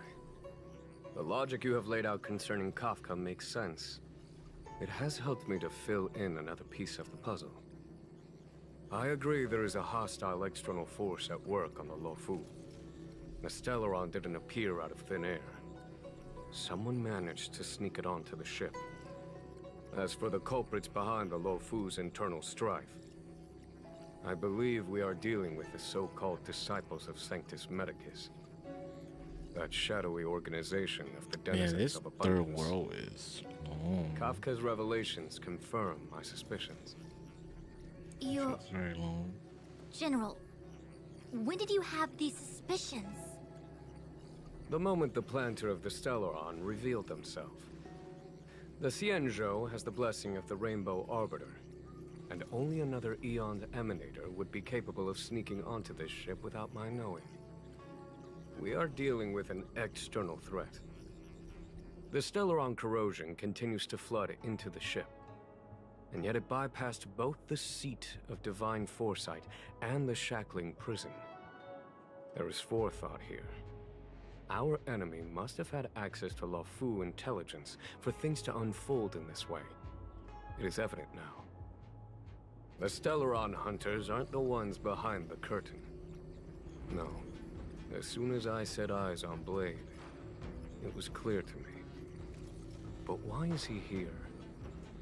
S21: The logic you have laid out concerning Kafka makes sense. It has helped me to fill in another piece of the puzzle. I agree there is a hostile external force at work on the Luofu. The Stellaron didn't appear out of thin air. Someone managed to sneak it onto the ship. As for the culprits behind the Luofu's internal strife, I believe we are dealing with the so-called Disciples of Sanctus Medicus. That shadowy organization of the denizens
S1: this
S21: of
S1: third
S21: abundance.
S1: world is long.
S21: Kafka's revelations confirm my suspicions.
S2: You...
S1: It's very long.
S2: General, when did you have these suspicions?
S21: The moment the planter of the Stellaron revealed themselves. The Xianzhou has the blessing of the Rainbow Arbiter, and only another Eon Emanator would be capable of sneaking onto this ship without my knowing. We are dealing with an external threat. The Stellaron corrosion continues to flood into the ship, and yet it bypassed both the seat of divine foresight and the shackling prison. There is forethought here. Our enemy must have had access to Luofu intelligence for things to unfold in this way. It is evident now. The Stellaron hunters aren't the ones behind the curtain. No. As soon as I set eyes on Blade, it was clear to me. But why is he here?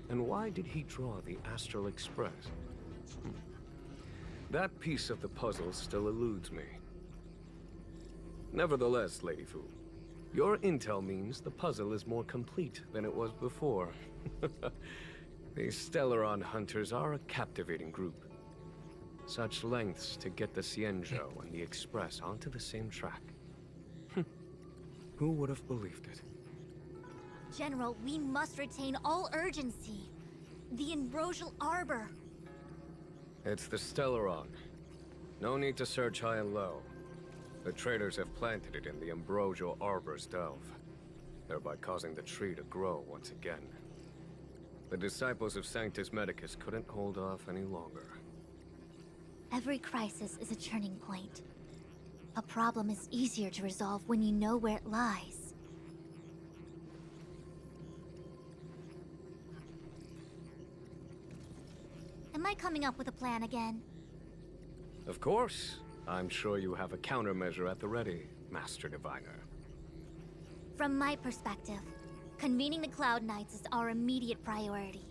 S21: And why did he draw the Astral Express? That piece of the puzzle still eludes me. Nevertheless, Lady Fu, your intel means the puzzle is more complete than it was before. These Stellaron hunters are a captivating group. Such lengths to get the Xianzhou and the Express onto the same track. Who would have believed it?
S4: General, we must retain all urgency. The Ambrosial Arbor.
S21: It's the Stellaron. No need to search high and low. The traders have planted it in the Ambrosial Arbor's delve, thereby causing the tree to grow once again. The disciples of Sanctus Medicus couldn't hold off any longer.
S2: Every crisis is a turning point. A problem is easier to resolve when you know where it lies. Am I coming up with a plan again?
S21: Of course. I'm sure you have a countermeasure at the ready, Master Diviner.
S2: From my perspective, convening the Cloud Knights is our immediate priority.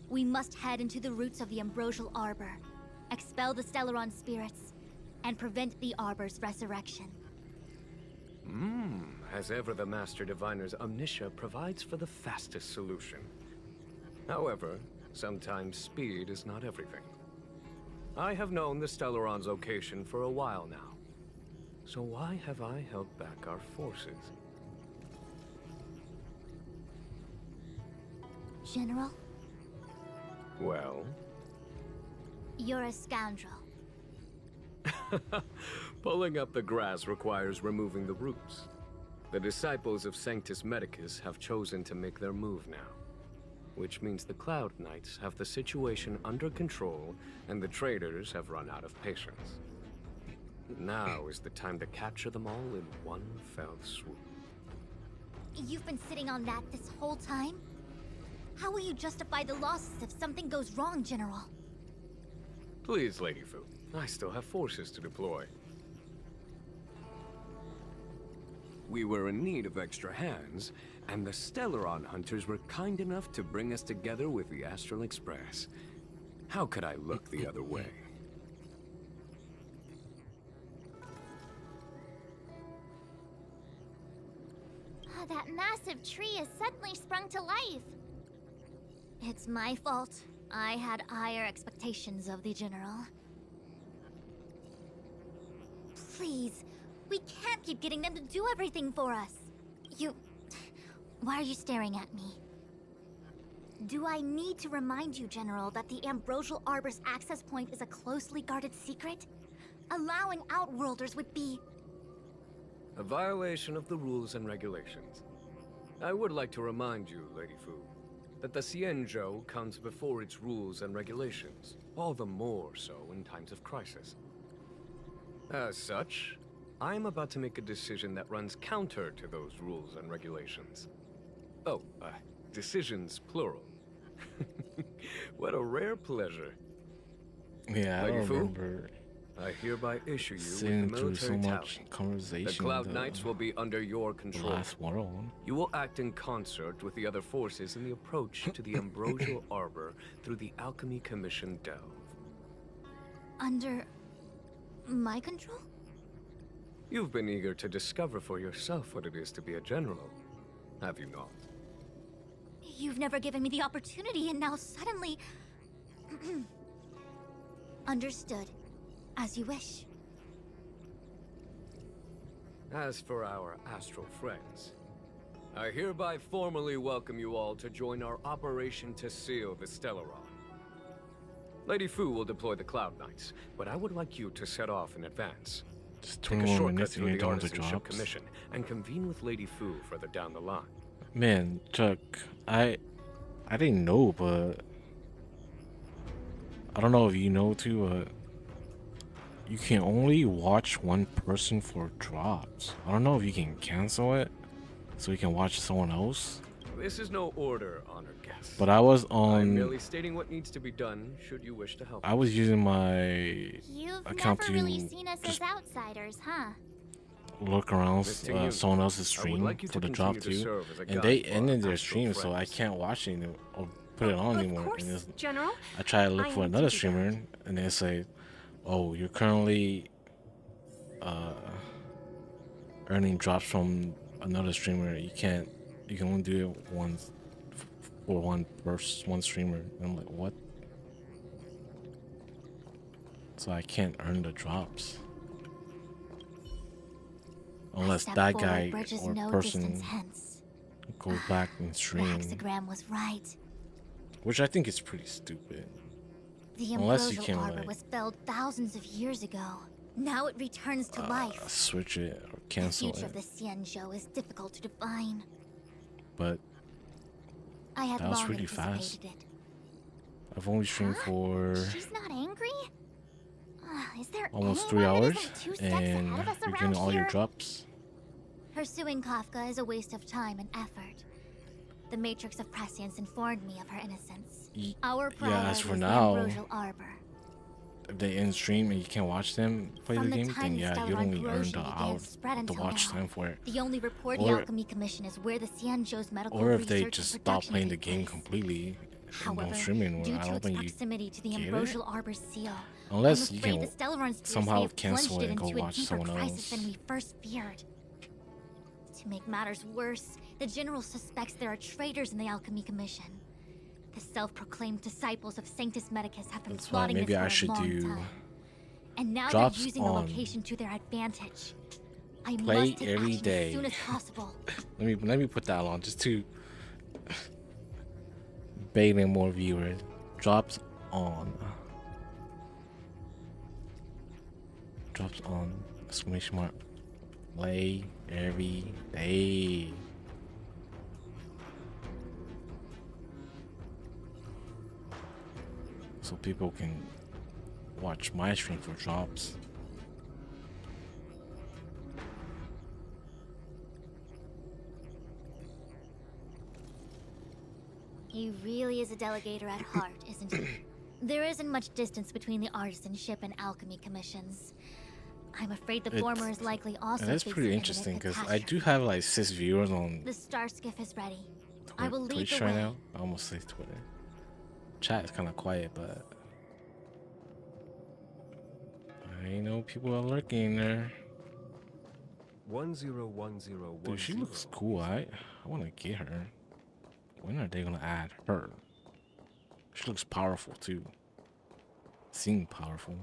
S2: We must head into the roots of the Ambrosial Arbor, expel the Stellaron spirits, and prevent the Arbor's resurrection.
S21: As ever, the Master Diviner's omniscia provides for the fastest solution. However, sometimes speed is not everything. I have known the Stellaron's location for a while now. So why have I held back our forces?
S2: General?
S21: Well?
S2: You're a scoundrel.
S21: Pulling up the grass requires removing the roots. The disciples of Sanctus Medicus have chosen to make their move now, which means the Cloud Knights have the situation under control and the traders have run out of patience. Now is the time to capture them all in one fell swoop.
S2: You've been sitting on that this whole time? How will you justify the losses if something goes wrong, General?
S21: Please, Lady Fu, I still have forces to deploy. We were in need of extra hands, and the Stellaron hunters were kind enough to bring us together with the Astral Express. How could I look the other way?
S2: That massive tree has suddenly sprung to life. It's my fault. I had higher expectations of the General. Please, we can't keep getting them to do everything for us. Why are you staring at me? Do I need to remind you, General, that the Ambrosial Arbor's access point is a closely guarded secret? Allowing Outworlders would be...
S21: a violation of the rules and regulations. I would like to remind you, Lady Fu, that the Xianzhou comes before its rules and regulations, all the more so in times of crisis. As such, I am about to make a decision that runs counter to those rules and regulations. Oh, decisions plural. What a rare pleasure.
S1: Yeah,
S21: Lady
S1: I
S21: Fu,
S1: remember
S21: I hereby issue you with the
S1: sitting through so
S21: military
S1: much
S21: tally.
S1: conversation.
S21: The Cloud Knights will be under your control.
S1: Last world.
S21: You will act in concert with the other forces in the approach to the Ambrosial Arbor through the Alchemy Commission delve.
S2: Under... my control?
S21: You've been eager to discover for yourself what it is to be a general, have you not?
S2: You've never given me the opportunity, and now suddenly... Understood. As you wish.
S21: As for our astral friends, I hereby formally welcome you all to join our operation to seal the Stellaron. Lady Fu will deploy the Cloud Knights, but I would like you to set off in advance.
S1: Just
S21: Take
S1: 20
S21: a
S1: more
S21: shortcut
S1: minutes and
S21: through
S1: you're
S21: the
S1: done with the
S21: Artisanship
S1: drops.
S21: Commission and convene with Lady Fu further down the line.
S1: Man, Chuck, I didn't know, but I don't know if you know too, but you can only watch one person for drops. I don't know if you can cancel it so you can watch someone else.
S21: This is no order, honored guest.
S1: But I was
S21: I'm
S1: on.
S21: merely stating what needs to be done should you wish to help.
S1: I was using my
S2: You've
S1: account
S2: never
S1: to
S2: really seen us
S1: just
S2: as outsiders, huh?
S1: look around
S21: Mr. Yu,
S1: someone else's
S21: I would
S1: stream
S21: like you
S1: for
S21: to
S1: the drop
S21: continue to
S1: too,
S21: serve as a
S1: and
S21: guide
S1: they
S21: for our
S1: ended their
S21: Astral
S1: stream, so I
S21: friends.
S1: can't watch it or put it on anymore.
S15: course,
S1: And
S15: General.
S1: I try to look
S15: I
S1: for
S15: need to
S1: another
S15: do
S1: streamer, and they say, "Oh, you're currently earning drops from another streamer. You can only do it once for one streamer." And I'm like, what? So I can't earn the drops unless
S2: Step
S1: that
S2: forward,
S1: guy
S2: bridge is
S1: or
S2: no
S1: person
S2: distance hence.
S1: goes back and
S2: The
S1: stream,
S2: hexagram was right.
S1: which I think is pretty stupid.
S2: The
S1: Unless you
S2: ambrosial
S1: can
S2: arbor
S1: like
S2: was felled thousands of years ago. Now it returns to life.
S1: switch it or
S2: The
S1: cancel
S2: future of
S1: it.
S2: the Xianzhou is difficult to define.
S1: But
S2: I had
S1: that was
S2: long
S1: really
S2: anticipated
S1: fast.
S2: it.
S1: I've only streamed for
S2: She's not angry? Is there
S1: almost 3
S2: anyone that
S1: hours,
S2: isn't 2 steps
S1: and
S2: ahead of us
S1: you're
S2: around
S1: getting all your
S2: here?
S1: drops.
S2: Pursuing Kafka is a waste of time and effort. The Matrix of Prescience informed me of her innocence. Our
S1: Yeah, as
S2: priority
S1: for
S2: is the
S1: now,
S2: ambrosial arbor.
S1: if they end stream and you can't watch them play
S2: From
S1: the
S2: the
S1: game,
S2: time
S1: then
S2: the
S1: yeah, you
S2: stellar
S1: only earn
S2: corrosion
S1: the
S2: began
S1: hour,
S2: to spread
S1: the
S2: until
S1: watch
S2: now.
S1: time for it.
S2: The only report the
S1: Or-
S2: Alchemy Commission is where the Xianzhou's medical
S1: Or if they
S2: research
S1: just
S2: and
S1: stop
S2: production
S1: playing the
S2: take
S1: game
S2: place.
S1: completely and
S2: However,
S1: don't stream anymore,
S2: due
S1: I
S2: to
S1: don't
S2: its
S1: think you
S2: proximity to the
S1: get it.
S2: ambrosial arbor's seal,
S1: Unless
S2: I'm
S1: you
S2: afraid
S1: can
S2: the Stellaron spheres
S1: somehow
S2: may have
S1: cancel
S2: plunged
S1: it and go
S2: into a
S1: watch
S2: deeper
S1: someone
S2: crisis
S1: else.
S2: than we first feared. To make matters worse, the General suspects there are traitors in the Alchemy Commission. The self-proclaimed disciples of Sanctus Medicus have been
S1: That's why
S2: plotting
S1: maybe
S2: this for
S1: I
S2: a
S1: should
S2: long
S1: do
S2: time. And now
S1: drops
S2: they're using the
S1: on
S2: location to their advantage. I
S1: play
S2: must take
S1: every
S2: action
S1: day.
S2: as soon as possible.
S1: Let me put that on just to bait in more viewers. Drops on. Drops on. Exclamation mark. Play every day. So people can watch my stream for drops.
S2: He really is a delegator at heart, isn't he? There isn't much distance between the artisanship and alchemy commissions. I'm afraid the former is likely also
S1: And that's
S2: facing
S1: pretty
S2: imminent
S1: interesting because I
S2: catastrophe.
S1: do have like 6 viewers on
S2: The star skiff is ready. I will lead
S1: Twitch
S2: the
S1: right
S2: way.
S1: now. I almost say Twitter. Chat is kind of quiet, but I know people are lurking there.
S21: 101010.
S1: Dude, she looks cool. I want to get her. When are they gonna add her? She looks powerful too. Seem powerful.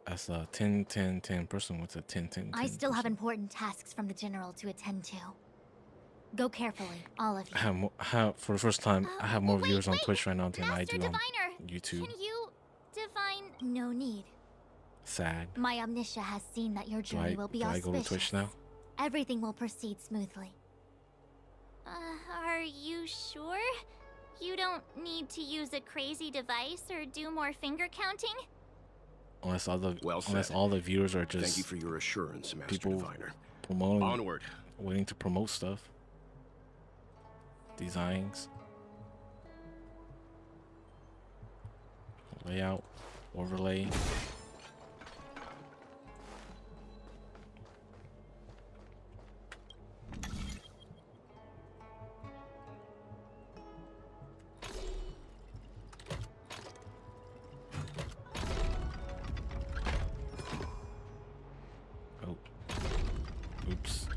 S1: As a 10-10-10 person with a 10-10-10.
S2: I still have important tasks from the General to attend to. Go carefully, all of you.
S1: For the first time, I have more viewers on Twitch right now than I do on
S2: Diviner,
S1: YouTube.
S2: Can you divine? No need.
S1: Sad.
S2: My omniscia has seen that your journey will be
S1: do I
S2: auspicious.
S1: go to Twitch now?
S2: Everything will proceed smoothly. Are you sure? You don't need to use a crazy device or do more finger counting?
S1: Unless all the
S13: Well
S1: unless
S13: said.
S1: all the viewers are just
S13: Thank you for your assurance, Master
S1: people
S13: Diviner.
S1: promoting,
S13: Onward.
S1: waiting to promote stuff, designs, layout, overlay. Oh, oops.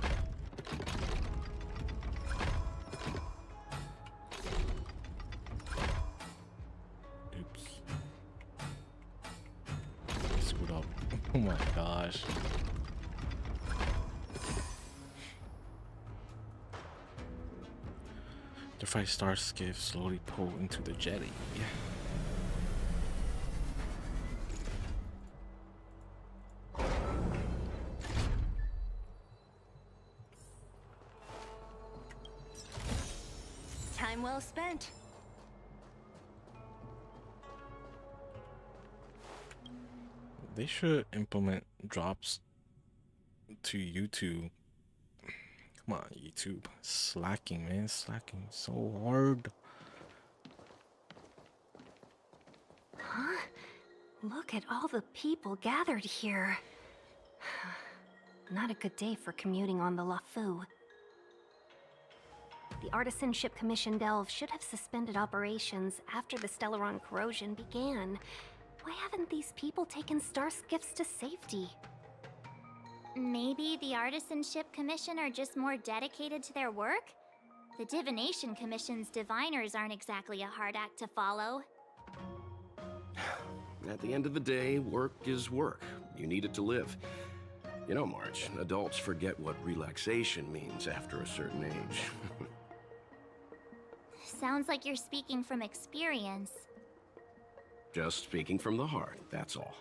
S1: Oops. Screwed up. Oh my gosh. The 5-star skiff slowly pull into the jetty.
S18: Time well spent.
S1: They should implement drops to YouTube. Come on, YouTube. Slacking, man. Slacking so hard.
S10: Huh? Look at all the people gathered here. Not a good day for commuting on the LaFu. The Artisanship Commission Delve should have suspended operations after the Stellaron corrosion began. Why haven't these people taken Star's gifts to safety?
S2: Maybe the Artisanship Commission are just more dedicated to their work? The Divination Commission's diviners aren't exactly a hard act to follow.
S13: At the end of the day, work is work. You need it to live. You know, March, adults forget what relaxation means after a certain age.
S2: Sounds like you're speaking from experience.
S13: Just speaking from the heart, that's all.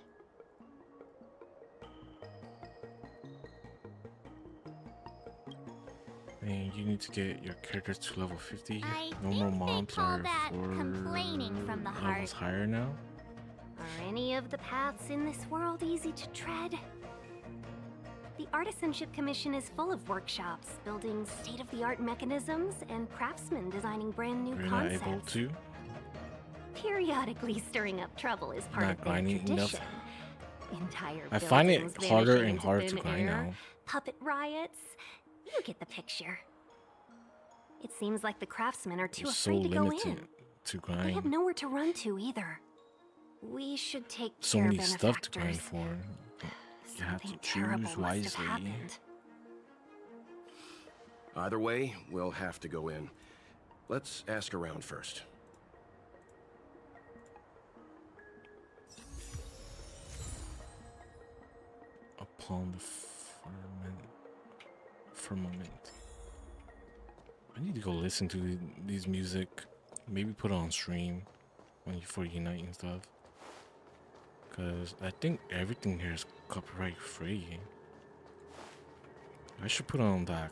S1: And you need to get your characters to level 50.
S2: I
S1: Normal
S2: think
S1: mobs
S2: they call
S1: are
S2: that
S1: 4
S2: complaining from the heart.
S1: levels higher now.
S10: Are any of the paths in this world easy to tread? The Artisanship Commission is full of workshops, building state-of-the-art mechanisms, and craftsmen designing brand new
S1: You're not
S10: concepts.
S1: able to.
S10: Periodically stirring up trouble is part
S1: Not
S10: of their
S1: grinding
S10: tradition.
S1: enough.
S10: Entire
S1: I find it
S10: buildings
S1: harder
S10: vanishing
S1: and
S10: into
S1: harder to
S10: thin
S1: grind
S10: air,
S1: now.
S10: puppet riots. You get the picture. It seems like the craftsmen are too
S1: You're so
S10: afraid to go
S1: limited
S10: in.
S1: to
S10: They have
S1: grind.
S10: nowhere to run to either. We should take
S1: So
S10: care,
S1: many stuff to grind
S10: benefactors.
S1: for. You have to
S10: Something terrible
S1: choose
S10: must have
S1: wisely.
S10: happened.
S13: Either way, we'll have to go in. Let's ask around first.
S1: Upon the firmament. I need to go listen to these music. Maybe put it on stream for Unite and stuff. Cause I think everything here is copyright free. I should put on that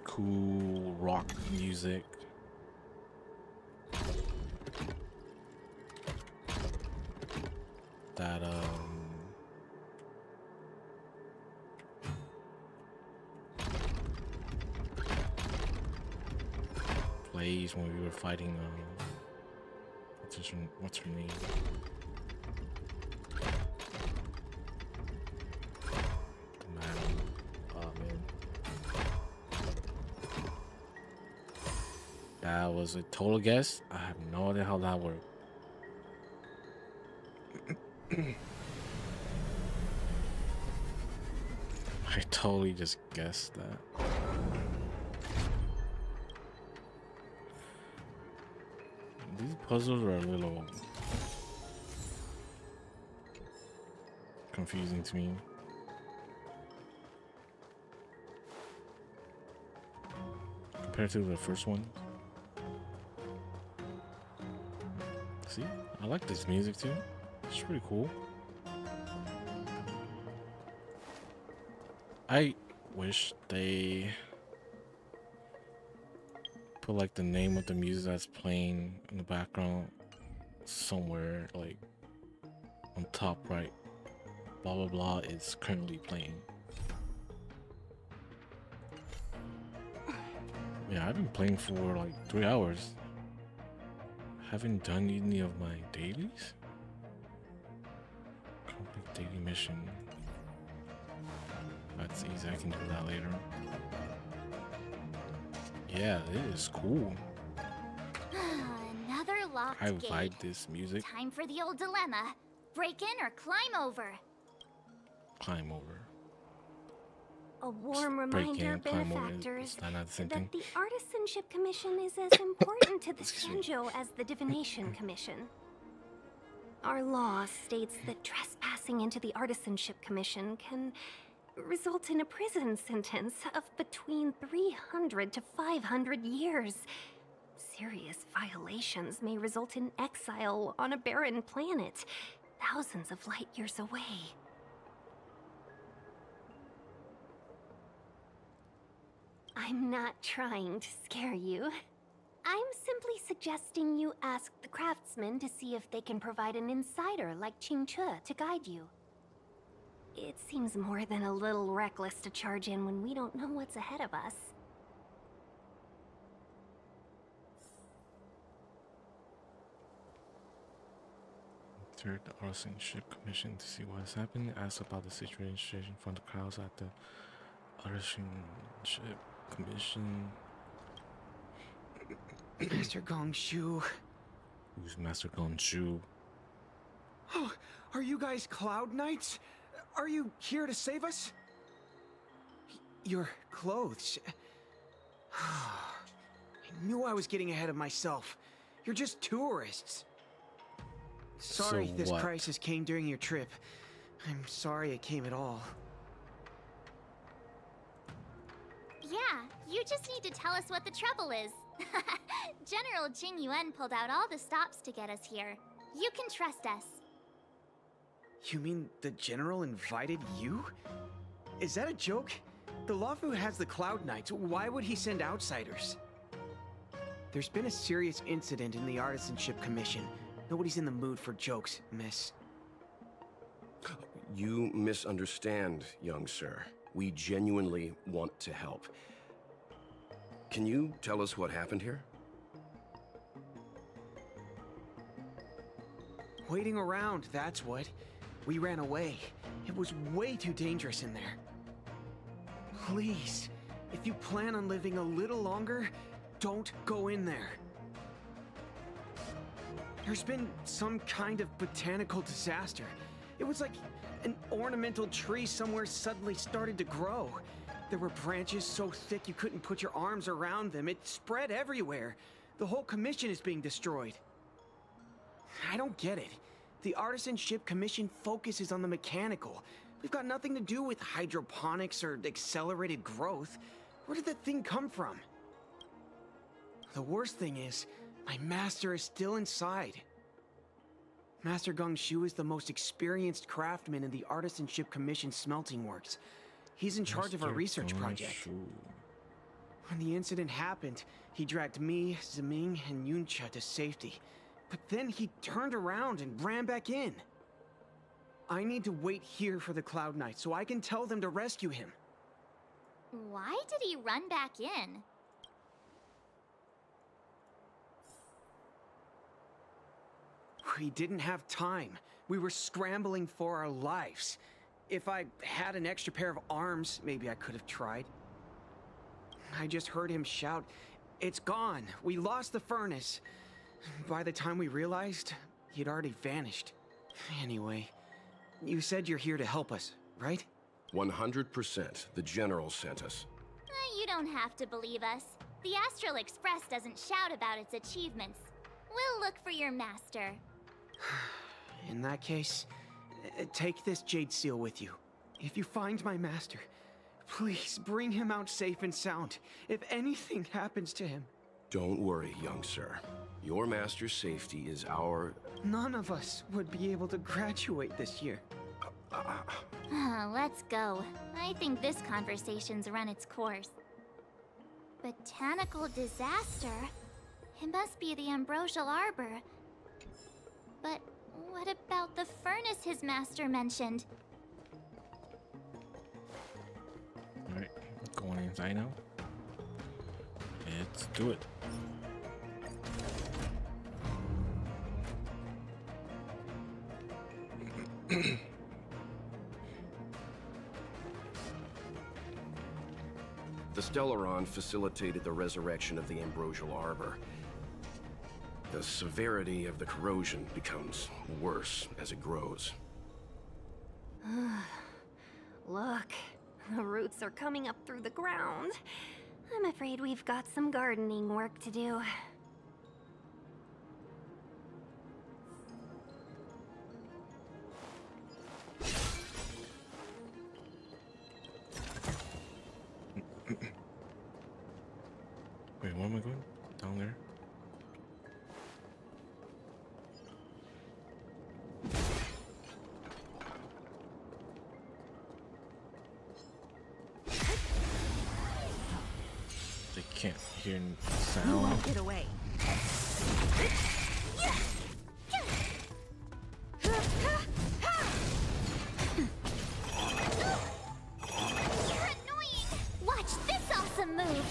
S1: cool rock music. That plays when we were fighting what's her name? That was a total guess. I have no idea how that worked. I totally just guessed that. These puzzles are a little confusing to me. Compared to the first one. See, I like this music too. It's pretty cool. I wish they put like the name of the music that's playing in the background somewhere, like on top right. Blah blah blah is currently playing. Yeah, I've been playing for like 3 hours. Haven't done any of my dailies. Complete daily mission. That's easy, I can do that later. Yeah, it is cool.
S2: Another locked
S1: I
S2: gate.
S1: vibe this music.
S2: Time for the old dilemma. Break in or climb over?
S1: Climb over.
S10: A warm
S1: Break
S10: reminder,
S1: in, climb over.
S10: benefactors,
S1: Is that not the same
S10: that
S1: thing?
S10: the Artisanship Commission is as important to the Senjo as the Divination Commission. Our law states that trespassing into the Artisanship Commission can result in a prison sentence of between 300 to 500 years. Serious violations may result in exile on a barren planet, thousands of light years away. I'm not trying to scare you. I'm simply suggesting you ask the craftsmen to see if they can provide an insider like Qingche to guide you. It seems more than a little reckless to charge in when we don't know what's ahead of us.
S1: entered the Artisan Ship Commission to see what has happened. Asked about the situation from the crowds at the Artisan Ship Commission.
S15: Master Gongshu.
S1: Who's Master Gongshu?
S15: Oh, are you guys Cloud Knights? Are you here to save us? Your clothes. I knew I was getting ahead of myself. You're just tourists. Sorry
S1: So
S15: this
S1: what?
S15: crisis came during your trip. I'm sorry it came at all.
S2: Yeah, you just need to tell us what the trouble is. General Jing Yuan pulled out all the stops to get us here. You can trust us.
S15: You mean the General invited you? Is that a joke? The Luofu has the Cloud Knights. Why would he send outsiders? There's been a serious incident in the Artisan Ship Commission. Nobody's in the mood for jokes, miss.
S13: You misunderstand, young sir. We genuinely want to help. Can you tell us what happened here?
S15: Waiting around, that's what. We ran away. It was way too dangerous in there. Please, if you plan on living a little longer, don't go in there. There's been some kind of botanical disaster. It was like an ornamental tree somewhere suddenly started to grow. There were branches so thick you couldn't put your arms around them. It spread everywhere. The whole commission is being destroyed. I don't get it. The Artisan Ship Commission focuses on the mechanical. We've got nothing to do with hydroponics or accelerated growth. Where did that thing come from? The worst thing is, my master is still inside. Master Gongshu is the most experienced craftsman in the Artisan Ship Commission smelting works. He's in charge of our research project. When the incident happened, he dragged me, Zeming, and Yuncha to safety. But then he turned around and ran back in. I need to wait here for the Cloud Knight so I can tell them to rescue him.
S2: Why did he run back in?
S15: We didn't have time. We were scrambling for our lives. If I had an extra pair of arms, maybe I could have tried. I just heard him shout, "It's gone! We lost the furnace!" By the time we realized, he'd already vanished. Anyway, you said you're here to help us, right?
S13: 100%. The General sent us.
S2: You don't have to believe us. The Astral Express doesn't shout about its achievements. We'll look for your master.
S15: In that case, take this jade seal with you. If you find my master, please bring him out safe and sound. If anything happens to him.
S13: Don't worry, young sir. Your master's safety is our...
S15: None of us would be able to graduate this year.
S2: Let's go. I think this conversation's run its course. Botanical disaster? It must be the Ambrosial Arbor. But what about the furnace his master mentioned?
S1: Alright, going inside now. Let's do it.
S13: The Stellaron facilitated the resurrection of the Ambrosial Arbor. The severity of the corrosion becomes worse as it grows.
S18: Look, the roots are coming up through the ground. I'm afraid we've got some gardening work to do.
S1: Wait, where am I going? Down there? They can't hear sound.
S18: You won't get away.
S2: You're annoying! Watch this awesome move!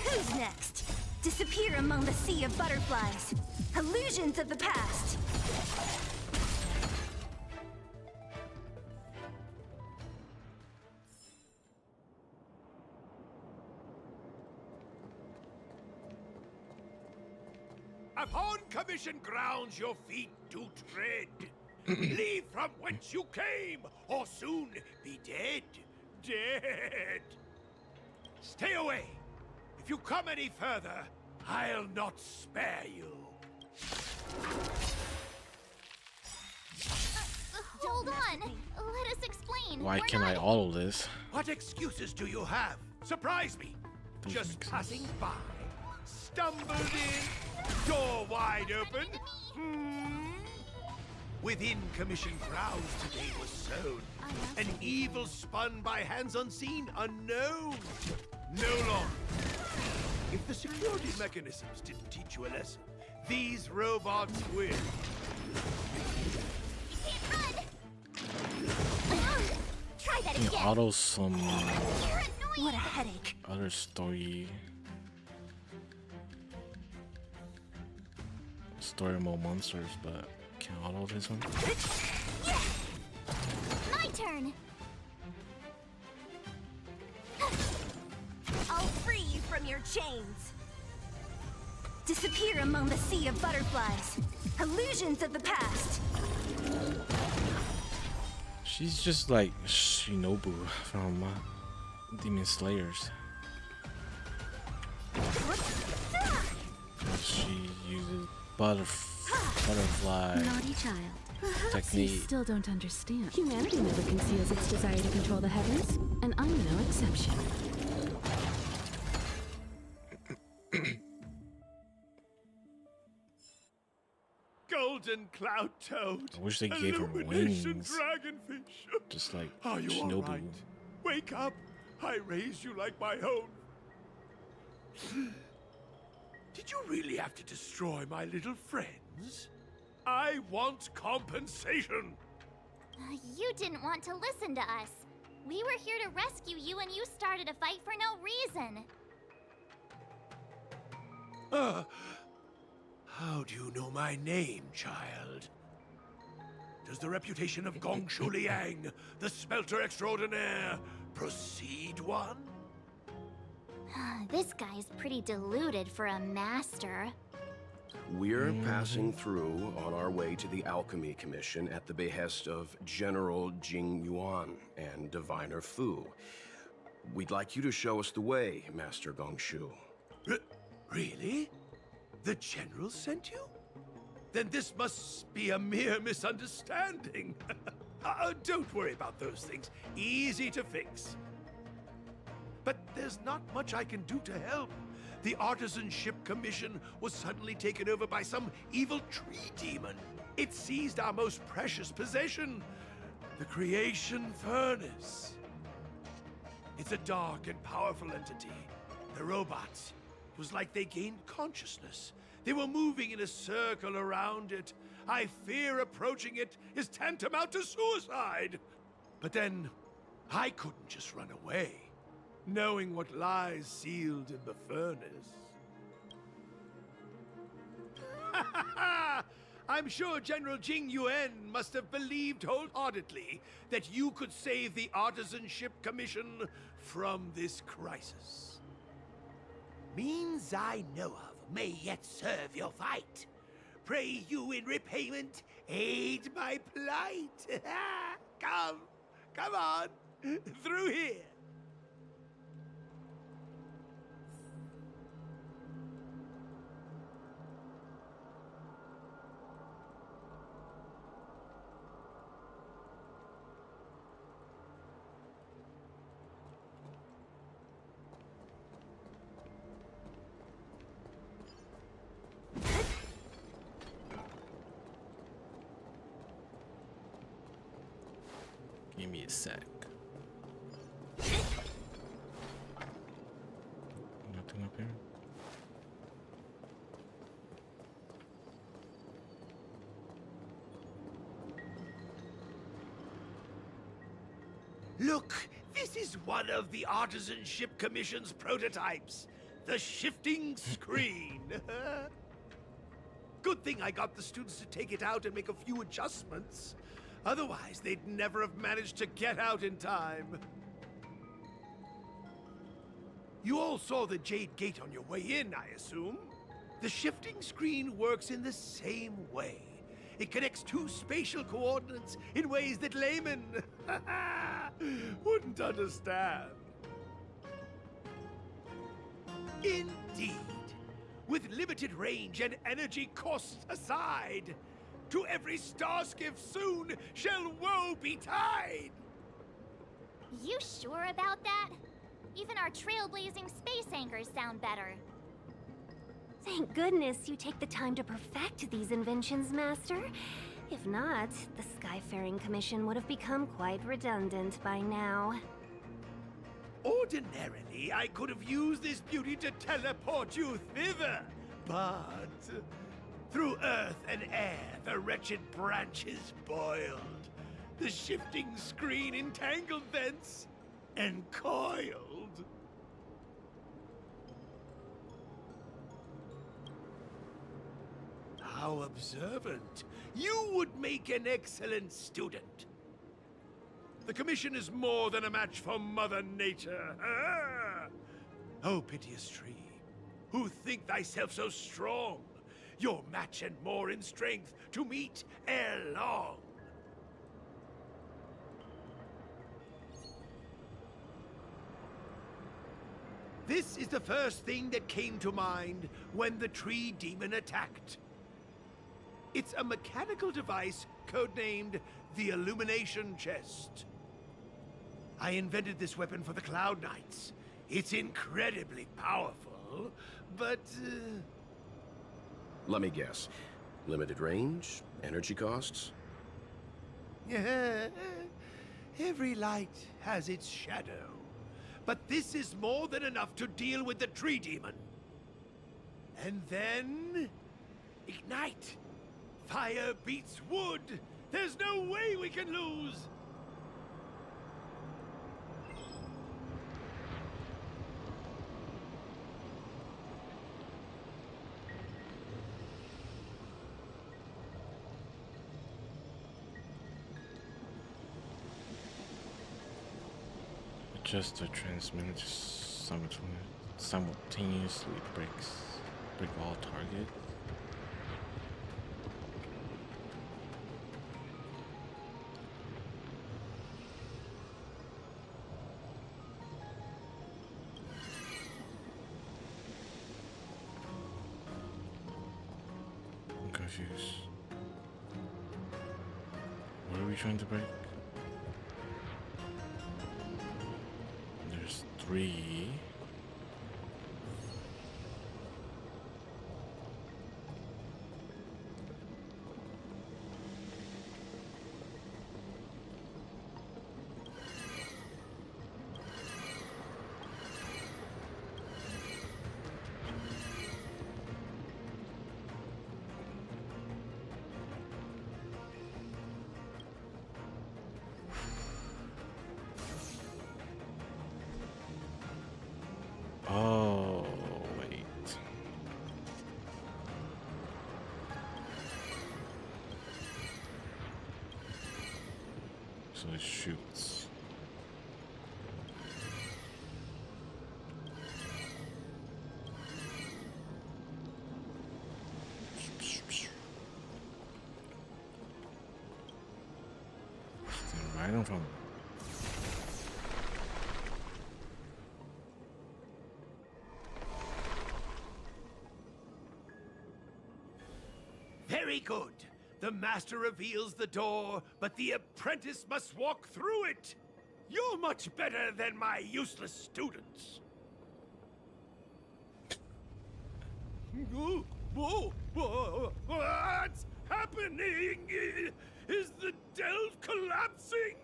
S18: Who's next?
S4: Disappear among the sea of butterflies. Illusions of the past.
S7: Upon commission grounds your feet do tread. Leave from whence you came, or soon be dead. Dead. Stay away. If you come any further, I'll not spare you.
S2: Hold on. Let us explain.
S1: Why
S2: We're
S1: can't I
S2: not-
S1: auto this?
S7: What excuses do you have? Surprise me. Just passing by, stumbled in, door wide open. Within commission grounds today was sown an evil spun by hands unseen, unknown. No longer. If the security mechanisms didn't teach you a lesson, these robots will.
S2: Try that
S1: Can you
S2: again.
S1: auto some
S4: What a headache.
S1: other story mode monsters, but can't auto this one?
S2: My turn.
S4: I'll free you from your chains. Disappear among the sea of butterflies. Illusions of the past.
S1: She's just like Shinobu from Demon Slayers. She uses butterfly
S5: Naughty child. Perhaps you
S1: technique.
S5: still don't understand. Humanity never conceals its desire to control the heavens, and I'm no exception.
S7: Golden cloud toad.
S1: I wish they gave her
S7: Illumination
S1: wings.
S7: dragonfish.
S1: Just like
S7: Are you all
S1: Shinobu.
S7: right? Wake up. I raised you like my own. Did you really have to destroy my little friends? I want compensation.
S2: You didn't want to listen to us. We were here to rescue you and you started a fight for no reason.
S7: How do you know my name, child? Does the reputation of Gongshu Liang, the smelter extraordinaire, precede one?
S2: This guy's pretty deluded for a master.
S13: We're passing through on our way to the Alchemy Commission at the behest of General Jing Yuan and Diviner Fu. We'd like you to show us the way, Master Gongshu.
S7: Really? The General sent you? Then this must be a mere misunderstanding. Don't worry about those things. Easy to fix. But there's not much I can do to help. The Artisanship Commission was suddenly taken over by some evil tree demon. It seized our most precious possession, the Creation Furnace. It's a dark and powerful entity. The robots, it was like they gained consciousness. They were moving in a circle around it. I fear approaching it is tantamount to suicide. But then, I couldn't just run away, knowing what lies sealed in the furnace. I'm sure General Jing Yuan must have believed wholeheartedly that you could save the Artisanship Commission from this crisis. Means I know of may yet serve your fight. Pray you in repayment aid my plight. Come on, through here.
S1: Give me a sec. Nothing up here.
S7: Look, this is one of the Artisanship Commission's prototypes. The shifting screen. Good thing I got the students to take it out and make a few adjustments. Otherwise, they'd never have managed to get out in time. You all saw the Jade Gate on your way in, I assume? The shifting screen works in the same way. It connects two spatial coordinates in ways that laymen wouldn't understand. Indeed. With limited range and energy costs aside, to every starskiff soon shall woe betide!
S2: You sure about that? Even our trailblazing space anchors sound better.
S18: Thank goodness you take the time to perfect these inventions, Master. If not, the Skyfaring Commission would have become quite redundant by now.
S7: Ordinarily, I could have used this beauty to teleport you thither, but through earth and air, the wretched branches boiled. The shifting screen entangled thence and coiled. How observant. You would make an excellent student. The Commission is more than a match for Mother Nature. Ah! Oh, piteous tree, who think thyself so strong, your match and more in strength to meet ere long. This is the first thing that came to mind when the tree demon attacked. It's a mechanical device codenamed the Illumination Chest. I invented this weapon for the Cloud Knights. It's incredibly powerful, but...
S13: Let me guess. Limited range? Energy costs?
S7: Every light has its shadow. But this is more than enough to deal with the tree demon. And then... ignite! Fire beats wood! There's no way we can lose!
S1: Just to transmit simultaneously break all target. I'm confused. What are we trying to break? There's 3. Oh, wait. So it shoots. Stand right in front of me.
S7: Very good. The master reveals the door, but the apprentice must walk through it. You're much better than my useless students. What's happening? Is the delve collapsing?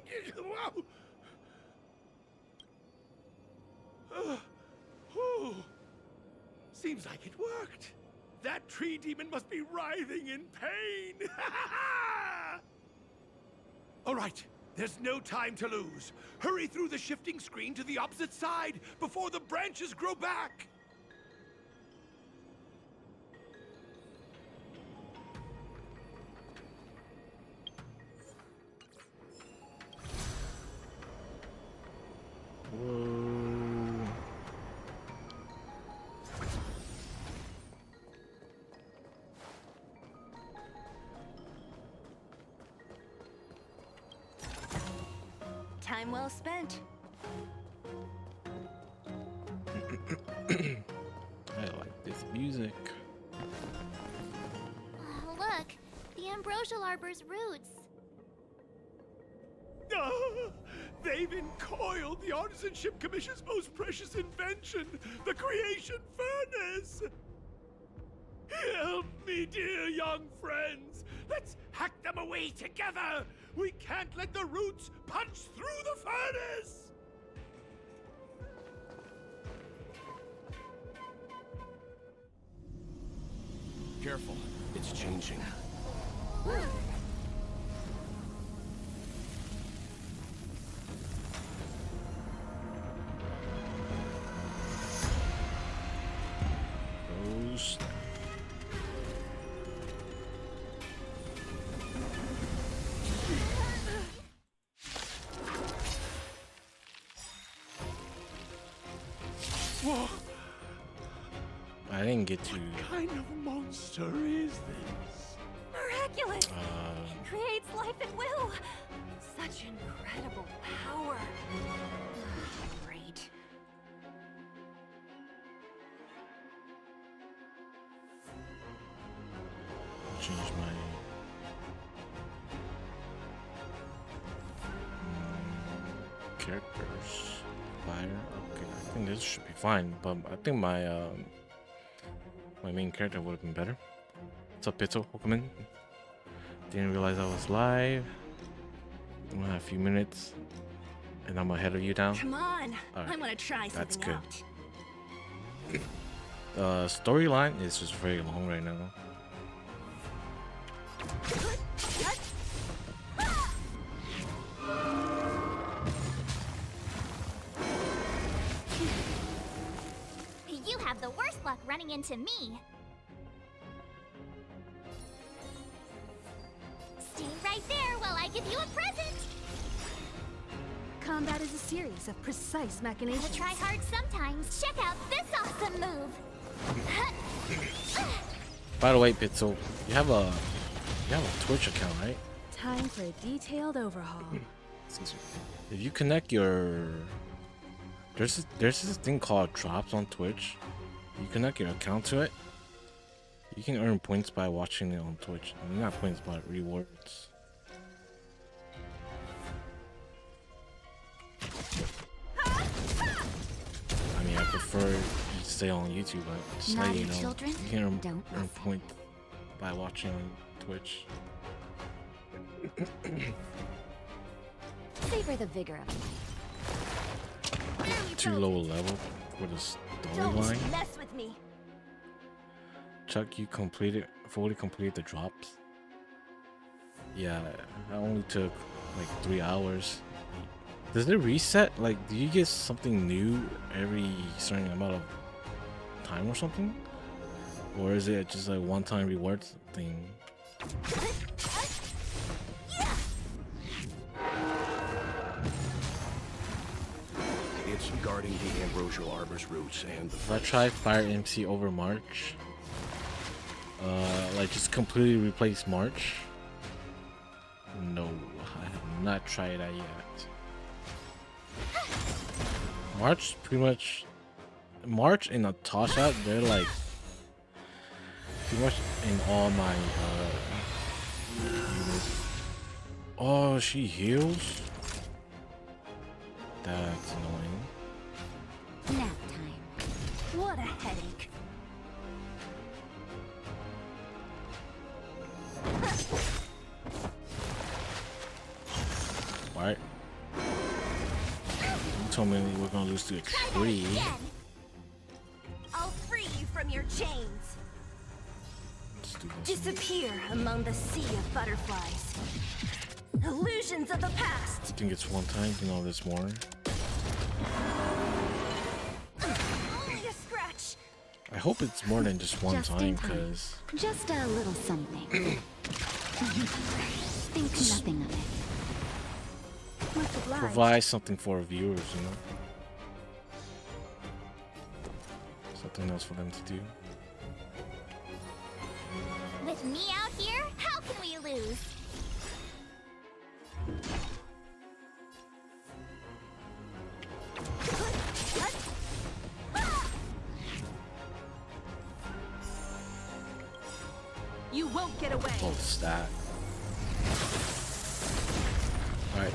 S7: Seems like it worked. That tree demon must be writhing in pain! All right, there's no time to lose. Hurry through the shifting screen to the opposite side before the branches grow back!
S3: Time well spent.
S1: I like this music.
S2: Look, the ambrosial arbor's roots.
S7: They've encoiled the Artisanship Commission's most precious invention, the Creation Furnace! Help me, dear young friends! Let's hack them away together! We can't let the roots punch through the furnace!
S13: Careful, it's changing.
S1: Those.
S7: Whoa!
S1: I didn't get to.
S7: What kind of monster is this?
S18: Miraculous! It creates life at will! Such incredible power! Great.
S1: Change my. Characters. Fire. Okay, I think this should be fine, but I think my my main character would have been better. What's up, peacethoj? Welcome in. Didn't realize I was live. We have a few minutes, and I'm ahead of you now.
S18: Come on!
S1: Right.
S18: I want to try something
S1: That's good.
S18: out.
S1: Storyline is just very long right now.
S2: You have the worst luck running into me. Stay right there while I give you a present.
S5: Combat is a series of precise machinations.
S2: Gotta try hard sometimes. Check out this awesome move.
S1: By the way, peacethoj, you have a Twitch account, right?
S5: Time for a detailed overhaul.
S1: Excuse me. If you connect your there's this thing called drops on Twitch. You connect your account to it. You can earn points by watching it on Twitch. I mean, not points, but rewards. I mean, I prefer you stay on YouTube, but just so you know,
S2: children,
S1: you can
S2: don't
S1: earn points by watching on Twitch.
S2: Savor the vigor of life.
S1: Too low a level for the storyline.
S18: Don't mess with me.
S1: Chuck, you fully completed the drops? Yeah, I only took like 3 hours. Does it reset? Like, do you get something new every certain amount of time or something? Or is it just a one-time rewards thing?
S13: It's guarding the ambrosial arbor's roots and the
S1: If I try Fire MC over March, like just completely replace March? No, I have not tried that yet. March pretty much. March and Natasha, they're like pretty much in all my units. Oh, she heals? That's annoying.
S18: Nap time. What a headache.
S1: What? You told me we're gonna lose to a tree.
S18: I'll free you from your chains.
S1: Let's do this.
S18: Disappear among the sea of butterflies. Illusions of the past.
S1: I think it's one time, you know this more.
S18: Only a scratch.
S1: I hope it's more than just one time, because
S2: Just a little something. Think nothing of it.
S5: Much obliged.
S1: provide something for viewers, you know? Something else for them to do.
S2: With me out here, how can we lose?
S14: won't get away.
S1: Oh, stat. Alright.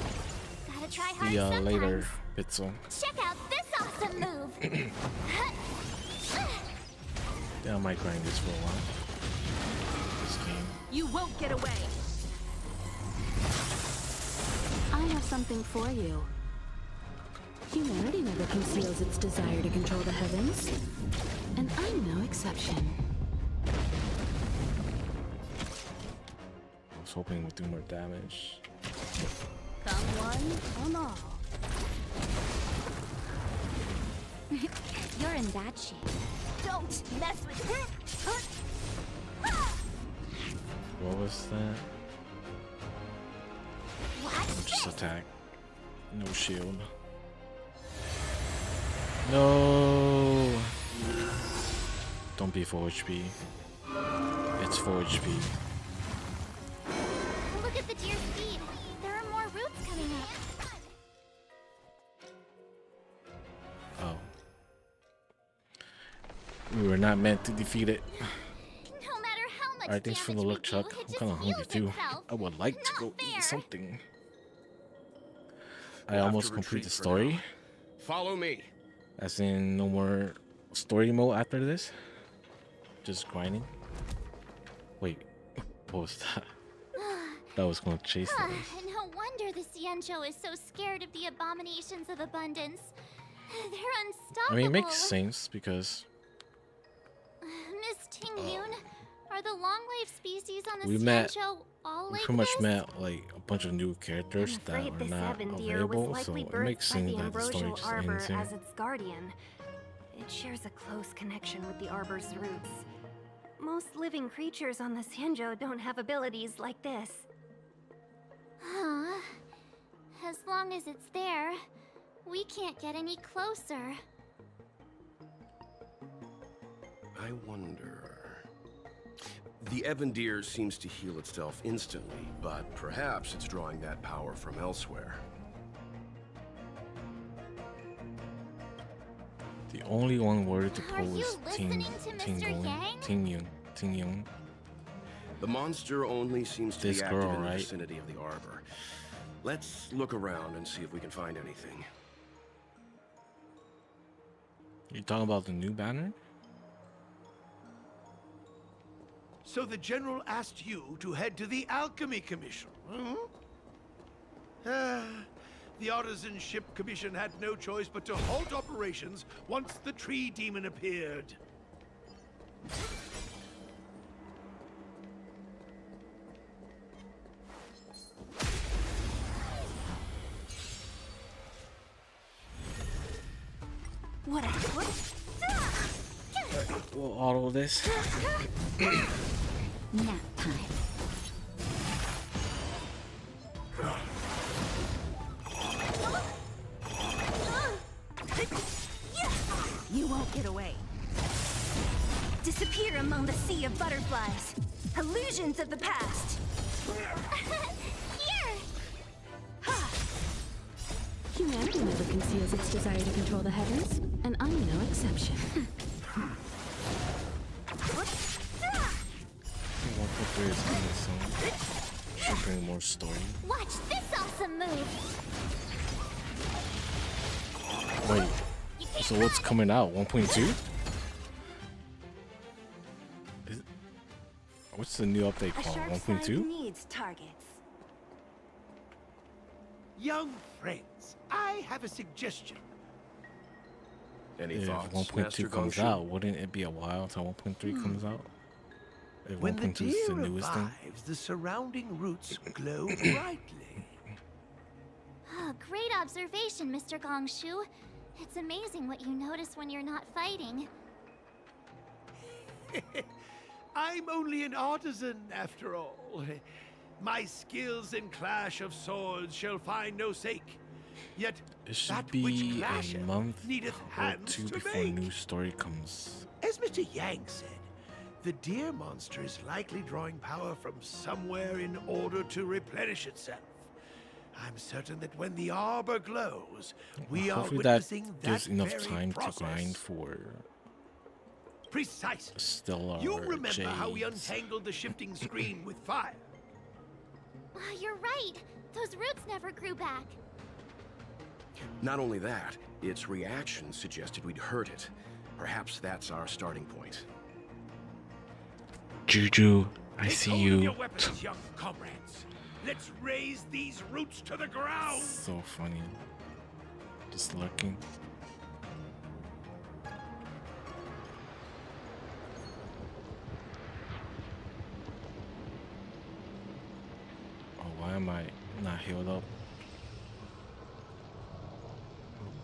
S2: Gotta try
S1: See
S2: hard
S1: ya
S2: sometimes.
S1: later, Pixel.
S2: Check out this awesome move.
S1: Yeah, I might grind this for a while. This game.
S14: You won't get away.
S5: I have something for you. Humanity never conceals its desire to control the heavens, and I'm no exception.
S1: I was hoping we'd do more damage.
S10: Come one, come all. You're in bad shape. Don't mess with her.
S1: What was that? Just attack. No shield. No. Don't be 4 HP. It's 4 HP.
S2: Look at the deer's speed. There are more roots coming up.
S1: Oh. We were not meant to defeat it.
S2: No matter how much
S1: Alright, thanks for the
S2: damage we
S1: look, Chuck.
S2: do, it
S1: I'm kind of
S2: just
S1: hungry
S2: heals
S1: too.
S2: itself.
S1: I would like to
S2: Not
S1: go
S2: fair.
S1: eat something. I
S13: We'll have
S1: almost
S13: to
S1: complete the
S13: retreat for
S1: story.
S13: now. Follow me.
S1: As in, no more story mode after this. Just grinding. Wait, what was that? That was gonna chase us.
S2: No wonder the Xianzhou is so scared of the abominations of abundance. They're unstoppable.
S1: I mean, it makes sense because
S2: Miss Tingyun, are the long-lived species on the
S1: we met,
S2: Xianzhou all
S1: we
S2: like
S1: pretty much
S2: this?
S1: met like a bunch of new characters that
S18: Afraid
S1: are
S18: this
S1: not
S18: Avendeer was
S1: available, so
S18: likely
S1: it makes
S18: birthed by
S1: sense
S18: the
S1: that the story
S18: ambrosial
S1: just
S18: arbor
S1: ends here.
S18: as its guardian. It shares a close connection with the arbor's roots. Most living creatures on the Xianzhou don't have abilities like this.
S2: Huh. As long as it's there, we can't get any closer.
S13: I wonder... The Avendeer seems to heal itself instantly, but perhaps it's drawing that power from elsewhere.
S1: The only one worthy to
S2: Are you
S1: pose
S2: listening to Mr. Yang?
S1: Tingyun.
S13: The monster only seems to
S1: This
S13: be active
S1: girl,
S13: in the
S1: right?
S13: vicinity of the arbor. Let's look around and see if we can find anything.
S1: You talking about the new banner?
S7: So the General asked you to head to the Alchemy Commission, the Artisanship Commission had no choice but to halt operations once the tree demon appeared.
S18: What?
S1: We'll auto this.
S10: Nap time.
S14: You won't get away.
S10: Disappear among the sea of butterflies. Illusions of the past.
S2: Here!
S5: Humanity never conceals its desire to control the heavens, and I'm no exception.
S1: 1.3 is coming soon. Should bring more story.
S2: Watch this awesome move!
S1: Wait, so what's coming out? 1.2? What's the new update
S4: A
S1: called?
S4: sharp
S1: 1.2?
S4: side needs targets.
S7: Young friends, I have a suggestion.
S13: Any
S1: If
S13: thoughts,
S1: 1.2
S13: Master
S1: comes
S13: Gongshu?
S1: out, wouldn't it be a while until 1.3 comes out? If
S7: When the
S1: 1.2 is
S7: deer
S1: the newest thing?
S7: revives, the surrounding roots glow brightly.
S2: Oh, great observation, Mr. Gongshu. It's amazing what you notice when you're not fighting.
S7: I'm only an artisan, after all. My skills in clash of swords shall find no sake. Yet
S1: It should
S7: that which
S1: be a
S7: clasheth
S1: month
S7: needeth
S1: or
S7: hands
S1: 2
S7: to
S1: before
S7: make.
S1: new story comes.
S7: As Mr. Yang said, the deer monster is likely drawing power from somewhere in order to replenish itself. I'm certain that when the arbor glows, we are
S1: Hopefully that
S7: witnessing
S1: gives enough
S7: very
S1: time
S7: process.
S1: to grind for
S7: Precisely.
S1: Stellar
S7: You remember how we
S1: Jades.
S7: untangled the shifting screen with fire?
S2: You're right. Those roots never grew back.
S13: Not only that, its reaction suggested we'd hurt it. Perhaps that's our starting point.
S1: Juju, I
S7: Take
S1: see
S7: hold of
S1: you.
S7: your weapons, young comrades. Let's raise these roots to the ground.
S1: So funny. Just lurking. Oh, why am I not healed up?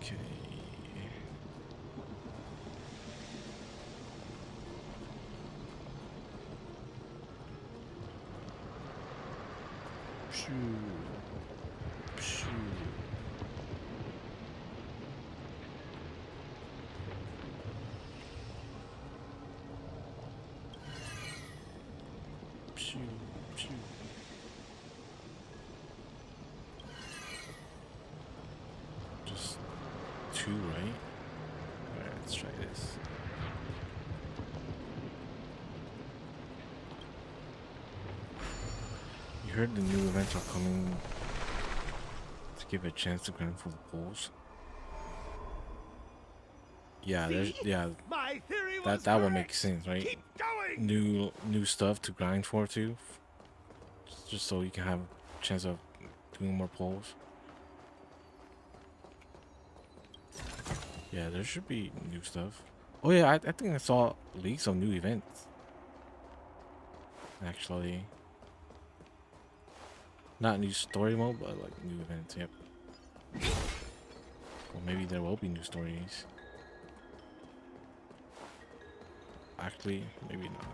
S1: Okay. Phew. Phew. Phew. Phew. Just 2, right? Alright, let's try this. You heard the new events are coming to give a chance to grind for the polls. Yeah, there's
S7: My theory
S1: that
S7: was
S1: would
S7: correct.
S1: make sense, right?
S7: Keep going.
S1: New stuff to grind for too, just so you can have a chance of doing more polls. Yeah, there should be new stuff. Oh yeah, I think I saw leaks of new events. Actually, not new story mode, but like new events. Yep. Or maybe there will be new stories. Actually, maybe not.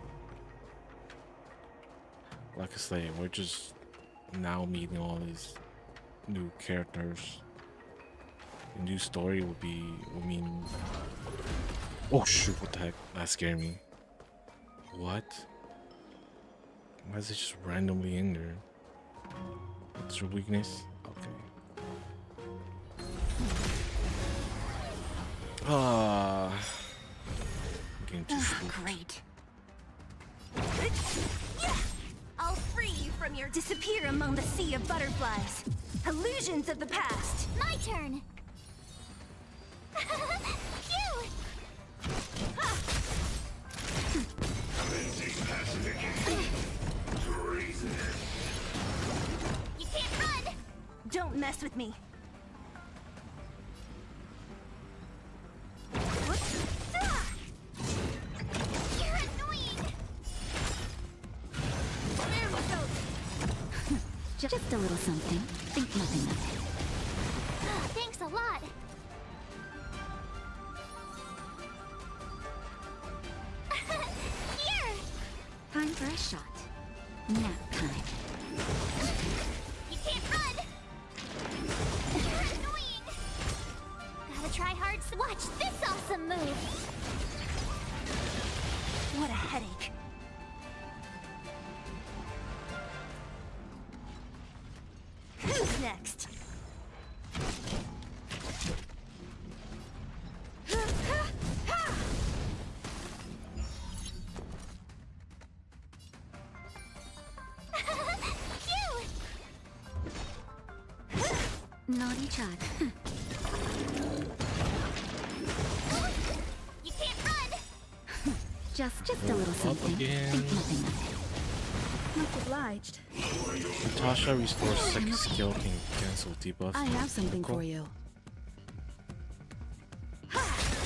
S1: Like I say, we're just now meeting all these new characters. A new story would mean. Oh shoot! What the heck? That scared me. What? Why is it just randomly in there? What's your weakness? Okay. Getting too spooked.
S10: Great. I'll free you from your disappear among the sea of butterflies. Illusions of the past.
S2: My turn. Phew! You can't run.
S10: Don't mess with me.
S2: You're annoying.
S4: Just a little something. Think nothing of it.
S2: Thanks a lot. Here.
S4: Time for a shot. Nap time.
S2: You can't run. You're annoying. Gotta try hard. Watch this awesome move.
S10: What a headache. Who's next?
S4: Naughty child.
S2: You can't run.
S4: Just a little something.
S1: Again.
S4: Think nothing of it.
S5: Much obliged.
S1: Natasha restores second skill can cancel debuff.
S5: I have something
S1: Cool.
S5: for you.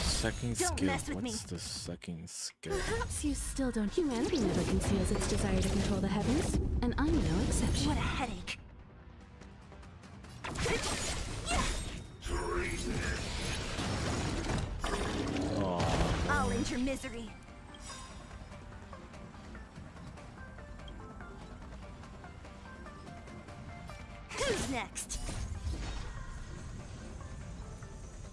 S1: Second
S10: Don't
S1: skill.
S10: mess with me.
S1: What's the second skill?
S5: Perhaps you still don't. Humanity never conceals its desire to control the heavens, and I'm no exception.
S10: What a headache. I'll end your misery. Who's next?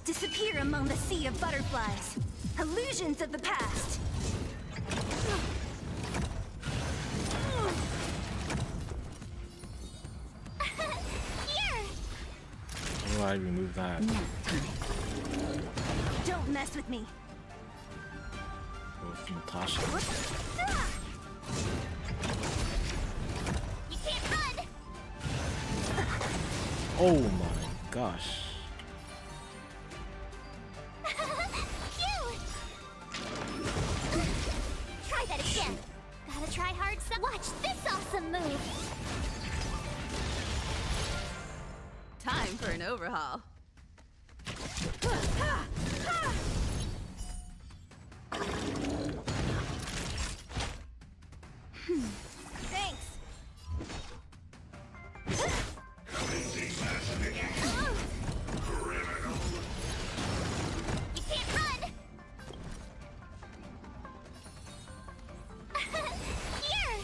S10: Disappear among the sea of butterflies. Illusions of the past.
S2: Here.
S1: How do I remove that?
S10: Don't mess with me.
S1: with Natasha.
S2: You can't run.
S1: Oh my gosh.
S2: Phew. Try that again. Gotta try hard. Watch this awesome move.
S16: Time for an overhaul.
S2: Thanks. You can't run. Here.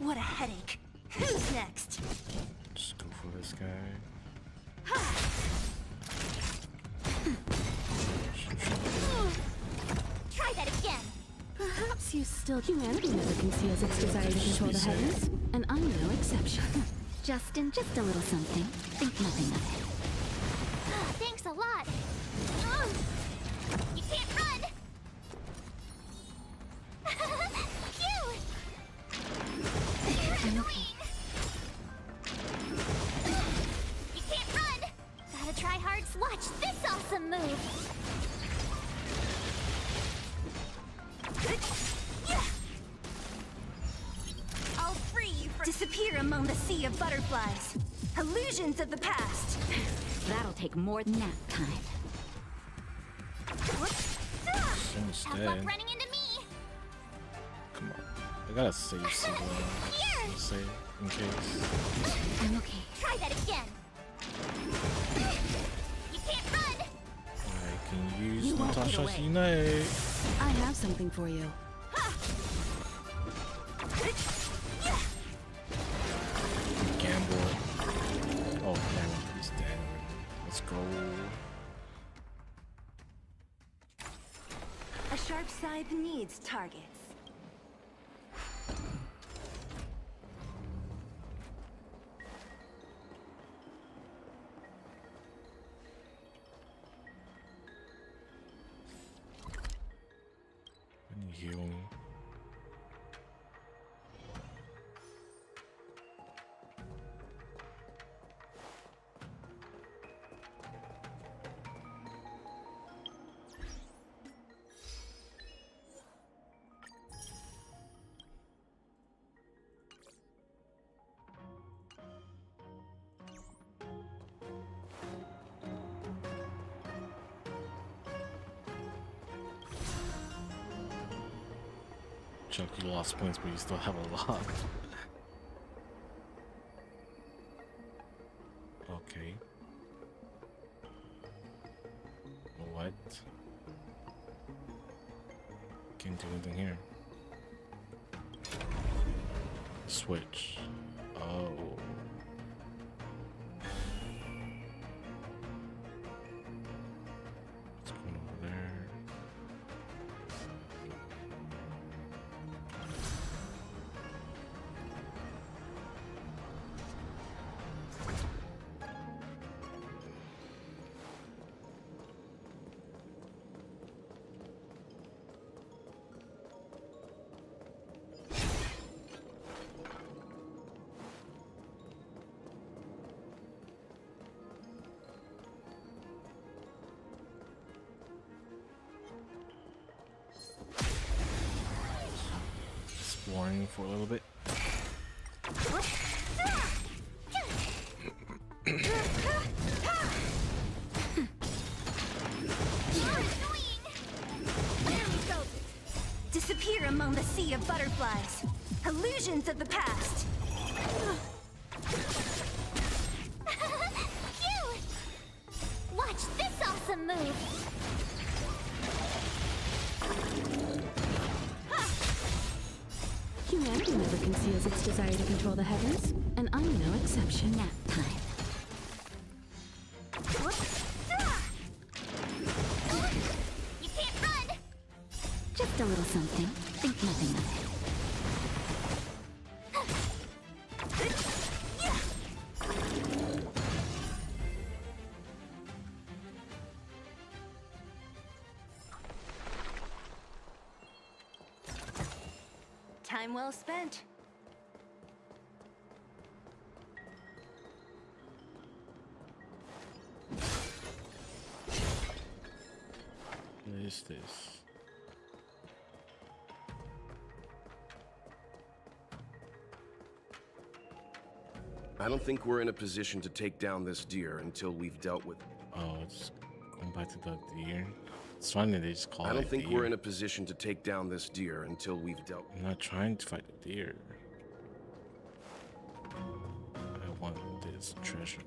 S16: What a headache. Who's next?
S1: Just go for this guy.
S2: Try that again.
S5: Perhaps you still... Humanity never conceals its desire to control the heavens, and I'm no exception.
S4: Justin, just a little something. Think nothing of it.
S2: Thanks a lot. You can't run. Phew. You're annoying. You can't run. Gotta try hard. Watch this awesome move.
S16: I'll free you from... Disappear among the sea of butterflies. Illusions of the past.
S4: That'll take more than nap time.
S1: Someone's
S2: Have
S1: dead.
S2: luck running into me.
S1: Come on. I gotta save someone.
S2: Here.
S1: Save in case.
S4: I'm okay.
S2: Try that again. You can't run.
S1: I can use
S16: You won't get
S1: Natasha's
S16: away.
S1: Unite.
S5: I have something for you.
S1: Gamble. Oh, damn. He's dead. Let's go.
S16: A sharp scythe needs targets.
S1: I need healing. Chuck, you lost points, but you still have a lot. Okay. What? Can't do anything here. Switch. Oh. What's going over there? Exploring for a little bit.
S16: Disappear among the sea of butterflies. Illusions of the past.
S2: Phew. Watch this awesome move.
S5: Humanity never conceals its desire to control the heavens, and I'm no exception.
S4: Nap time.
S2: You can't run.
S4: Just a little something. Think nothing of it.
S16: Time well spent.
S1: What is this?
S13: I don't think we're in a position to take down this deer until we've dealt with...
S1: Oh, it's going back to the deer. It's funny they just call it
S13: I don't think
S1: deer.
S13: we're in a position to take down this deer until we've dealt...
S1: I'm not trying to fight the deer. I want this treasure.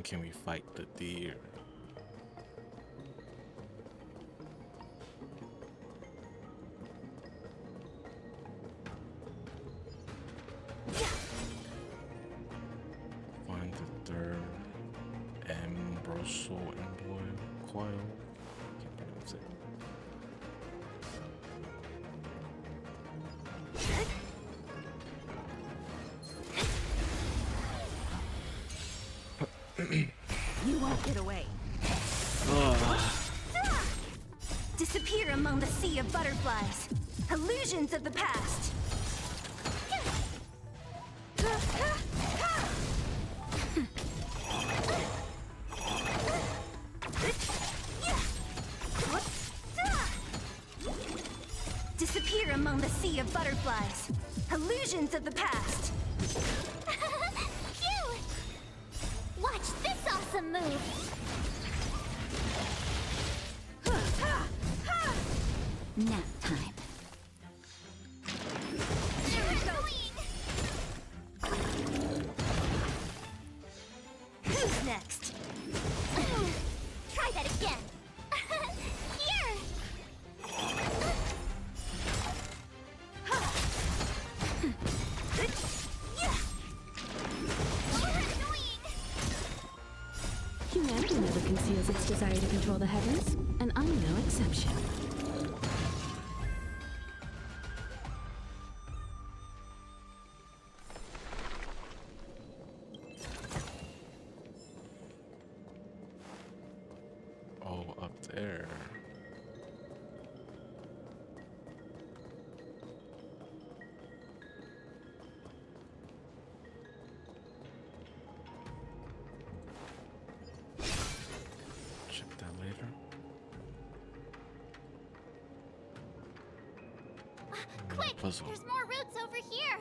S1: Can we fight the deer? Find the third Ambrosal coil. Can't pronounce it.
S16: You won't get away. Disappear among the sea of butterflies. Illusions of the past. Disappear among the sea of butterflies. Illusions of the past.
S2: Phew! Watch this awesome move!
S4: Nap time.
S16: Who's next?
S2: Try that again! Here!
S5: Humanity never conceals its desire to control the heavens, and I'm no exception.
S1: Oh, up there. Check that later.
S2: Quick!
S1: Puzzle.
S2: There's more roots over here!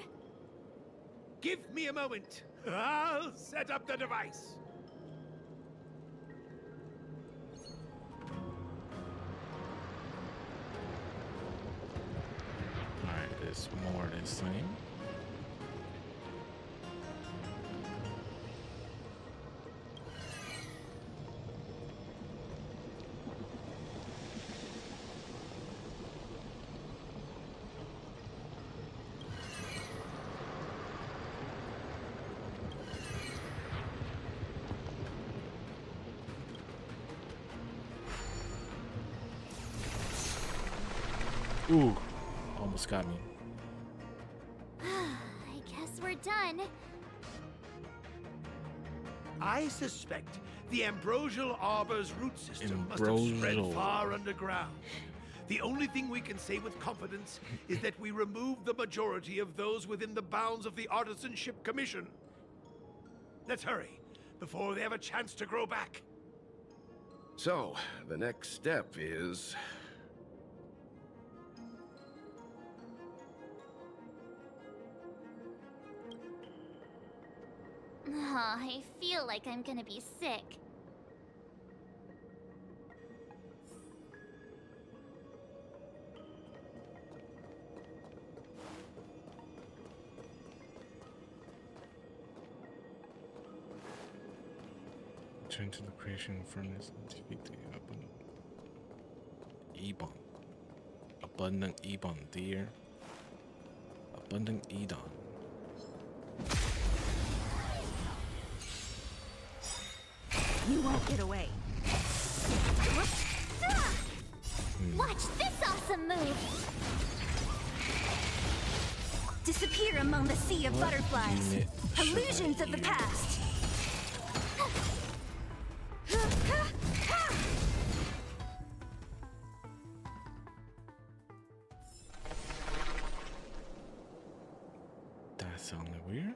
S7: Give me a moment. I'll set up the device.
S1: Alright, there's more this time. Ooh, almost got me.
S2: I guess we're done.
S7: I suspect the ambrosial arbor's root system must have spread
S1: Ambrosial.
S7: far underground. The only thing we can say with confidence is that we removed the majority of those within the bounds of the Artisanship Commission. Let's hurry, before they have a chance to grow back.
S13: So, the next step is...
S2: I feel like I'm gonna be sick.
S1: Return to the creation furnace and defeat the abundant Ebon. Abundant Ebon, dear. Abundant Edon.
S16: You won't get away.
S2: Watch this awesome move!
S16: Disappear among the sea of butterflies. Illusions of the past.
S1: That sounded weird.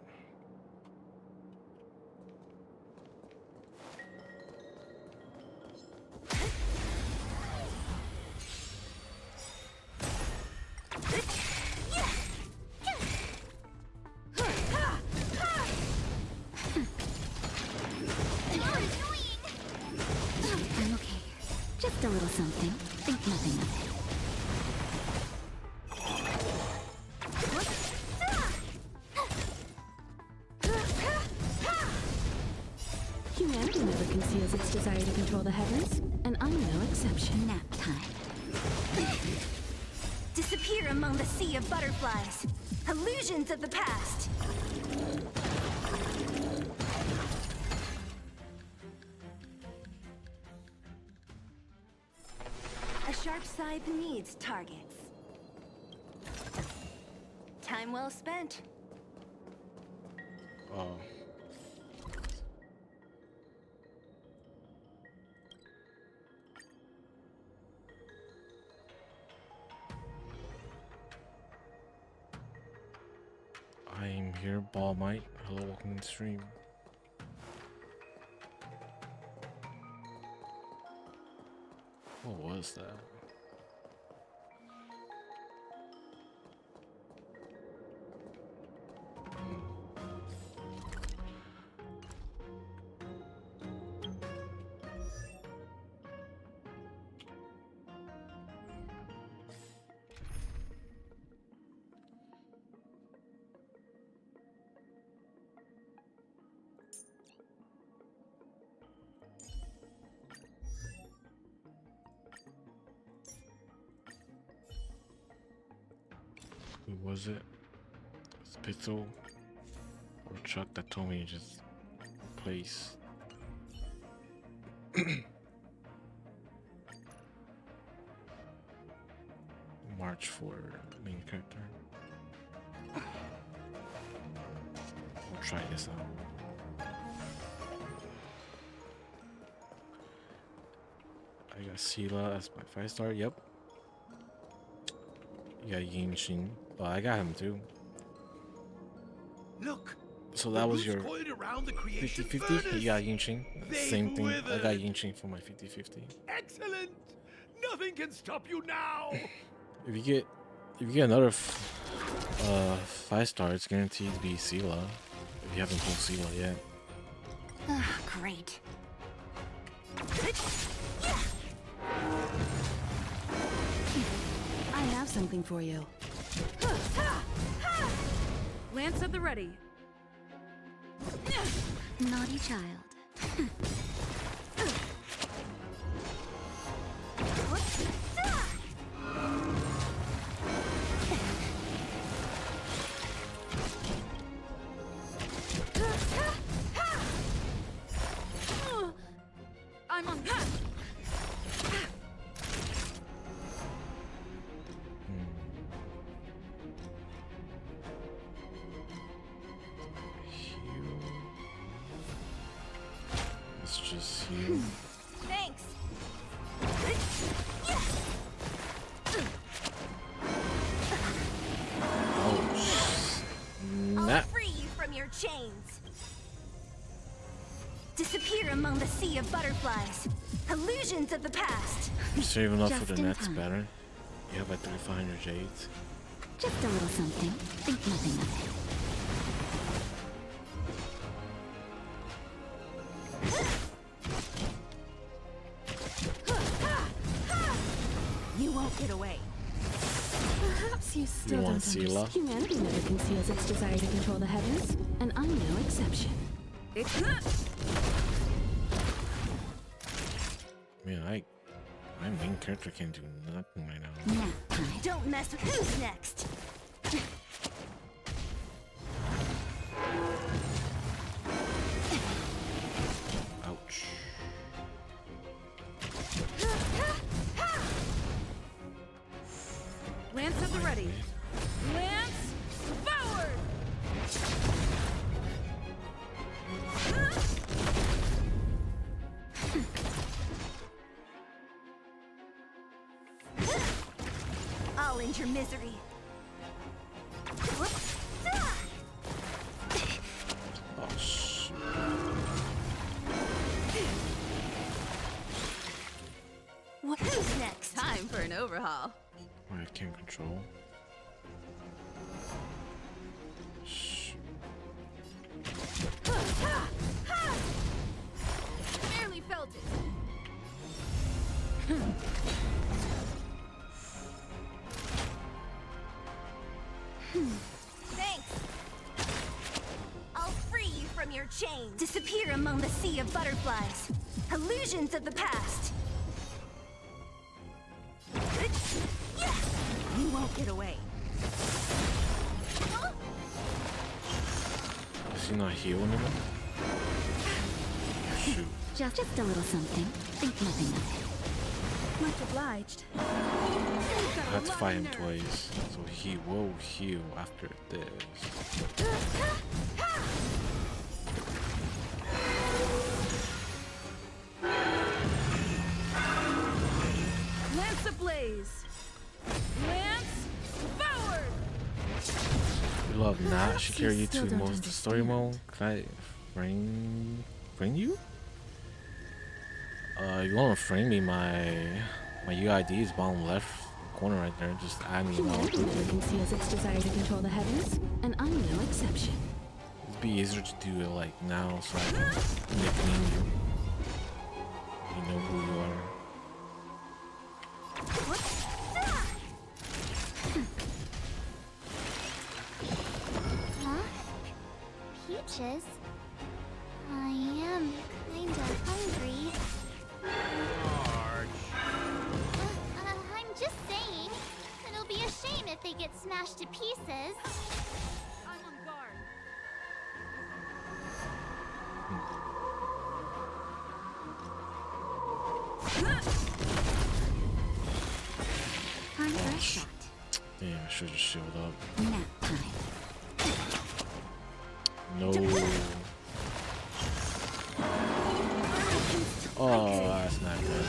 S4: I'm okay. Just a little something. Think nothing of it.
S5: Humanity never conceals its desire to control the heavens, and I'm no exception.
S4: Nap time.
S16: Disappear among the sea of butterflies. Illusions of the past. A sharp scythe needs targets. Time well spent.
S1: Oh. I am here, Ball Mite. Hello, welcome to the stream. What was that? Who was it? It's Peacethoj or Chuck that told me to just place. March for main character. We'll try this out. I got Seele as my 5-star. Yep. You got Genshin. Oh, I got him too.
S7: Look.
S1: So that was your 50-50? You got Genshin. Same thing. I got Genshin for my 50-50.
S7: Excellent. Nothing can stop you now.
S1: If you get another 5-star, it's guaranteed to be Seele. If you haven't pulled Seele yet.
S16: Great.
S5: I have something for you. Lance at the ready.
S4: Naughty child.
S5: I'm on.
S1: It's just you.
S16: Thanks.
S1: Oh,
S16: I'll free you from your chains. Disappear among the sea of butterflies. Illusions of the past.
S1: You're saving up for
S4: Just
S1: the
S4: in
S1: next
S4: time.
S1: better. You have like 3,500 jades.
S4: Just a little something. Think nothing of it.
S5: You won't get away. Perhaps you still
S1: You
S5: don't
S1: want Seele?
S5: understand. Humanity never conceals its desire to control the heavens, and I'm no exception. It's not.
S1: Man, my main character can't do nothing right now.
S16: Don't mess with who's next.
S1: Ouch.
S5: Lance at the ready. Lance, bow!
S16: all end your misery.
S1: Oh, shoot.
S16: Who's next?
S14: Time for an overhaul.
S1: I can't control.
S14: Barely felt it.
S16: Thanks. I'll free you from your chains. Disappear among the sea of butterflies. Illusions of the past. You won't get away.
S1: Is he not heal anymore? Shoot.
S4: Just a little something. Think nothing of it.
S16: Much obliged.
S1: I had to fight him twice, so he will heal after this.
S14: Lance ablaze. Lance forward.
S1: We love Nat. She carried you to most of the story mode. Can I bring you? You wanna frame me? My UID is bottom left corner right there. Just add me.
S5: Humanity never conceals its desire to control the heavens, and I'm no exception.
S1: It'd be easier to do it like now, so I can nickname you. You know who you are.
S2: Huh? Peaches? I am kinda hungry. I'm just saying, it'll be a shame if they get smashed to pieces.
S14: I'm on guard.
S4: Time for a shot.
S1: Damn, I should just showed up.
S4: Nap time.
S1: No. Oh, that's not good.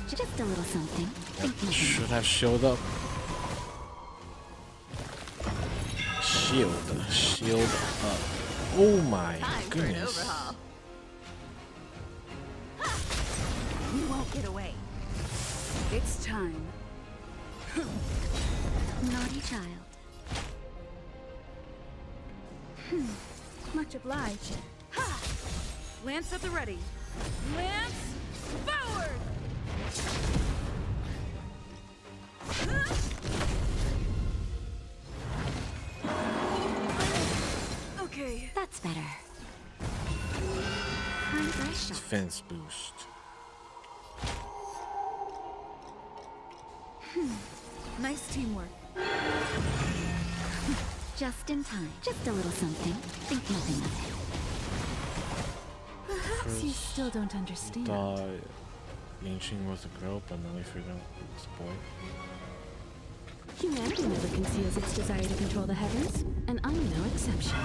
S4: Just a little something.
S1: Yep, should have showed up. Shield up. Oh my goodness.
S16: You won't get away.
S14: It's time.
S4: Naughty child.
S14: Much obliged. Lance at the ready. Lance forward. Okay.
S4: That's better. Time for a shot.
S1: Defense boost.
S14: Nice teamwork.
S4: Just in time. Just a little something. Think nothing of it.
S5: Perhaps you still don't understand.
S1: Thought Genshin was a girl, but now we figured out it was a boy.
S5: Humanity never conceals its desire to control the heavens, and I'm no exception.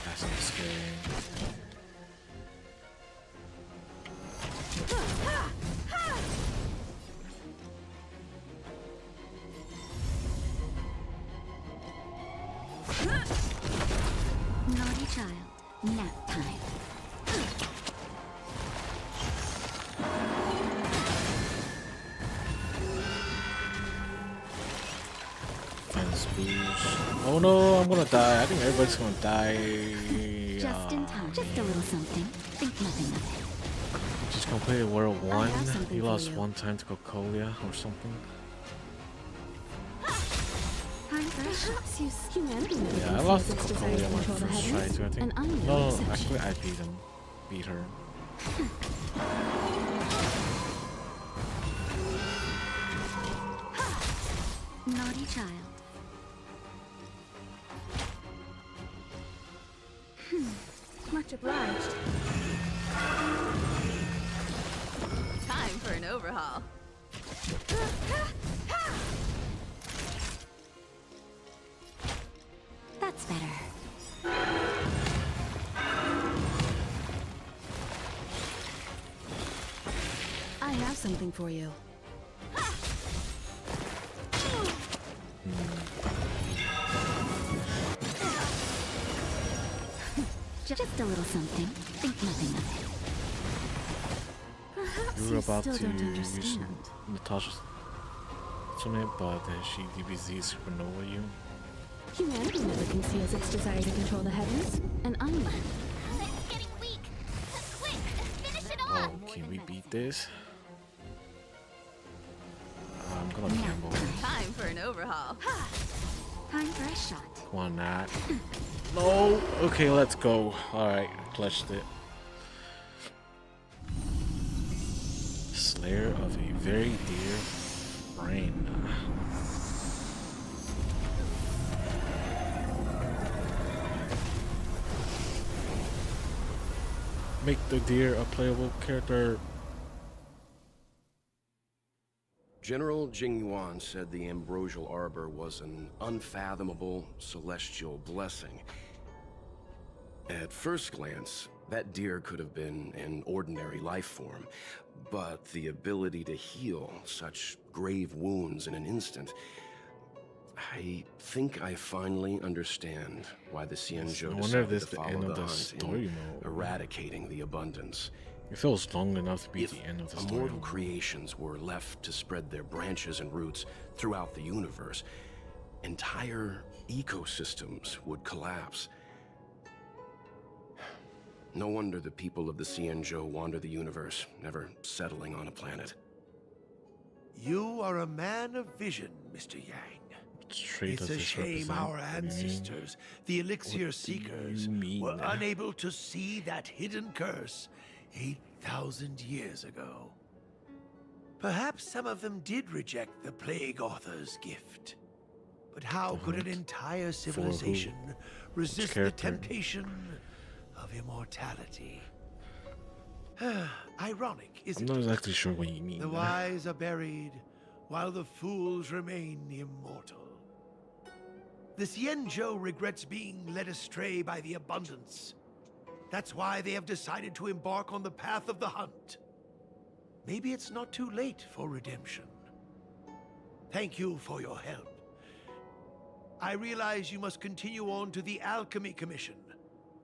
S1: That's not scary.
S4: Naughty child. Nap time.
S1: Defense boost. Oh no, I'm gonna die. I think everybody's gonna die.
S4: Just in time. Just a little something. Think nothing of it.
S1: Just completed World 1.
S4: have something
S1: He
S4: for
S1: lost
S4: you.
S1: 1 time to Cocolia or something.
S4: Time for a shot.
S5: Perhaps you humanity never
S1: Yeah, I lost to
S5: conceals its desire to
S1: Cocolia my
S5: control the
S1: first try
S5: heavens,
S1: too, I think.
S5: and I'm no
S1: No,
S5: exception.
S1: actually I beat him. Beat her.
S4: Naughty child.
S14: Much obliged. Time for an overhaul.
S5: something for you.
S4: Just a little something. Think nothing of it. Perhaps
S1: You were about
S4: still
S1: to
S4: don't
S1: use
S4: understand.
S1: Natasha's ultimate, but then she DBZ supernova you.
S5: Humanity never conceals its desire to control the heavens, and I'm one.
S2: It's getting weak. Quick, finish it off.
S1: Oh, can we beat this? I'm gonna gamble.
S14: Time for an overhaul.
S4: Time for a shot.
S1: Come on, Nat. No. Okay, let's go. All right, clutched it. Slayer of a very dear friend. Make the deer a playable character.
S13: General Jing Yuan said the ambrosial arbor was an unfathomable celestial blessing. At first glance, that deer could have been an ordinary life form, but the ability to heal such grave wounds in an instant, I think I finally understand why the Xianzhou
S1: I wonder
S13: decided
S1: if this
S13: to
S1: the
S13: follow
S1: end
S13: the
S1: of the
S13: hunt
S1: story
S13: in
S1: mode.
S13: eradicating the abundance.
S1: It feels long enough to be the end of the story
S13: Immortal
S1: mode.
S13: creations were left to spread their branches and roots throughout the universe, entire ecosystems would collapse. No wonder the people of the Xianzhou wander the universe, never settling on a planet.
S7: You are a man of vision, Mr. Yang. It's a shame our ancestors, the Elixir Seekers, were unable to see that hidden curse 8,000 years ago. Perhaps some of them did reject the Plague Author's gift. But how could an entire civilization resist the temptation of immortality? Ironic,
S1: I'm
S7: isn't
S1: not
S7: it?
S1: exactly sure what you mean.
S7: The wise are buried, while the fools remain immortal. The Xianzhou regrets being led astray by the abundance. That's why they have decided to embark on the path of the hunt. Maybe it's not too late for redemption. Thank you for your help. I realize you must continue on to the Alchemy Commission,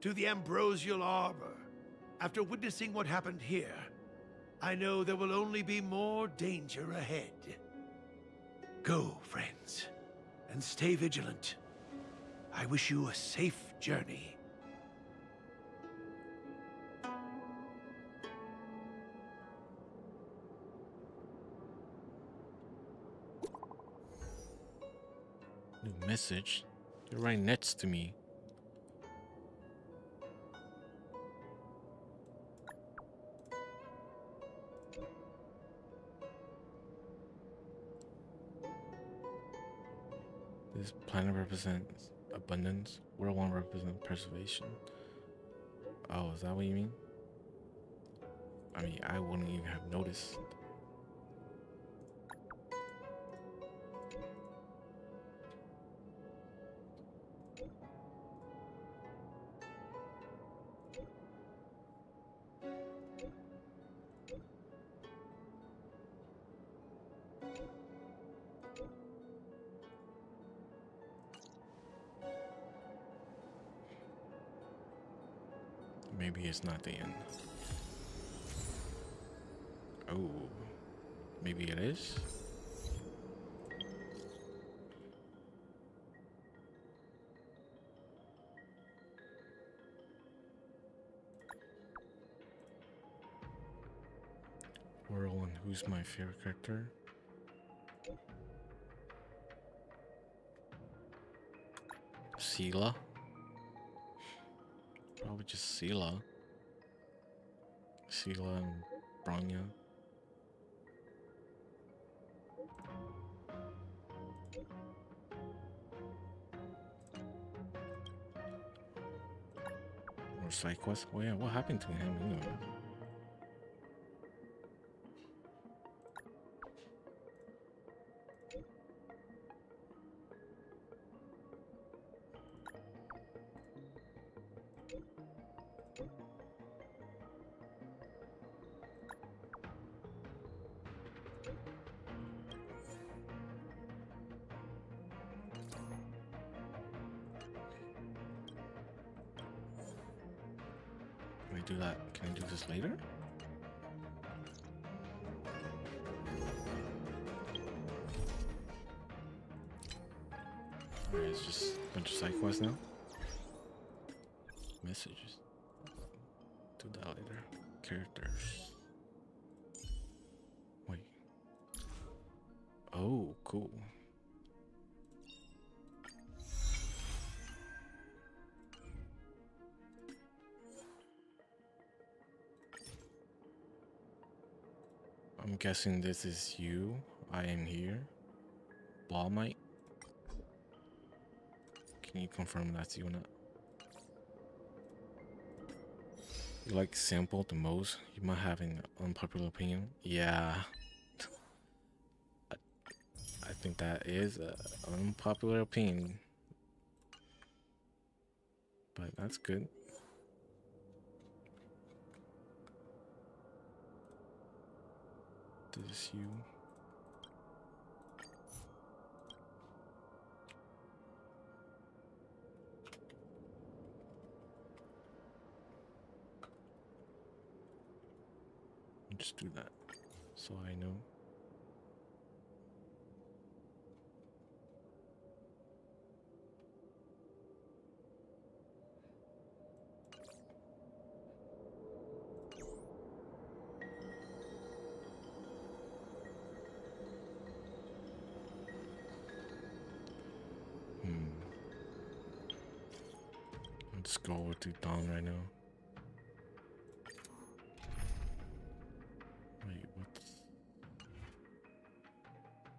S7: to the Ambrosial Arbor. After witnessing what happened here, I know there will only be more danger ahead. Go, friends, and stay vigilant. I wish you a safe journey.
S1: New message? You're right next to me. This planet represents abundance. World 1 represents preservation. Oh, is that what you mean? I mean, I wouldn't even have noticed. Maybe it's not the end. Oh, maybe it is. World and who's my favorite character? Seele. Probably just Seele. Seele and Bronya. Or Psyquest. Oh yeah, what happened to him anyway? do that? Can I do this later? Alright, it's just a bunch of side quests now. Messages. Do that later. Characters. Wait. Oh, cool. I'm guessing this is you. I am here. Ball Mite. Can you confirm that's you or not? You like sample the most? You might have an unpopular opinion. Yeah. I think that is an unpopular opinion. But that's good. This is you. Just do that so I know. Let's go over to Dawn right now. Wait, what's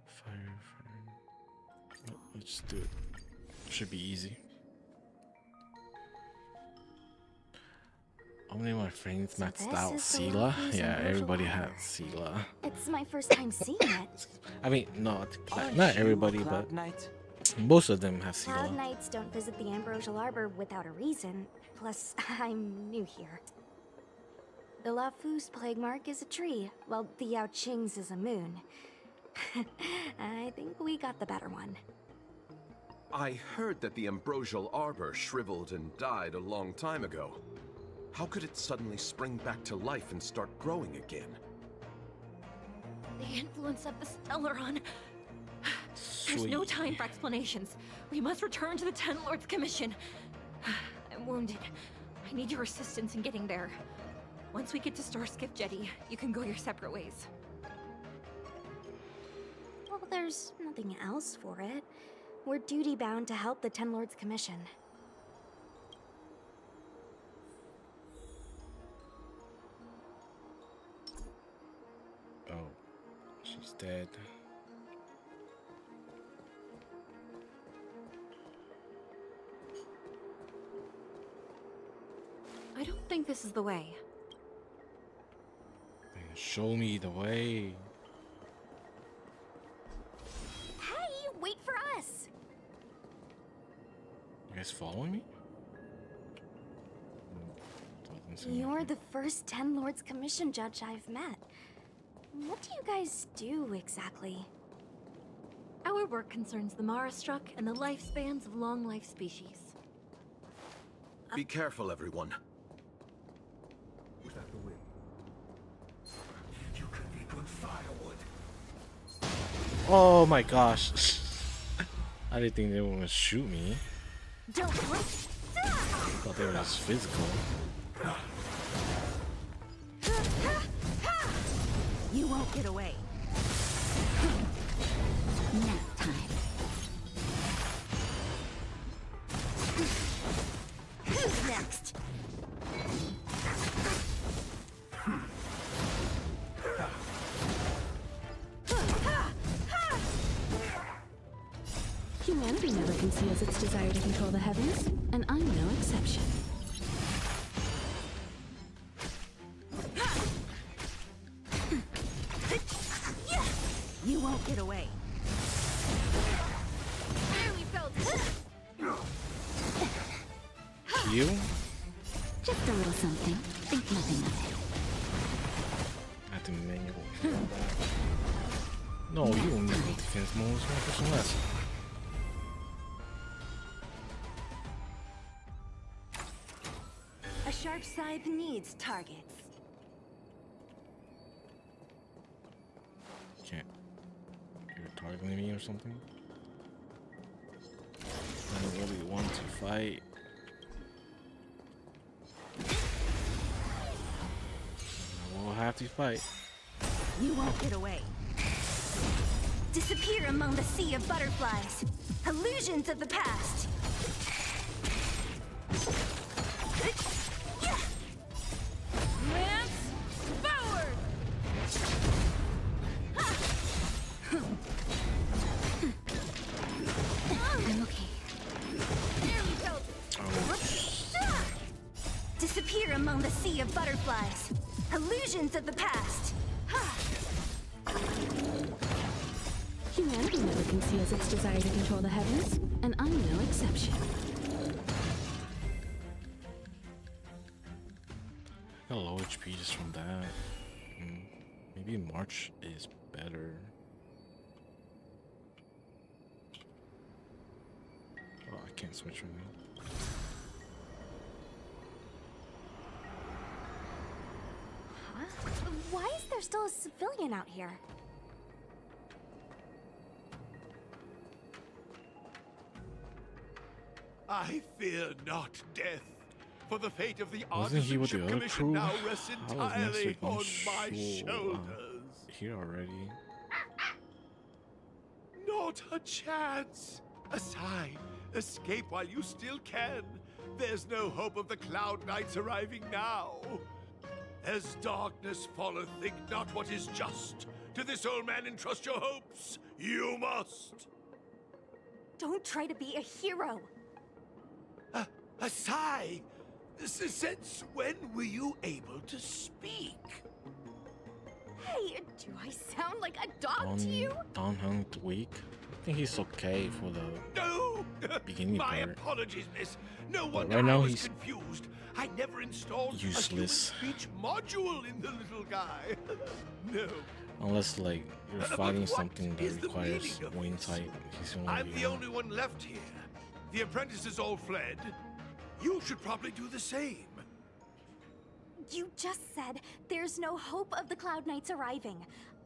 S1: fire? Oh, let's just do it. Should be easy. How many of my friends maxed out Seele? Yeah, everybody had Seele.
S10: It's my first time seeing it.
S1: I mean, not everybody, but most of them have
S10: Cloud
S1: Seele.
S10: Knights don't visit the Ambrosial Arbor without a reason. Plus, I'm new here. The Lafu's plague mark is a tree, while the Yao Qing's is a moon. I think we got the better one.
S13: I heard that the Ambrosial Arbor shriveled and died a long time ago. How could it suddenly spring back to life and start growing again?
S17: The influence of the Stellaron. There's no time for explanations. We must return to the Ten Lords Commission. I'm wounded. I need your assistance in getting there. Once we get to Starskiff Jetty, you can go your separate ways.
S10: Well, there's nothing else for it. We're duty-bound to help the Ten Lords Commission.
S1: Oh, she's dead.
S17: I don't think this is the way.
S1: Show me the way.
S10: Hey, wait for us!
S1: You guys following me?
S10: You're the first Ten Lords Commission judge I've met. What do you guys do exactly?
S17: Our work concerns the Mara-struck and the lifespans of long-life species.
S13: Be careful, everyone.
S6: Was that the wind? You could be good firewood.
S1: Oh my gosh. I didn't think they were gonna shoot me.
S16: Don't break.
S1: I thought they were just physical.
S16: You won't get away. Nap time. Who's next?
S5: Humanity never conceals its desire to control the heavens, and I'm no exception.
S16: You won't get away.
S17: We felt
S1: You?
S16: Just a little something. Think nothing of it.
S1: At the manual. No, you don't need defense moves. For some less.
S10: A sharp
S16: sharp scythe needs targets.
S1: Can't. You're targeting me or something? I don't really want to fight. I will have to fight.
S16: You won't get away. Disappear among the sea of butterflies. Illusions of the past. Lance forward! I'm okay. There we go. Disappear among the sea of butterflies. Illusions of the past.
S5: Humanity never conceals its desire to control the heavens, and I'm no exception.
S1: I got low HP just from that. Maybe March is better. Oh, I can't switch right now.
S10: Huh? Why is there still a civilian out here?
S7: I fear not death, for the fate of the
S1: Wasn't he with the
S7: Artisanship
S1: other
S7: Commission
S1: crew?
S7: now rests
S1: I was
S7: entirely on
S1: messing
S7: my
S1: sure,
S7: shoulders.
S1: Here already.
S7: Not a chance. Aside, escape while you still can. There's no hope of the Cloud Knights arriving now. As darkness falleth, think not what is just. To this old man entrust your hopes. You must.
S10: Don't try to be a hero.
S7: Asai, since when were you able to speak?
S10: Hey, do I sound like a dog to you?
S1: Downhunt week. I think he's okay for the
S7: No!
S1: beginning
S7: My
S1: part.
S7: apologies, miss. No
S1: But
S7: wonder
S1: right now
S7: I was
S1: he's
S7: confused. I never installed
S1: useless.
S7: a human speech module in the little guy. No.
S1: Unless like you're
S7: But
S1: fighting
S7: what
S1: something
S7: is
S1: that
S7: the
S1: requires
S7: meaning of
S1: wing
S7: this?
S1: type. He's
S7: I'm the only one left here. The apprentices all fled. You should probably do the same.
S10: You just said there's no hope of the Cloud Knights arriving.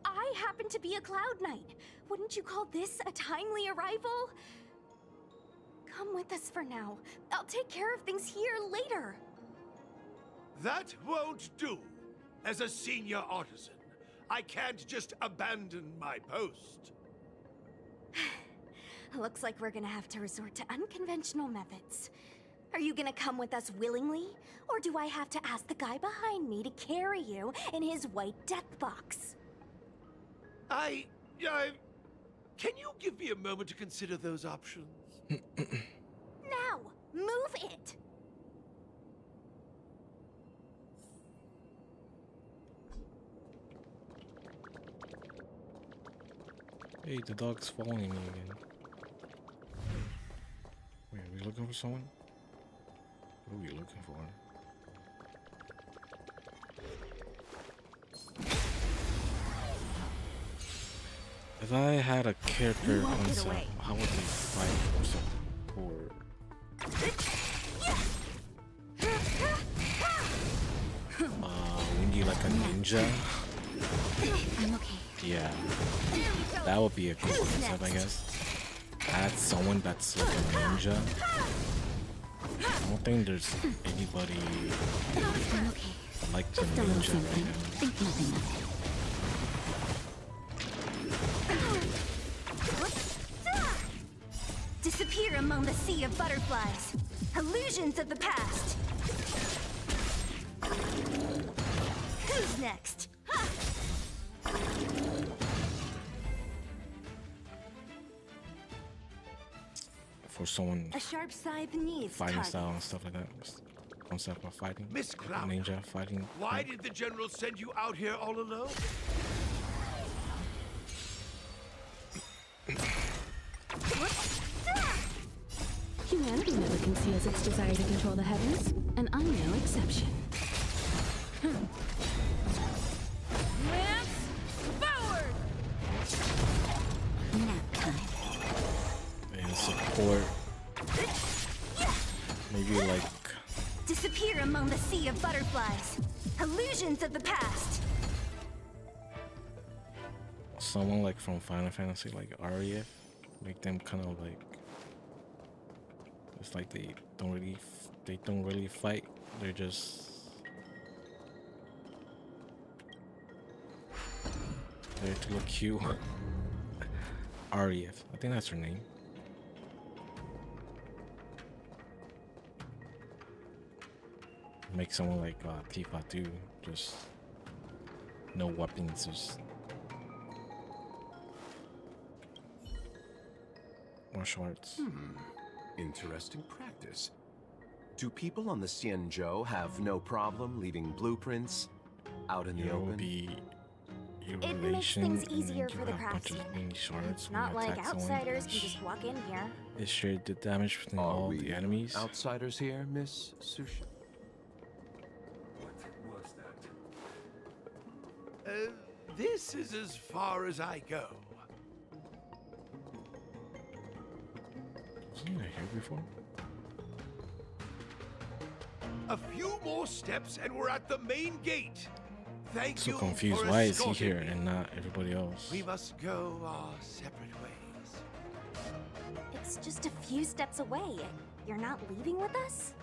S10: I happen to be a Cloud Knight. Wouldn't you call this a timely arrival? Come with us for now. I'll take care of things here later.
S7: That won't do. As a senior artisan, I can't just abandon my post.
S10: Looks like we're gonna have to resort to unconventional methods. Are you gonna come with us willingly? Or do I have to ask the guy behind me to carry you in his white death box?
S7: Can you give me a moment to consider those options?
S10: Now, move it!
S1: Hey, the dog's following me again. Wait, are we looking for someone? What are we looking for? If I had a character concept, how would they fight for support? We need like a ninja.
S10: I'm okay.
S1: Yeah, that would be a cool concept, I guess. Add someone that's like a ninja. I don't think there's anybody like the ninja right now.
S10: Think nothing of it.
S16: Disappear among the sea of butterflies. Illusions of the past. Who's next?
S1: For someone
S16: A sharp scythe needs
S1: fighting
S16: targets.
S1: style and stuff like that. Concept of fighting.
S7: Miss
S1: like a
S7: Cloud,
S1: ninja fighting.
S7: why did the general send you out here all alone?
S5: Humanity never conceals its desire to control the heavens, and I'm no exception.
S16: Lance forward!
S10: Nap time.
S1: And support. Maybe like
S16: Disappear among the sea of butterflies. Illusions of the past.
S1: Someone like from Final Fantasy, like Arya, make them kind of like, it's like they don't really fight. They're just there to look cute. Arya, I think that's her name. Make someone like Tifa too, just no weapons, just martial arts.
S12: Interesting practice. Do people on the Xianzhou have no problem leaving blueprints out in the open?
S10: It makes things easier for the craftsmen. It's not like outsiders can just walk in here.
S1: It shared the damage between all the enemies.
S12: Outsiders here, Miss Sushi?
S7: What was that? This is as far as I go.
S1: Wasn't I here before?
S7: A few more steps and we're at the main gate. Thank you.
S1: So confused.
S7: For
S1: Why is he
S7: escorting
S1: here
S7: me.
S1: and not everybody else?
S7: We must go our separate ways.
S10: It's just a few steps away. You're not leaving with us?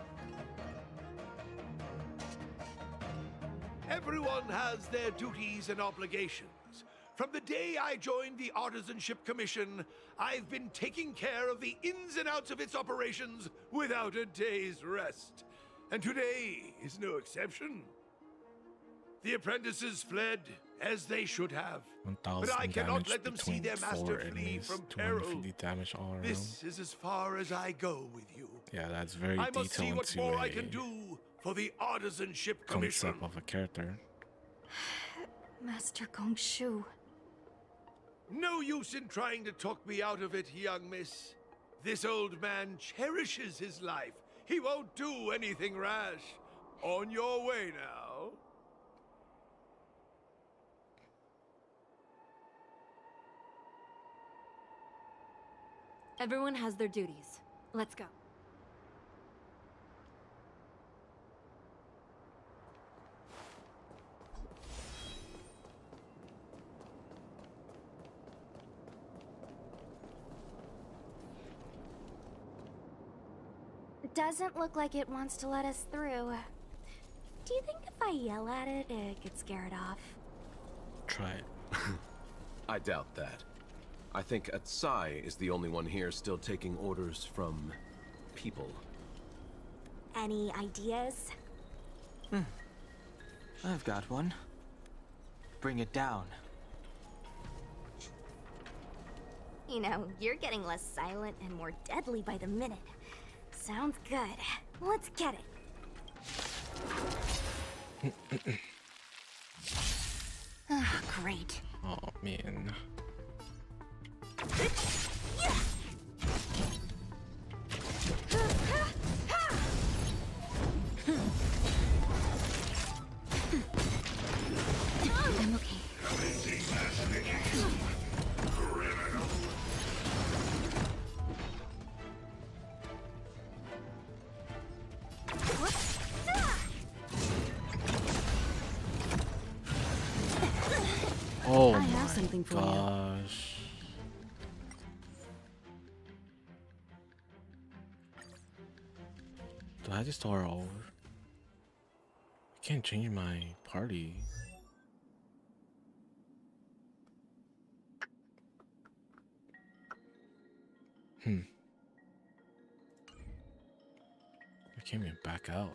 S7: Everyone has their duties and obligations. From the day I joined the Artisanship Commission, I've been taking care of the ins and outs of its operations without a day's rest. And today is no exception. The apprentices fled, as they should have.
S1: 1,000
S7: But I cannot
S1: damage
S7: let them see
S1: between
S7: their
S1: 4
S7: master flee
S1: enemies,
S7: from peril.
S1: 250 damage all around.
S7: This is as far as I go with you.
S1: Yeah, that's very
S7: I must see
S1: detailed
S7: what
S1: into
S7: more I
S1: a
S7: can do for the Artisanship Commission.
S1: concept of a character.
S10: Master Gongshu.
S7: No use in trying to talk me out of it, young miss. This old man cherishes his life. He won't do anything rash. On your way now.
S17: Everyone has their duties. Let's go.
S10: Doesn't look like it wants to let us through. Do you think if I yell at it, it could scare it off?
S1: Try it.
S12: I doubt that. I think Atsai is the only one here still taking orders from people.
S10: Any ideas?
S11: I've got one. Bring it down.
S10: You know, you're getting less silent and more deadly by the minute. Sounds good. Let's get it. Great.
S1: Oh man.
S10: I'm okay.
S1: Oh
S10: I
S1: my
S10: have something for you.
S1: gosh. Did I just start over? I can't change my party. I can't even back out.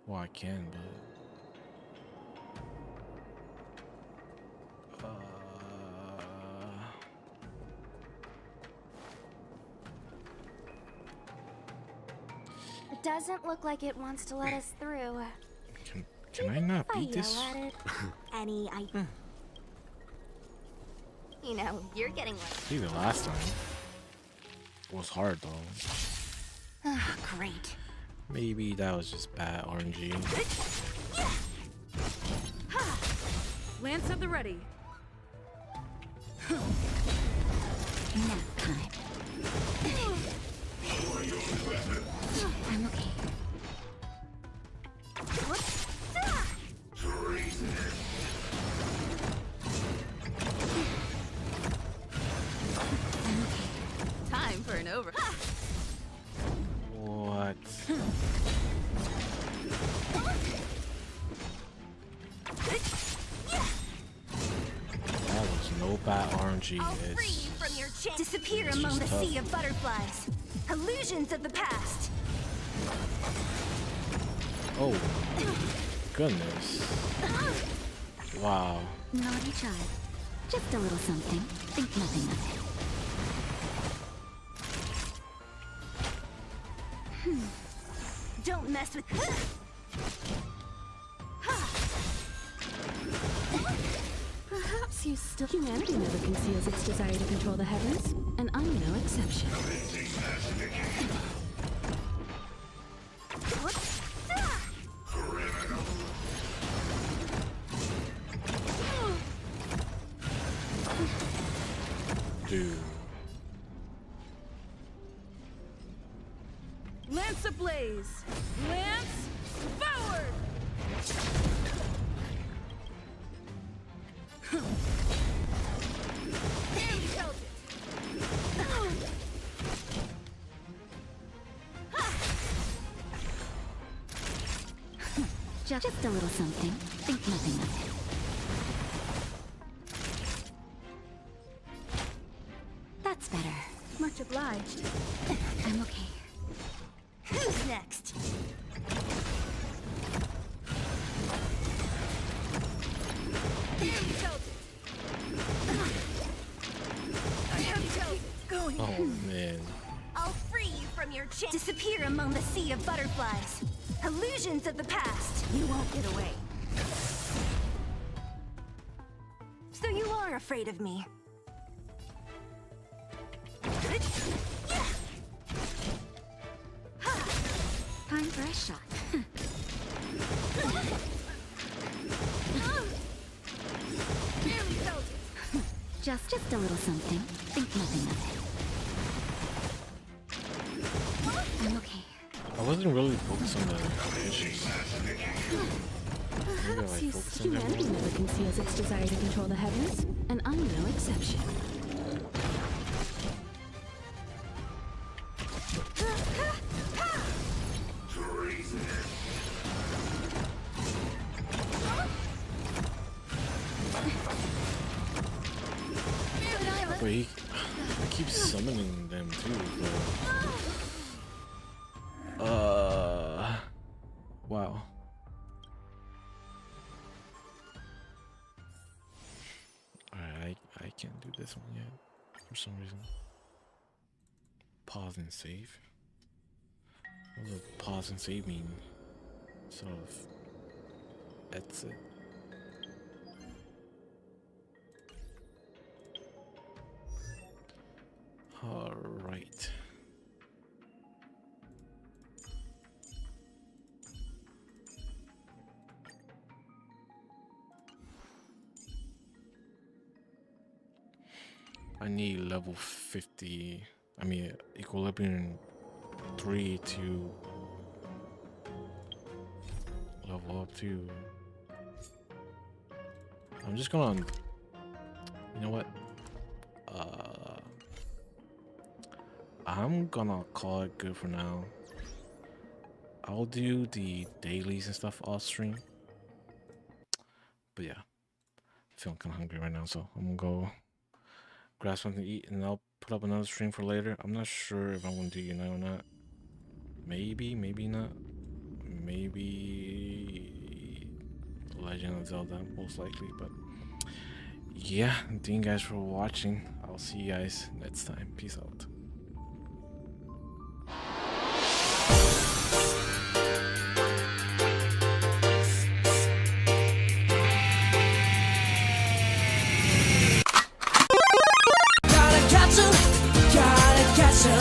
S1: Well, I can, but
S10: It doesn't look like it wants to let us through.
S1: can I not
S10: If I
S1: beat this?
S10: yell at it, any idea? You know, you're getting like.
S1: See, the last time it was hard though.
S10: Great.
S1: Maybe that was just bad RNG.
S5: Lance at the ready.
S10: Nap time. I'm okay.
S1: kanji is
S16: disappear
S1: it's
S16: among the
S1: just tough.
S16: sea of butterflies. Illusions of the past.
S1: Oh, goodness. Wow.
S4: Naughty child. Just a little something. Think nothing of it.
S16: Don't mess with.
S5: Perhaps you still. Humanity never conceals its desire to control the heavens, and I'm no exception.
S1: Dude.
S19: Lance ablaze! Lance forward! Barely held it!
S4: Just a little something. Think nothing of it. That's better.
S5: Much obliged.
S4: I'm okay.
S16: Who's next?
S19: Barely held it! Barely held it! Going.
S1: Oh man.
S16: I'll free you from your chain. Disappear among the sea of butterflies. Illusions of the past. You won't get away. So you are afraid of me.
S4: Time for a shot.
S19: Barely held it!
S4: Just a little something. Think nothing of it. I'm okay.
S1: I wasn't really focused on the issues. Maybe I
S5: Perhaps
S1: like
S5: you
S1: focus on that
S5: humanity
S1: more.
S5: never conceals its desire to control the heavens, and I'm no exception.
S1: But he keeps summoning them too, though. Wow. Alright, I can't do this one yet for some reason. Pause and save. What does pause and save mean? Sort of. That's it. Alright. I need level 50. I mean, equilibrium 3 to level up to. I'm just gonna. You know what? I'm gonna call it good for now. I'll do the dailies and stuff off stream. But yeah, feeling kind of hungry right now, so I'm gonna go grab something to eat, and I'll put up another stream for later. I'm not sure if I'm gonna do Unite or not. Maybe, maybe not. Maybe Legend of Zelda, most likely. But yeah, thank you guys for watching. I'll see you guys next time. Peace out.
S20: Gotta catch 'em.